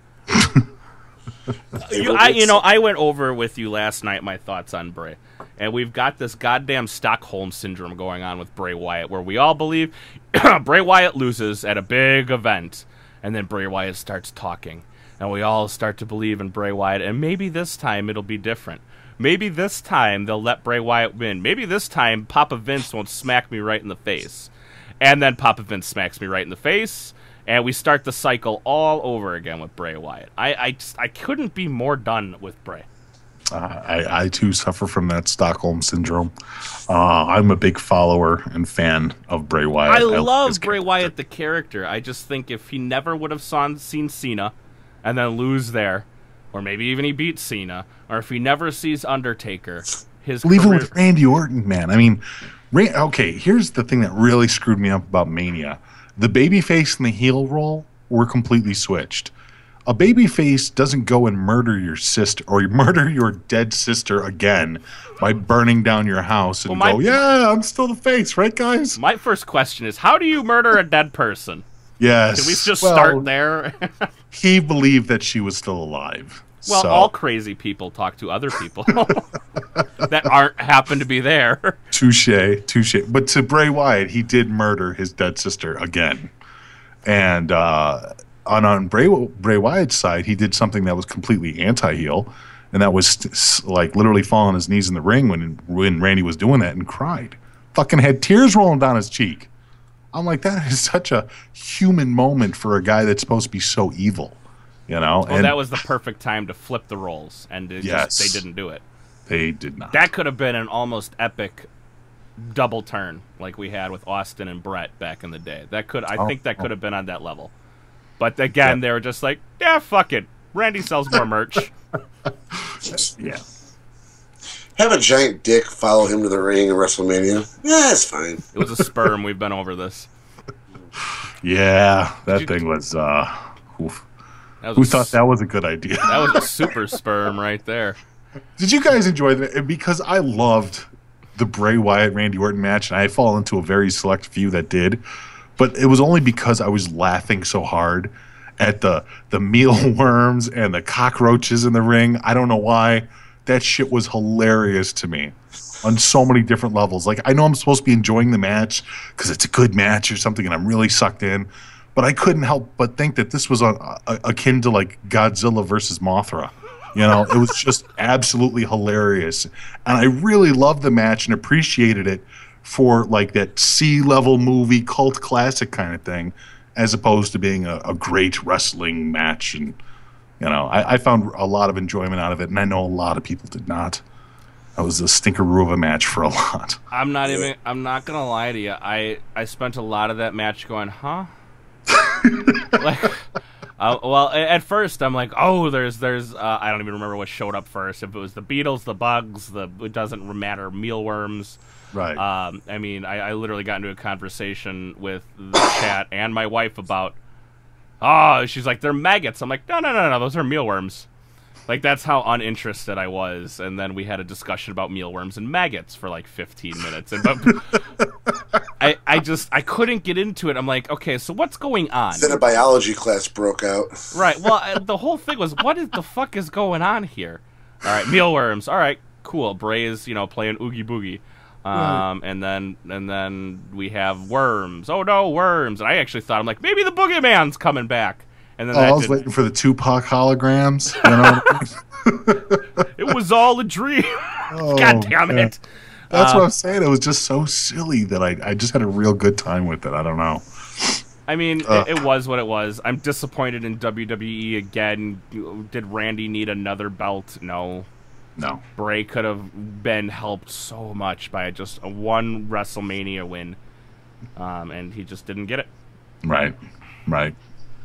I went over with you last night my thoughts on Bray, and we've got this goddamn Stockholm syndrome going on with Bray Wyatt, where we all believe Bray Wyatt loses at a big event, and then Bray Wyatt starts talking, and we all start to believe in Bray Wyatt, and maybe this time it'll be different. Maybe this time they'll let Bray Wyatt win. Maybe this time Papa Vince won't smack me right in the face, and then Papa Vince smacks me right in the face. And we start the cycle all over again with Bray Wyatt. I couldn't be more done with Bray. I too suffer from that Stockholm syndrome. I'm a big follower and fan of Bray Wyatt. I love Bray Wyatt, the character. I just think if he never would have seen Cena and then lose there, or maybe even he beats Cena, or if he never sees Undertaker, his Leave career... it with Randy Orton, man. I mean, okay, here's the thing that really screwed me up about Mania. The babyface and the heel role were completely switched. A babyface doesn't go and murder your sister or murder your dead sister again by burning down your house and yeah, I'm still the face, right, guys? My first question is, how do you murder a dead person? Yes. Can we just start there? He believed that she was still alive. Well, all crazy people talk to other people that happen to be there. Touche. But to Bray Wyatt, he did murder his dead sister again. And on Bray Wyatt's side, he did something that was completely anti-heel, and that was like literally fall on his knees in the ring when Randy was doing that and cried. Fucking had tears rolling down his cheek. I'm like, that is such a human moment for a guy that's supposed to be so evil. You know, and that was the perfect time to flip the roles, and they didn't do it. They did not. That could have been an almost epic double turn, like we had with Austin and Brett back in the day. I think that could have been on that level. But again, they were just like, yeah, fuck it. Randy sells more merch. Yeah. Have a giant dick follow him to the ring in WrestleMania. Yeah, it's fine. It was a sperm. We've been over this. Yeah, that thing was. Oof. Who thought that was a good idea? That was a super sperm right there. Did you guys enjoy that? Because I loved the Bray Wyatt Randy Orton match, and I fall into a very select few that did. But it was only because I was laughing so hard at the mealworms and the cockroaches in the ring. I don't know why. That shit was hilarious to me on so many different levels. Like, I know I'm supposed to be enjoying the match because it's a good match or something, and I'm really sucked in. But I couldn't help but think that this was akin to like Godzilla versus Mothra. You know, it was just absolutely hilarious. And I really loved the match and appreciated it for like that C-level movie cult classic kind of thing, as opposed to being a great wrestling match. And, you know, I found a lot of enjoyment out of it, and I know a lot of people did not. That was a stinkeroo of a match for a lot. I'm not gonna lie to you. I spent a lot of that match going, huh? Like, well, at first I'm like, oh, there's I don't even remember what showed up first. If it was the Beatles, the Bugs, it doesn't matter, mealworms. Right. I mean, I literally got into a conversation with the chat and my wife about, she's like, they're maggots. I'm like, no, those are mealworms. Like, that's how uninterested I was. And then we had a discussion about mealworms and maggots for like 15 minutes. And I couldn't get into it. I'm like, okay, so what's going on? Then a biology class broke out. Right. Well, the whole thing was, the fuck is going on here? All right, mealworms. All right, cool. Bray is, playing Oogie Boogie. And then we have worms. Oh no, worms! And I actually thought, I'm like, maybe the Boogeyman's coming back. And then I was waiting for the Tupac holograms. It was all a dream. God damn it! That's what I'm saying. It was just so silly that I just had a real good time with it. I don't know. I mean, it was what it was. I'm disappointed in WWE again. Did Randy need another belt? No. Bray could have been helped so much by just a one WrestleMania win, and he just didn't get it. Right.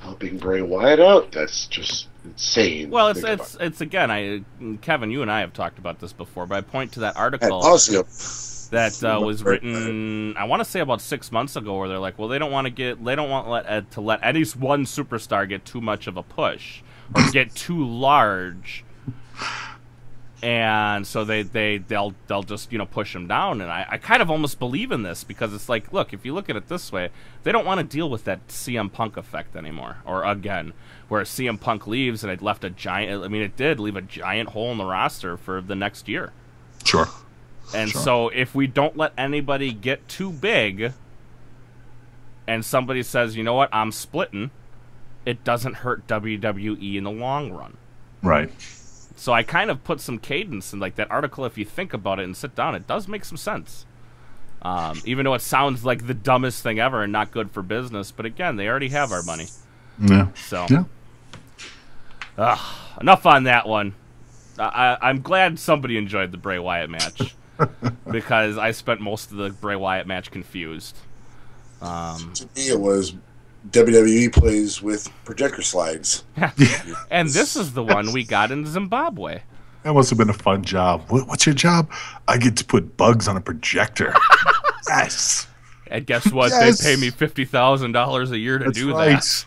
Helping Bray Wyatt out? That's just insane. Well, it's again, Kevin, you and I have talked about this before, but I point to that article. that was written, I want to say about 6 months ago, where they're like, well, they don't want to let any one superstar get too much of a push or get too large, and so they'll just push him down. And I kind of almost believe in this, because it's like, look, if you look at it this way, they don't want to deal with that CM Punk effect anymore, or again, where CM Punk leaves and it left a giant. I mean, it did leave a giant hole in the roster for the next year. Sure. And so if we don't let anybody get too big, and somebody says, you know what, I'm splitting, it doesn't hurt WWE in the long run. Right. So I kind of put some cadence in like that article. If you think about it and sit down, it does make some sense. Even though it sounds like the dumbest thing ever and not good for business. But again, they already have our money. Yeah. So yeah. Enough on that one. I'm glad somebody enjoyed the Bray Wyatt match. Because I spent most of the Bray Wyatt match confused. To me, it was WWE plays with projector slides. And this is the one we got in Zimbabwe. That must have been a fun job. What's your job? I get to put bugs on a projector. Yes. And guess what? Yes. They pay me $50,000 a year to That's do right.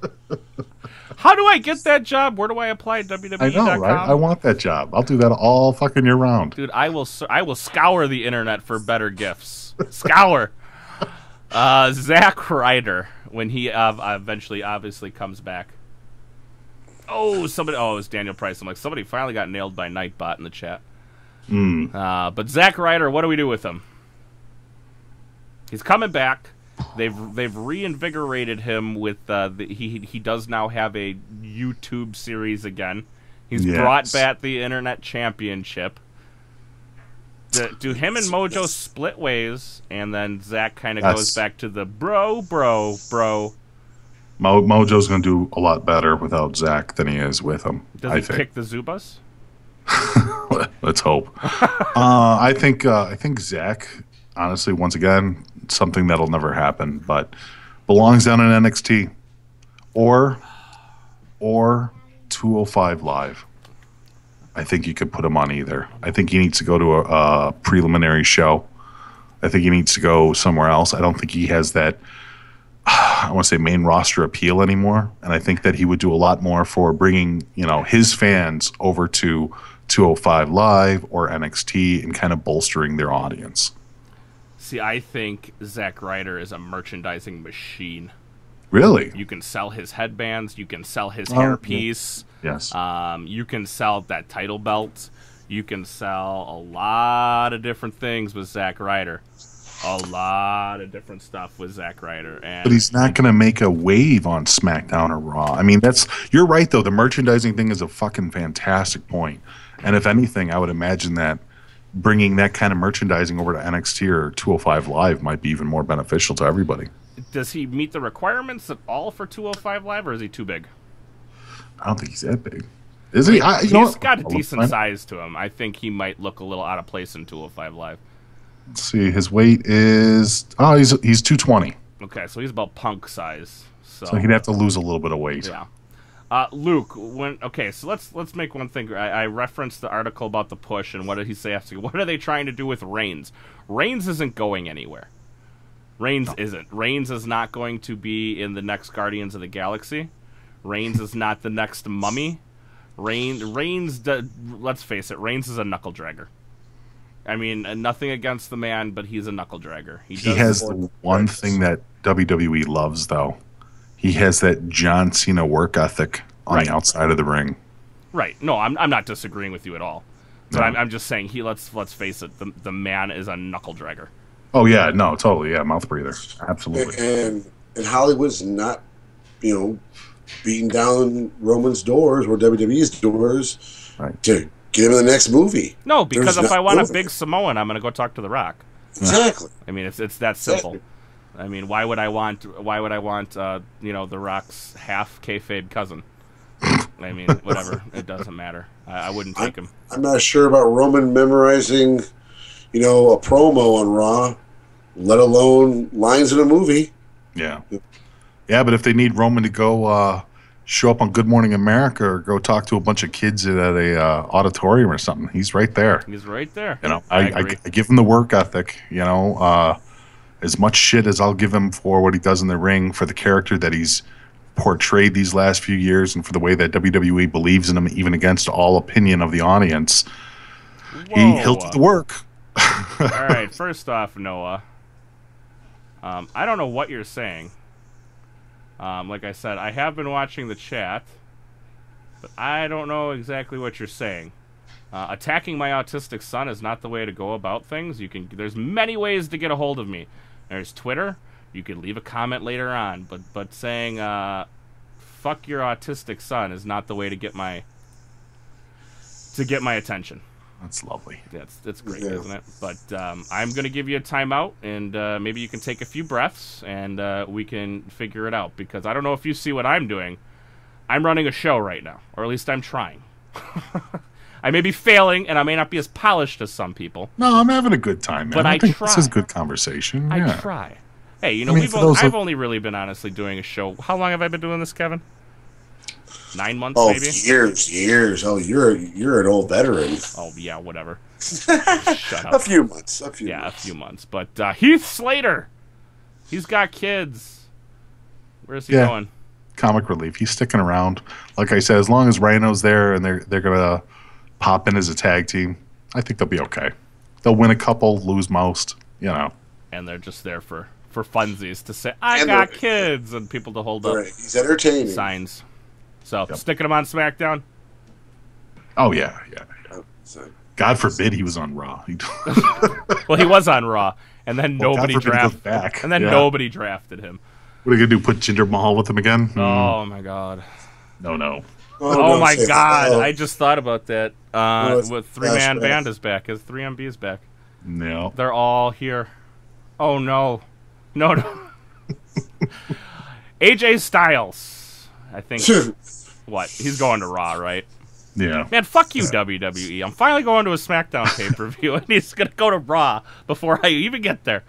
that. How do I get that job? Where do I apply? WWE.com? I know, right? I want that job. I'll do that all fucking year round. Dude, I will scour the internet for better gifts. Scour. Zack Ryder, when he eventually obviously comes back. Oh, it was Daniel Price. I'm like, somebody finally got nailed by Nightbot in the chat. But Zack Ryder, what do we do with him? He's coming back. They've reinvigorated him with he does now have a YouTube series again. He's brought back the Internet Championship. Do him and Mojo split ways, and then Zack kind of goes back to the bro. Mojo's going to do a lot better without Zack than he is with him. Does he kick the Zubas? Let's hope. I think Zack, honestly, once again, something that'll never happen, but belongs down in NXT or 205 Live. I think you could put him on either. I think he needs to go to a preliminary show. I think he needs to go somewhere else. I don't think he has that, I want to say, main roster appeal anymore. And I think that he would do a lot more for bringing, his fans over to 205 Live or NXT and kind of bolstering their audience. See, I think Zack Ryder is a merchandising machine. Really? You can sell his headbands. You can sell his hairpiece. Yes. You can sell that title belt. You can sell a lot of different things with Zack Ryder. A lot of different stuff with Zack Ryder. But he's not going to make a wave on SmackDown or Raw. I mean, you're right, though. The merchandising thing is a fucking fantastic point. And if anything, I would imagine that bringing that kind of merchandising over to NXT or 205 Live might be even more beneficial to everybody. Does he meet the requirements at all for 205 Live, or is he too big? I don't think he's that big. Is he? He's got a decent size to him. I think he might look a little out of place in 205 Live. Let's see. His weight is... Oh, he's 220. Okay, so he's about Punk size. So he'd have to lose a little bit of weight. Yeah. Luke, so let's make one thing. I referenced the article about the push, and what did he say after? What are they trying to do with Reigns? Reigns isn't going anywhere. Reigns isn't. Reigns is not going to be in the next Guardians of the Galaxy. Reigns is not the next Mummy. Let's face it, Reigns is a knuckle dragger. I mean, nothing against the man, but he's a knuckle dragger. He has the one thing that WWE loves, though. He has that John Cena work ethic on the outside of the ring. Right. No, I'm not disagreeing with you at all. But I'm just saying, let's face it, the man is a knuckle dragger. Oh yeah, no, totally, yeah, mouth breather, absolutely. And Hollywood's not, beating down Roman's doors or WWE's doors to get him in the next movie. No, because if I want a big Samoan, I'm going to go talk to The Rock. Exactly. I mean, it's that simple. I mean, why would I want The Rock's half kayfabe cousin? I mean, whatever. It doesn't matter. I wouldn't take him. I'm not sure about Roman memorizing, a promo on Raw, let alone lines in a movie. Yeah. Yeah, but if they need Roman to go show up on Good Morning America or go talk to a bunch of kids at a auditorium or something. He's right there. He's right there. You know, I I give him the work ethic. You know, as much shit as I'll give him for what he does in the ring, for the character that he's portrayed these last few years, and for the way that WWE believes in him, even against all opinion of the audience. He'll do the work. All right, first off, Noah, I don't know what you're saying. Like I said, I have been watching the chat, but I don't know exactly what you're saying. Attacking my autistic son is not the way to go about things. There's many ways to get a hold of me. There's Twitter. You could leave a comment later on, but saying "fuck your autistic son" is not the way to get my attention. That's lovely. It's great, isn't it? But I'm going to give you a timeout, and maybe you can take a few breaths, and we can figure it out. Because I don't know if you see what I'm doing. I'm running a show right now, or at least I'm trying. I may be failing, and I may not be as polished as some people. No, I'm having a good time, man. But I think try. This is good conversation. I Yeah. try. Hey, you know, I mean, I've only really been honestly doing a show. How long have I been doing this, Kevin? 9 months, maybe? Years. Oh, you're an old veteran. Oh, yeah, whatever. Shut up. A few months. A few months. But Heath Slater, he's got kids. Where's he going? Comic relief. He's sticking around. Like I said, as long as Rhino's there and they're gonna pop in as a tag team, I think they'll be okay. They'll win a couple, lose most, you know. And they're just there for funsies to say, I got kids, and people to hold up he's entertaining signs. So, sticking him on SmackDown? Oh, yeah. God forbid he was on Raw. Well, he was on Raw, and then nobody drafted back. And then nobody drafted him. What are you going to do, put Jinder Mahal with him again? Oh, my God. No. Oh, my God. I just thought about that. With three-man band is back. 3MB is back. No. They're all here. Oh, no. No. AJ Styles. I think. What? He's going to Raw, right? Yeah. Man, fuck you, WWE. I'm finally going to a SmackDown pay-per-view, and he's going to go to Raw before I even get there.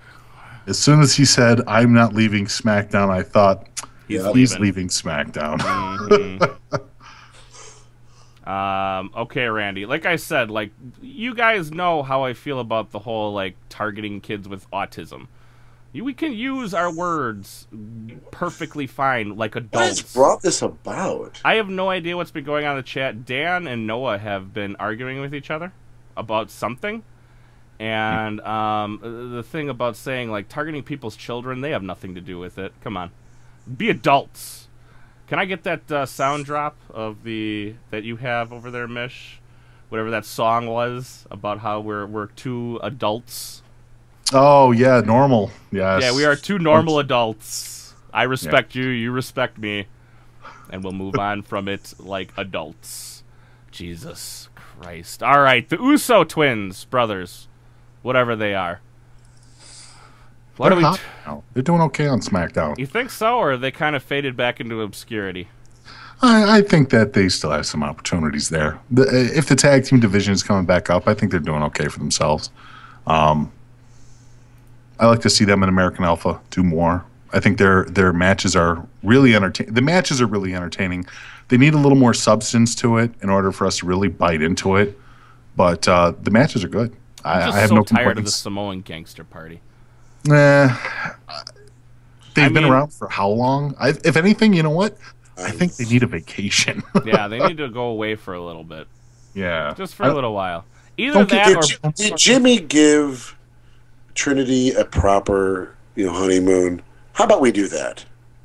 As soon as he said, I'm not leaving SmackDown, I thought, he's leaving SmackDown. Mm-hmm. Okay, Randy. Like I said, like, you guys know how I feel about the whole, like, targeting kids with autism. We can use our words perfectly fine, like adults. What has brought this about? I have no idea what's been going on in the chat. Dan and Noah have been arguing with each other about something. And the thing about saying, like, targeting people's children, they have nothing to do with it. Come on. Be adults. Can I get that sound drop of that you have over there, Mish? Whatever that song was about how we're two adults. Oh, yeah, normal. Yes. Yeah, we are two normal adults. I respect you, you respect me, and we'll move on from it like adults. Jesus Christ. All right, the Uso twins, brothers, whatever they are. What are we? They're doing okay on SmackDown. You think so, or they kind of faded back into obscurity? I think that they still have some opportunities there. If the tag team division is coming back up, I think they're doing okay for themselves. I like to see them in American Alpha do more. I think their matches are really entertaining. The matches are really entertaining. They need a little more substance to it in order for us to really bite into it. But the matches are good. I have no complaints. I'm tired of the Samoan Gangster Party. They've been around for how long? If anything, you know what? I think they need a vacation. Yeah, they need to go away for a little bit. Yeah. Just for a little while. Either that or... Did Jimmy give Trinity a proper, honeymoon? How about we do that?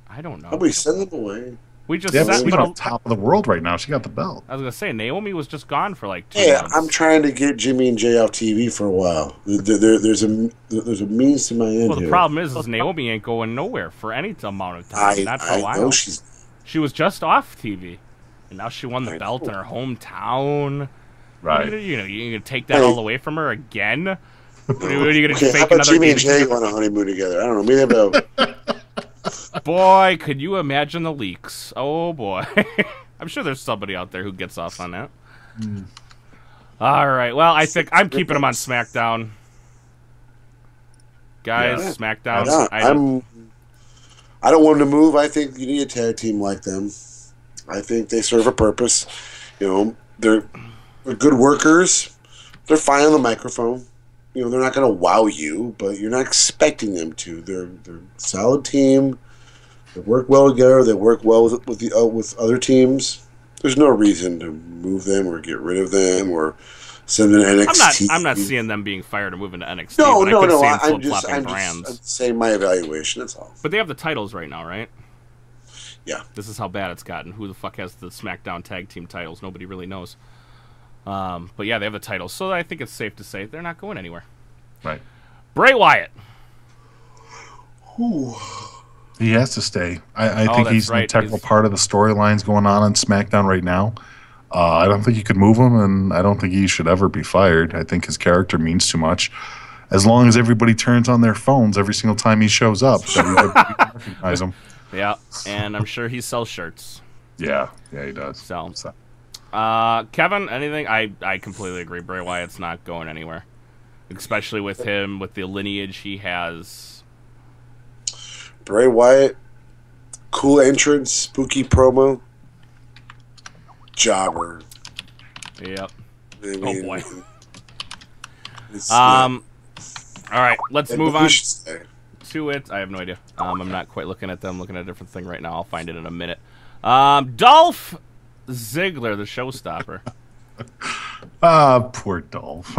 I don't know. How about we send them away? We just she's on top of the world right now. She got the belt. I was gonna say Naomi was just gone for like 2 months. I'm trying to get Jimmy and Jay off TV for a while. There's a means to my end. Well, the problem is Naomi ain't going nowhere for any amount of time. Not for a while. Know she was just off TV, and now she won the belt in her hometown. Right. You're gonna take that all away from her again? What are you gonna fake how about another Jimmy and Jay go on a honeymoon together? I don't know. Maybe have Boy, could you imagine the leaks? Oh boy, I'm sure there's somebody out there who gets off on that. All right, well, I think I'm keeping them on SmackDown, guys. SmackDown. I don't want them to move. I think you need a tag team like them. I think they serve a purpose. They're good workers. They're fine on the microphone. They're not going to wow you, but you're not expecting them to. They're a solid team. They work well together. They work well with other teams. There's no reason to move them or get rid of them or send them to NXT. I'm not seeing them being fired or moving to NXT. No. I'm just saying my evaluation. That's all. But they have the titles right now, right? Yeah. This is how bad it's gotten. Who the fuck has the SmackDown Tag Team titles? Nobody really knows. But yeah, they have the titles, so I think it's safe to say they're not going anywhere. Right. Bray Wyatt. Ooh. He has to stay. I think he's an integral part of the storylines going on SmackDown right now. I don't think you could move him, and I don't think he should ever be fired. I think his character means too much. As long as everybody turns on their phones every single time he shows up, so everybody can recognize him. Yeah, and I'm sure he sells shirts. Yeah, he does. So. Kevin, anything? I completely agree. Bray Wyatt's not going anywhere, especially with him, with the lineage he has. Bray Wyatt, cool entrance, spooky promo, jobber. Yep. I mean, oh boy. All right, let's move on to it. I have no idea. I'm not quite looking at them. I'm looking at a different thing right now. I'll find it in a minute. Dolph Ziggler, the showstopper. Poor Dolph.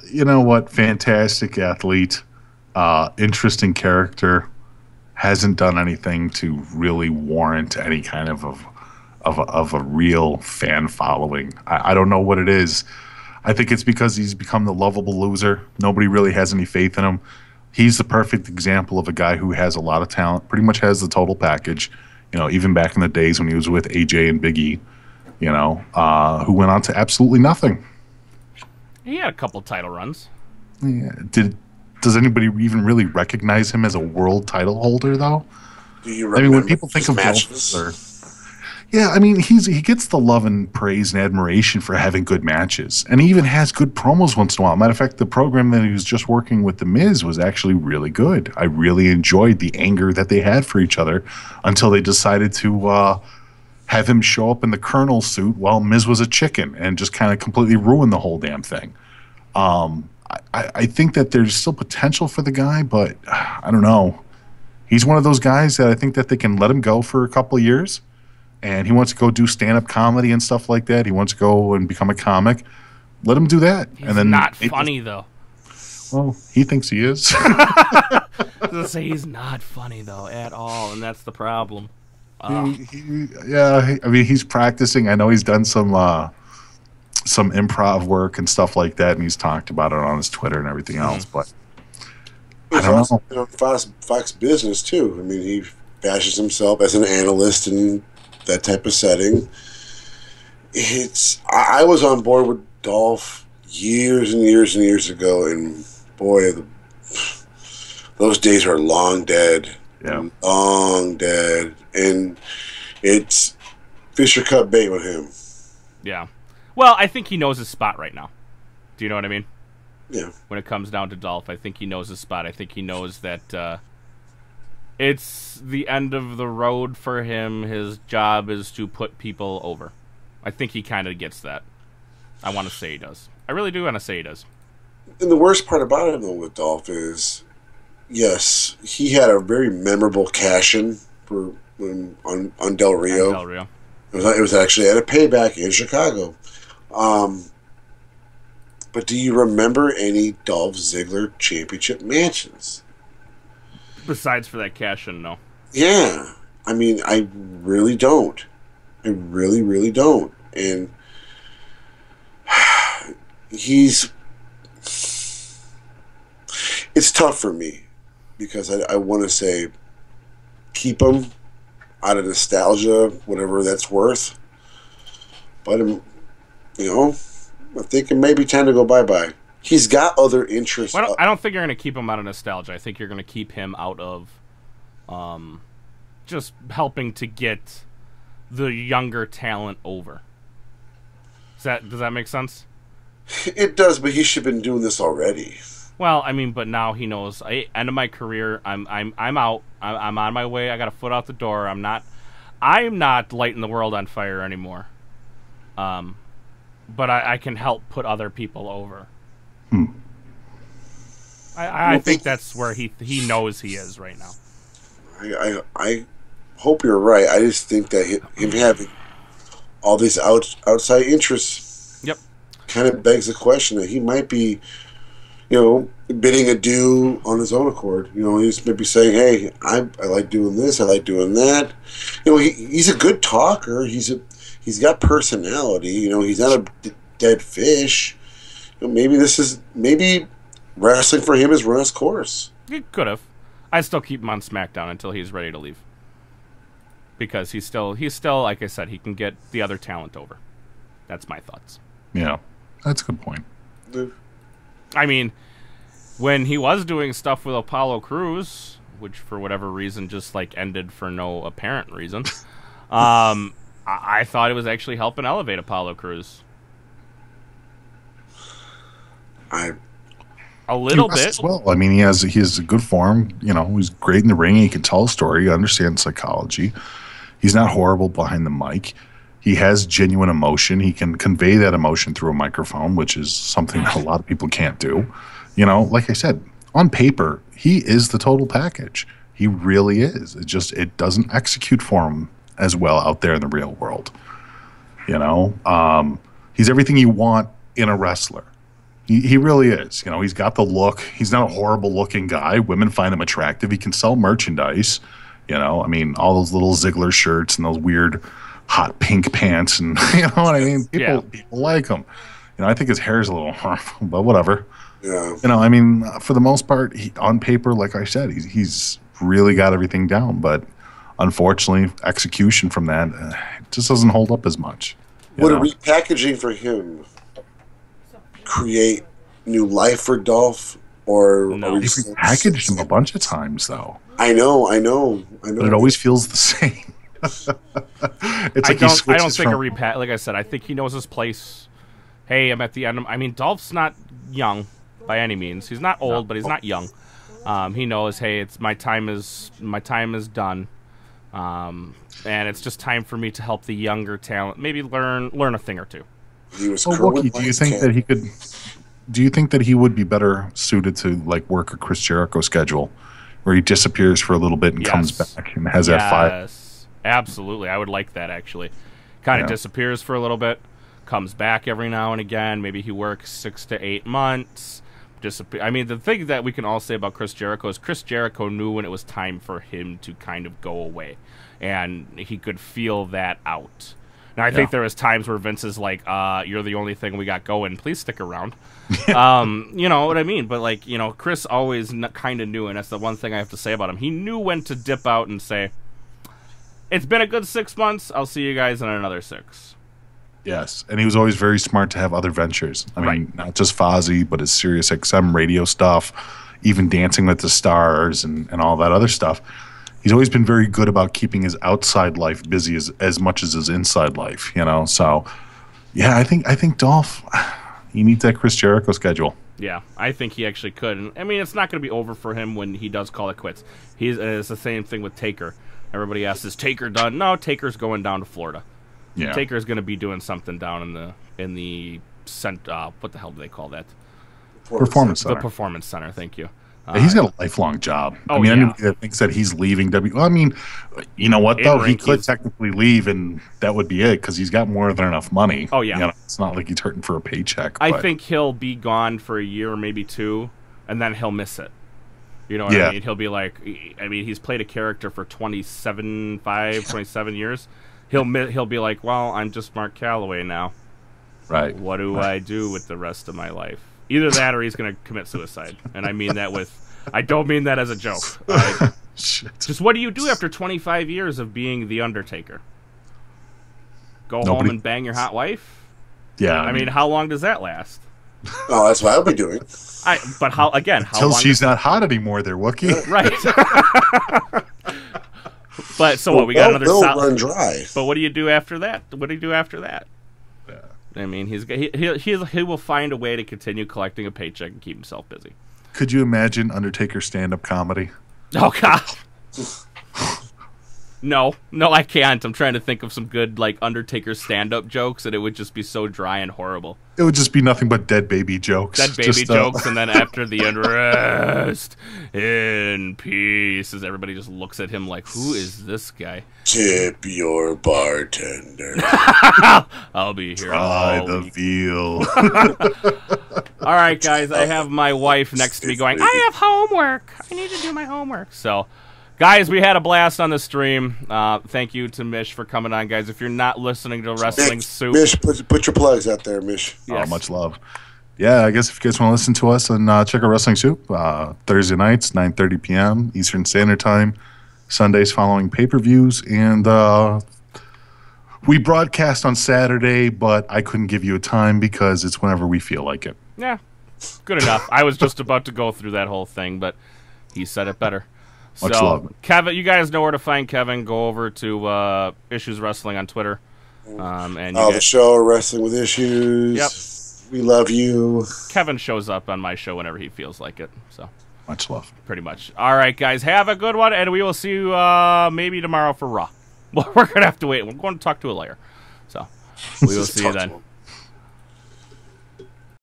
You know what? Fantastic athlete. Interesting character. Hasn't done anything to really warrant any kind of a real fan following. I don't know what it is. I think it's because he's become the lovable loser. Nobody really has any faith in him. He's the perfect example of a guy who has a lot of talent, pretty much has the total package. Even back in the days when he was with AJ and Big E, who went on to absolutely nothing. He had a couple title runs. Yeah. Does anybody even really recognize him as a world title holder, though? Do you remember when people think of Dolph Ziggler, he gets the love and praise and admiration for having good matches, and he even has good promos once in a while. Matter of fact, the program that he was just working with The Miz was actually really good. I really enjoyed the anger that they had for each other until they decided to have him show up in the Colonel suit while Miz was a chicken and just kind of completely ruin the whole damn thing. I think that there's still potential for the guy, but I don't know. He's one of those guys that I think that they can let him go for a couple of years, and he wants to go do stand-up comedy and stuff like that. He wants to go and become a comic. Let him do that. He's not funny, though. Well, he thinks he is. I was going to say he's not funny, though, at all, and that's the problem. He's practicing. I know he's done some improv work and stuff like that, and he's talked about it on his Twitter and everything else, but I don't know. Fox Business, too. I mean, he bashes himself as an analyst in that type of setting. I was on board with Dolph years and years and years ago, and boy, those days are long dead. Yeah. Long dead. And it's Fisher Cup bait with him. Yeah. Well, I think he knows his spot right now. Do you know what I mean? Yeah. When it comes down to Dolph, I think he knows his spot. I think he knows that it's the end of the road for him. His job is to put people over. I think he kind of gets that. I want to say he does. I really do want to say he does. And the worst part about it, though, with Dolph is, yes, he had a very memorable cash-in on Del Rio. On Del Rio. It was actually at a Payback in Chicago. But do you remember any Dolph Ziggler championship matches? Besides for that cash-in, no. Yeah. I mean, I really don't. I really, really don't. And it's tough for me because I want to say keep him out of nostalgia, whatever that's worth. But, I think it may be time to go bye-bye. He's got other interests. Well, I don't think you're going to keep him out of nostalgia. I think you're going to keep him out of just helping to get the younger talent over. Does that make sense? It does, but he should have been doing this already. Well, I mean, but now he knows. End of my career. I'm out. I'm on my way. I got a foot out the door. I'm not lighting the world on fire anymore. But I can help put other people over. I think that's where he knows he is right now. I hope you're right. I just think that him having all these outside interests, yep, kind of begs the question that he might be, bidding adieu on his own accord. He's maybe saying, "Hey, I like doing this. I like doing that." He's a good talker. He's got personality. He's not a dead fish. Maybe wrestling for him has run its course. He could have. I'd still keep him on SmackDown until he's ready to leave. Because he's still, like I said, he can get the other talent over. That's my thoughts. Yeah, that's a good point. I mean, when he was doing stuff with Apollo Crews, which for whatever reason just like ended for no apparent reason, I thought it was actually helping elevate Apollo Crews. A little bit. Well, I mean, he has a good form. He's great in the ring. He can tell a story. He understands psychology. He's not horrible behind the mic. He has genuine emotion. He can convey that emotion through a microphone, which is something that a lot of people can't do. Like I said, on paper, he is the total package. He really is. It doesn't execute for him as well out there in the real world. He's everything you want in a wrestler. He really is. He's got the look. He's not a horrible looking guy. Women find him attractive. He can sell merchandise. I mean, all those little Ziggler shirts and those weird hot pink pants, and you know what I mean. People like him. I think his hair's a little, but whatever. Yeah. I mean, for the most part, on paper, like I said, he's really got everything down. But unfortunately, execution from that just doesn't hold up as much. Would a repackaging for him create new life for Dolph, or no? You've repackaged him a bunch of times, though. I know. But it always feels the same. I don't think a repack. Like I said, I think he knows his place. Hey, I'm at the end. I mean, Dolph's not young by any means. He's not old, but he's not young. He knows, hey, it's my time is done, and it's just time for me to help the younger talent maybe learn a thing or two. Wookie, do you think that he could? Do you think that he would be better suited to like work a Chris Jericho schedule, where he disappears for a little bit and comes back and has that fight? Yes, absolutely. I would like that actually. Kind of disappears for a little bit, comes back every now and again. Maybe he works 6 to 8 months. I mean, the thing that we can all say about Chris Jericho is Chris Jericho knew when it was time for him to kind of go away, and he could feel that out. Now, I think there was times where Vince is like, you're the only thing we got going. Please stick around. You know what I mean? But, like, Chris always kind of knew, and that's the one thing I have to say about him. He knew when to dip out and say, it's been a good 6 months. I'll see you guys in another 6. Yes, and he was always very smart to have other ventures. I mean, not just Fozzy, but his Sirius XM radio stuff, even Dancing with the Stars and all that other stuff. He's always been very good about keeping his outside life busy as much as his inside life, So, yeah, I think Dolph, he needs that Chris Jericho schedule. Yeah, I think he actually could. And, I mean, it's not going to be over for him when he does call it quits. It's the same thing with Taker. Everybody asks, is Taker done? No, Taker's going down to Florida. Yeah. Taker's going to be doing something down in the what the hell do they call that? Performance Center. The Performance Center. Thank you. He's got a lifelong job. Anybody that thinks that he's leaving Well, I mean, you know what though? He could technically leave, and that would be it because he's got more than enough money. Oh yeah. It's not like he's hurting for a paycheck. I think he'll be gone for a year or maybe 2, and then he'll miss it. You know what I mean? He'll be like, he's played a character for 27 years. He'll be like, well, I'm just Mark Calloway now. Right. What do I do with the rest of my life? Either that or he's going to commit suicide. And I mean that I don't mean that as a joke. Just what do you do after 25 years of being The Undertaker? Go home and bang your hot wife? Yeah. I mean, how long does that last? Oh, that's what I'll be doing. But how Until long? She's not hot anymore there, Wookie. Right. But so what? We got another solid. Run dry. But what do you do after that? What do you do after that? Yeah. I mean, he will find a way to continue collecting a paycheck and keep himself busy. Could you imagine Undertaker stand-up comedy? Oh God. No, I can't. I'm trying to think of some good like Undertaker stand-up jokes, and it would just be so dry and horrible. It would just be nothing but dead baby jokes. Dead baby jokes, and then after the end, rest in peace, as everybody just looks at him like, who is this guy? Tip your bartender. I'll be here. Try the veal. All right, guys, I have my wife next to me going, I have homework. I need to do my homework. So, guys, we had a blast on the stream. Thank you to Mish for coming on, guys. If you're not listening to Wrestling Soup... Mish, put your plugs out there, Mish. Yes. Oh, much love. Yeah, I guess if you guys want to listen to us and check out Wrestling Soup, Thursday nights, 9:30 p.m. Eastern Standard Time, Sundays following pay-per-views, and we broadcast on Saturday, but I couldn't give you a time because it's whenever we feel like it. Yeah, good enough. I was just about to go through that whole thing, but he said it better. Much so, love. Kevin, you guys know where to find Kevin. Go over to Issues Wrestling on Twitter. And the show, Wrestling with Issues. Yep. We love you. Kevin shows up on my show whenever he feels like it. So much love. Pretty much. All right, guys. Have a good one, and we will see you maybe tomorrow for Raw. Well, we're going to have to wait. We're going to talk to a lawyer. So we will see you then.